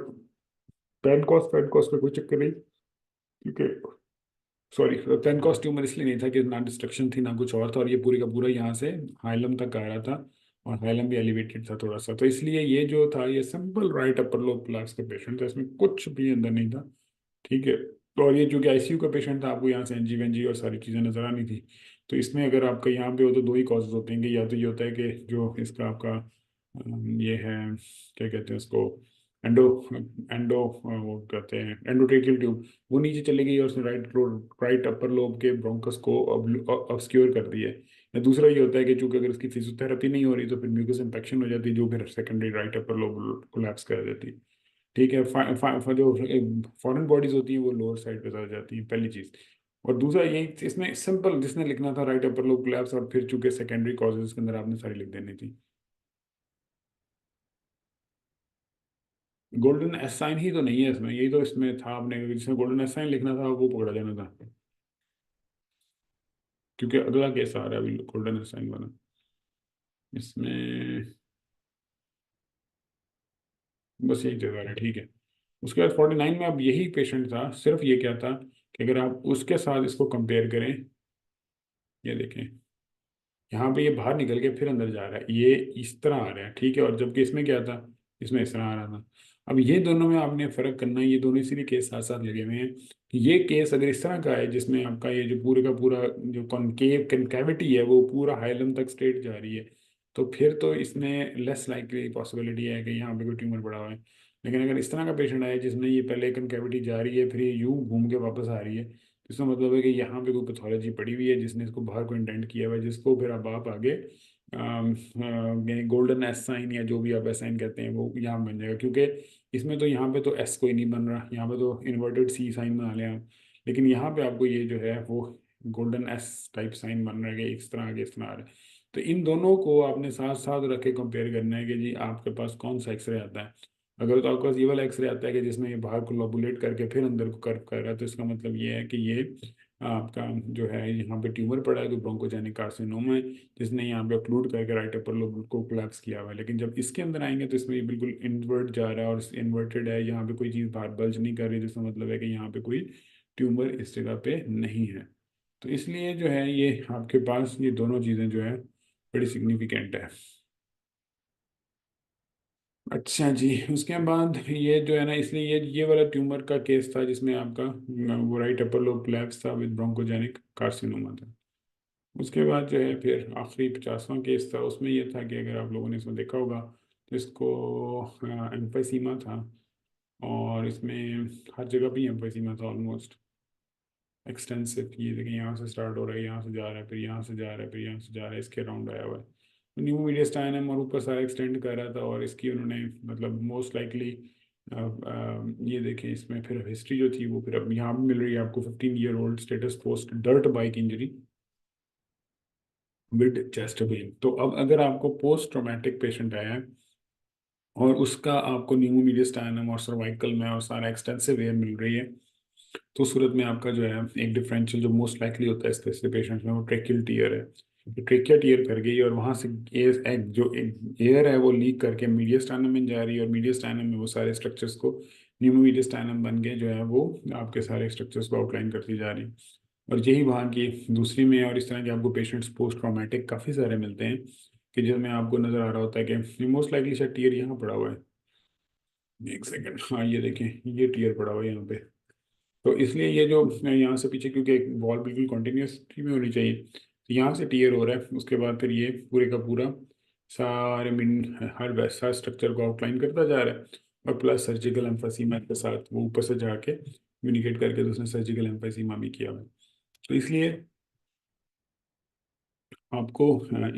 पेन कॉस्ट में कोई चक्कर नहीं, क्योंकि सॉरी, पेनकॉस्ट ट्यूमर इसलिए नहीं था कि ना डिस्ट्रक्शन थी ना कुछ और था, और ये पूरी का पूरा यहाँ से हाइलम तक आ रहा था, और हाइलम भी एलिवेटेड था थोड़ा सा। तो इसलिए ये जो था ये simple right upper lobe collapse का पेशेंट था, इसमें कुछ भी अंदर नहीं था। ठीक है। और ये चूंकि आईसीयू का पेशेंट था, आपको यहाँ से एनजी वेनजी और सारी चीज़ें नजर आनी थी। तो इसमें अगर आपका यहाँ पे हो तो दो ही कॉजेज होते हैं, कि या तो ये होता है कि जो इसका आपका ये है, क्या कहते हैं उसको, एंडो एंडो वो कहते हैं एंडोट्रेकियल ट्यूब, वो नीचे चली गई और उसने राइट अपर लोब के ब्रोंकस को ऑब्सक्योर कर दिया है। या दूसरा ये होता है कि चूंकि अगर इसकी फिजियोथेरेपी नहीं हो रही तो फिर म्यूकस इन्फेक्शन हो जाती है, जो फिर secondary right upper lobe collapse कर देती है। ठीक है। जो फॉरेन बॉडीज होती हैं वो लोअर साइड पे ज्यादा जाती हैं, पहली चीज। और दूसरा यही इसमें सिंपल जिसने लिखना था राइट अपर लोब कोलैप्स, और फिर चूंकि सेकेंडरी कॉजेज के अंदर आपने सारी लिख देनी थी। गोल्डन एस साइन ही तो नहीं है इसमें, यही तो इसमें था, आपने जिसमें गोल्डन एस साइन लिखना था वो पकड़ा देना था, क्योंकि अगला केस आ रहा है अभी गोल्डन एस साइन वाला इसमें। बस यही चल रहा है, ठीक है। उसके बाद 49 में अब यही पेशेंट था, सिर्फ ये क्या था कि अगर आप उसके साथ इसको कंपेयर करें, ये देखें यहाँ पे ये बाहर निकल के फिर अंदर जा रहा है, ये इस तरह आ रहा है, ठीक है। और जबकि इसमें क्या था, इसमें इस तरह आ रहा था। अब ये दोनों में आपने फ़र्क करना है, ये दोनों इसीलिए केस साथ साथ लगे हुए हैं कि ये केस अगर इस तरह का है जिसमें आपका ये जो पूरे का पूरा जो कॉनकेव कनकेविटी है वो पूरा हाइलम तक स्ट्रेट जा रही है, तो फिर तो इसमें लेस लाइकली पॉसिबिलिटी है कि यहाँ पे कोई ट्यूमर पड़ा हुआ है। लेकिन अगर इस तरह का पेशेंट आया जिसमें ये पहले कनकेविटी जा रही है फिर ये यूं घूम के वापस आ रही है, तो इसका मतलब है कि यहाँ पे कोई पैथोलॉजी पड़ी हुई है जिसने इसको बाहर को इंटेंड किया हुआ है, जिसको फिर अब आप आगे गोल्डन एस साइन या जो भी आप एस साइन कहते हैं वो यहाँ बन जाएगा, क्योंकि इसमें तो यहाँ पे तो एस कोई नहीं बन रहा, यहाँ पे तो इन्वर्टेड सी साइन बना लिया आप। लेकिन यहाँ पे आपको ये जो है वो गोल्डन एस टाइप साइन बन रहा है कि इस तरह आगे इस तरह आ रहा है। तो इन दोनों को आपने साथ साथ रख के कंपेयर करना है कि जी आपके पास कौन सा एक्सरे आता है। अगर तो आपके पास ये वाला एक्सरे आता है कि जिसमें ये बाहर को लोबुलेट करके फिर अंदर को कर्व कर रहा है, तो इसका मतलब ये है कि ये आपका जो है यहाँ पे ट्यूमर पड़ा है, तो ब्रोंकोजेनिक कार्सिनोमा है, जिसने यहाँ पे ऑक्लूड करके राइट अपर लोब को कोलैप्स किया हुआ है। लेकिन जब इसके अंदर आएंगे तो इसमें ये बिल्कुल इन्वर्ट जा रहा है और इन्वर्टेड है, यहाँ पे कोई चीज़ बाहर बल्ज नहीं कर रही, जिसका मतलब है कि यहाँ पे कोई ट्यूमर इस जगह पे नहीं है। तो इसलिए जो है ये आपके पास ये दोनों चीज़ें जो है बड़ी सिग्निफिकेंट है। अच्छा जी, उसके बाद ये जो है ना, इसलिए ये वाला ट्यूमर का केस था जिसमें आपका वो राइट अपर लोब कोलैप्स था विद ब्रोंकोजेनिक कार्सिनोमा था। उसके बाद जो है फिर आखिरी 50वां केस था, उसमें ये था कि अगर आप लोगों ने इसमें देखा होगा तो इसको एम्फाइसीमा था, और इसमें हर जगह भी एम्फाइसीमा था ऑलमोस्ट एक्सटेंसिव। ये देखिए यहाँ से स्टार्ट हो रहा है, यहाँ से जा रहा है, फिर यहाँ से जा रहा है, फिर यहाँ से जा रहा है, इसके राउंड आया हुआ है। तो न्यू मीडिया स्टाइनम और ऊपर सारा एक्सटेंड कर रहा था, और इसकी उन्होंने मतलब मोस्ट लाइकली ये देखें इसमें फिर हिस्ट्री जो थी वो फिर अब यहाँ भी मिल रही है आपको, 15 year old status post dirt bike injury with chest pain. तो अब अगर आपको पोस्ट ट्रोमेटिक पेशेंट आया है और उसका आपको न्यू मीडिया स्टाइनम और सर्वाइकल में और सारा एक्सटेंसिव एयर मिल रही है, तो उस सूरत में आपका जो है एक डिफरेंशियल जो मोस्ट लाइकली होता है स्पेसिफिक पेशेंट में वो ट्रेकियल टीयर है। तो ट्रेकिया टीयर कर गई और वहां से एयर जो एयर है वो लीक करके मीडिया स्टाइनम में जा रही है, और मीडिया स्टाइनम में वो सारे स्ट्रक्चर्स को न्यू मीडिया स्टाइनम बन के जो है वो आपके सारे स्ट्रक्चर्स को आउटलाइन करती जा रही है। और यही वहाँ की दूसरी में, और इस तरह के आपको पेशेंट्स पोस्ट ट्रॉमेटिक काफ़ी सारे मिलते हैं कि जिसमें आपको नज़र आ रहा होता है कि मोस्ट लाइकली शायद टीयर यहाँ पड़ा हुआ है। एक सेकंड, हाँ ये देखें, ये टीयर पड़ा हुआ है यहाँ पे। तो इसलिए ये जो यहाँ से पीछे, क्योंकि एक वॉल बिल्कुल कॉन्टिन्यूसली में होनी चाहिए, तो यहाँ से टीयर हो रहा है, उसके बाद फिर ये पूरे का पूरा सारे मिन हर वैसा स्ट्रक्चर को आउटलाइन करता जा रहा है, और प्लस सर्जिकल एम्फोसीमा के साथ वो ऊपर से जाके कम्युनिकेट करके तो उसने सर्जिकल एम्फोसीमा भी किया हुआ है। तो इसलिए आपको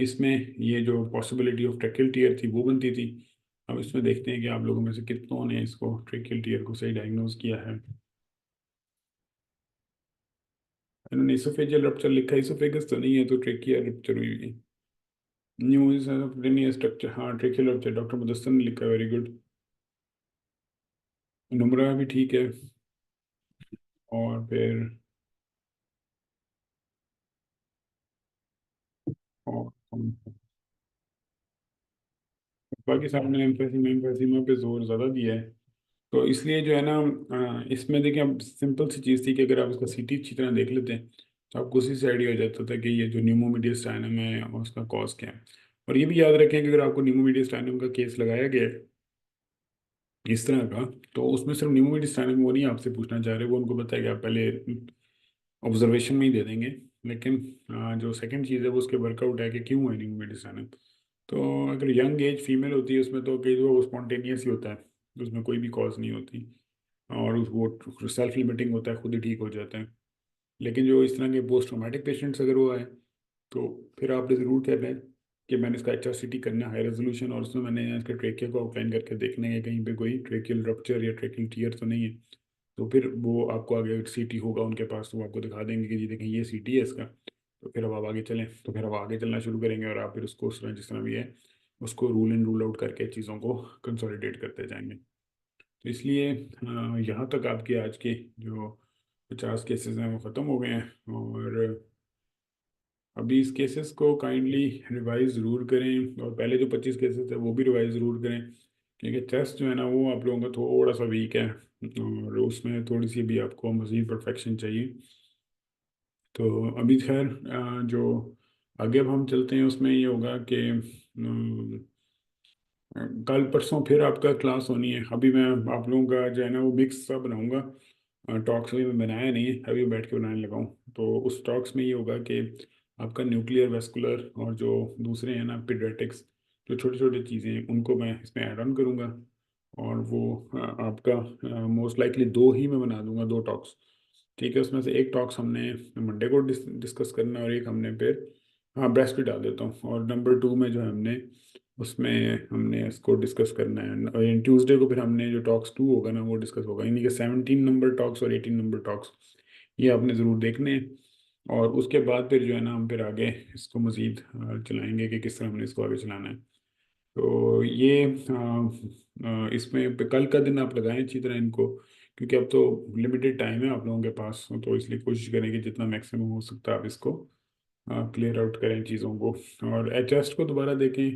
इसमें ये जो पॉसिबिलिटी ऑफ ट्रेकियल टीयर थी वो बनती थी। अब इसमें देखते हैं कि आप लोगों में से कितनों ने इसको ट्रेकियल टीयर को सही डायग्नोज किया है। इन्होंने इसोफेजियल रप्चर लिखा है, इसोफेगस तो नहीं है, तो ट्रेकिया रप्चर हुई है। न्यूज स्ट्रक्चर, हाँ ट्रेकियल रप्चर, डॉक्टर मुदस्सन ने लिखा है, वेरी गुड। नुमरा भी ठीक है। और फिर और बाकी सामने एम्फेसिमा एम्फेसिमा पे जोर ज़्यादा दिया है। तो इसलिए जो है ना इसमें देखिए, अब सिंपल सी चीज़ थी कि अगर आप उसका सीटी अच्छी तरह देख लेते हैं तो आपको उसी से आइडिया हो जाता था कि ये जो न्यूमोमीडियस स्टाइनम है और उसका कॉज क्या है। और ये भी याद रखें कि अगर आपको न्यूमोमीडियस स्टाइनम का केस लगाया गया है इस तरह का, तो उसमें सिर्फ न्यूमोमीडियस स्टाइनम वो नहीं आपसे पूछना चाह रहे, वो उनको पता है कि आप पहले ऑब्जर्वेशन में ही दे देंगे। लेकिन जो सेकंड चीज़ है वो उसके वर्कआउट है कि क्यों है न्यूमोमीडियस स्टाइनम। तो अगर यंग एज फीमेल होती है उसमें तो कई दफा वो स्पॉन्टेनियस ही होता है, उसमें कोई भी कॉज नहीं होती, और वो सेल्फ लिमिटिंग होता है, खुद ही ठीक हो जाता है। लेकिन जो इस तरह के पोस्ट ट्रॉमेटिक पेशेंट्स अगर वो आए, तो फिर आपने ज़रूर कहना है कि मैंने इसका HRCT करना है हाई रेजोल्यूशन, और उसमें मैंने इसके ट्रेकिया को आउटलाइन करके देखना है कहीं पे कोई ट्रेकियल रप्चर या ट्रेकियल टीयर तो नहीं है। तो फिर वो आपको आगे सीटी होगा उनके पास, तो वो आपको दिखा देंगे कि जी देखें ये सीटी है इसका। तो फिर अब आप आगे चलें, तो फिर अब आगे चलना शुरू करेंगे, और आप फिर उसको उस तरह जिस तरह भी है उसको रूल इन रूल आउट करके चीज़ों को कंसोलिडेट करते जाएंगे। तो इसलिए यहाँ तक आपके आज के जो 50 केसेस हैं वो ख़त्म हो गए हैं, और अभी इस केसेस को काइंडली रिवाइज ज़रूर करें, और पहले जो 25 केसेस थे वो भी रिवाइज ज़रूर करें, क्योंकि टेस्ट जो है ना वो आप लोगों का थोड़ा सा वीक है, और उसमें थोड़ी सी भी आपको मज़ीद परफेक्शन चाहिए। तो अभी खैर जो आगे अब हम चलते हैं उसमें ये होगा कि कल परसों फिर आपका क्लास होनी है। अभी मैं आप लोगों का जो है ना वो मिक्स सा बनाऊंगा। टॉक्स में बनाया नहीं है, अभी बैठ के बनाने लगा हूँ। तो उस टॉक्स में ये होगा कि आपका न्यूक्लियर वेस्कुलर और जो दूसरे हैं ना पीडियाट्रिक्स, जो छोटी छोटी चीज़ें हैं उनको मैं इसमें ऐड ऑन करूँगा। और वो आपका मोस्ट लाइकली दो ही मैं बना दूंगा, दो टॉक्स। ठीक है, उसमें से एक टॉक्स हमने मंडे को डिस्कस करना है और एक हमने फिर, हाँ ब्रेस्ट पे डाल देता हूँ। और नंबर 2 में जो है हमने, उसमें हमने इसको डिस्कस करना है। और ट्यूसडे को फिर हमने जो टॉक्स 2 होगा ना वो डिस्कस होगा, यानी कि 17 नंबर टॉक्स और 18 नंबर टॉक्स, ये आपने ज़रूर देखने हैं। और उसके बाद फिर जो है ना हम फिर आगे इसको मज़ीद चलाएंगे कि किस तरह हमने इसको आगे चलाना है। तो ये इसमें कल का दिन आप लगाएं अच्छी तरह इनको, क्योंकि अब तो लिमिटेड टाइम है आप लोगों के पास। तो इसलिए कोशिश करें कि जितना मैक्सिमम हो सकता है आप इसको क्लियर आउट करें चीज़ों को। और एच को दोबारा देखें।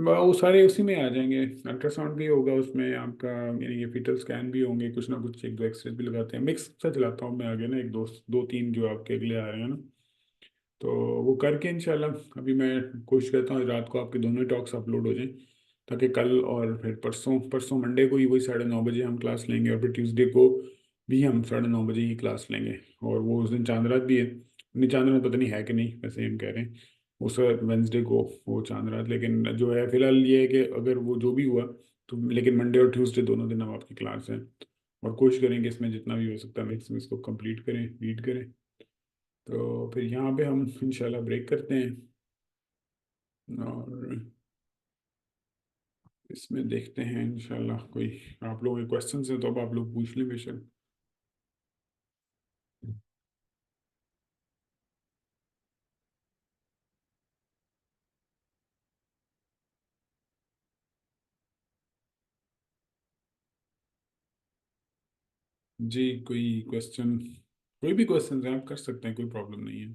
वो सारे उसी में आ जाएंगे। अल्ट्रासाउंड भी होगा उसमें आपका, यानी कि फीटल स्कैन भी होंगे, कुछ ना कुछ एक दो एक्सरे भी लगाते हैं। मिक्स सा चलाता हूँ मैं आगे ना, एक दो दो तीन जो आपके अगले आ रहे हैं ना। तो वो करके इंशाल्लाह अभी मैं कोशिश करता हूँ रात को आपके दोनों टॉक्स अपलोड हो जाएं, ताकि कल और फिर परसों परसों मंडे को ही वही 9:30 बजे हम क्लास लेंगे, और फिर ट्यूसडे को भी हम 9:30 बजे ही क्लास लेंगे। और वो उस दिन चांद रात भी है, नहीं चांद रात पता नहीं है कि नहीं, वैसे हम कह रहे हैं उस वेंसडे को वो चांद रात। लेकिन जो है फिलहाल ये है कि अगर वो जो भी हुआ तो, लेकिन मंडे और ट्यूसडे दोनों दिन हम आपकी क्लास है। और कोशिश करेंगे इसमें जितना भी हो सकता है मैक्सिमम इसको कंप्लीट करें, रीड करें। तो फिर यहाँ पे हम इंशाल्लाह ब्रेक करते हैं। और इसमें देखते हैं इंशाल्लाह कोई आप लोगों के क्वेश्चंस हैं तो अब आप लोग पूछ लें बेशक। जी कोई क्वेश्चन, कोई भी क्वेश्चन है आप कर सकते हैं, कोई प्रॉब्लम नहीं है।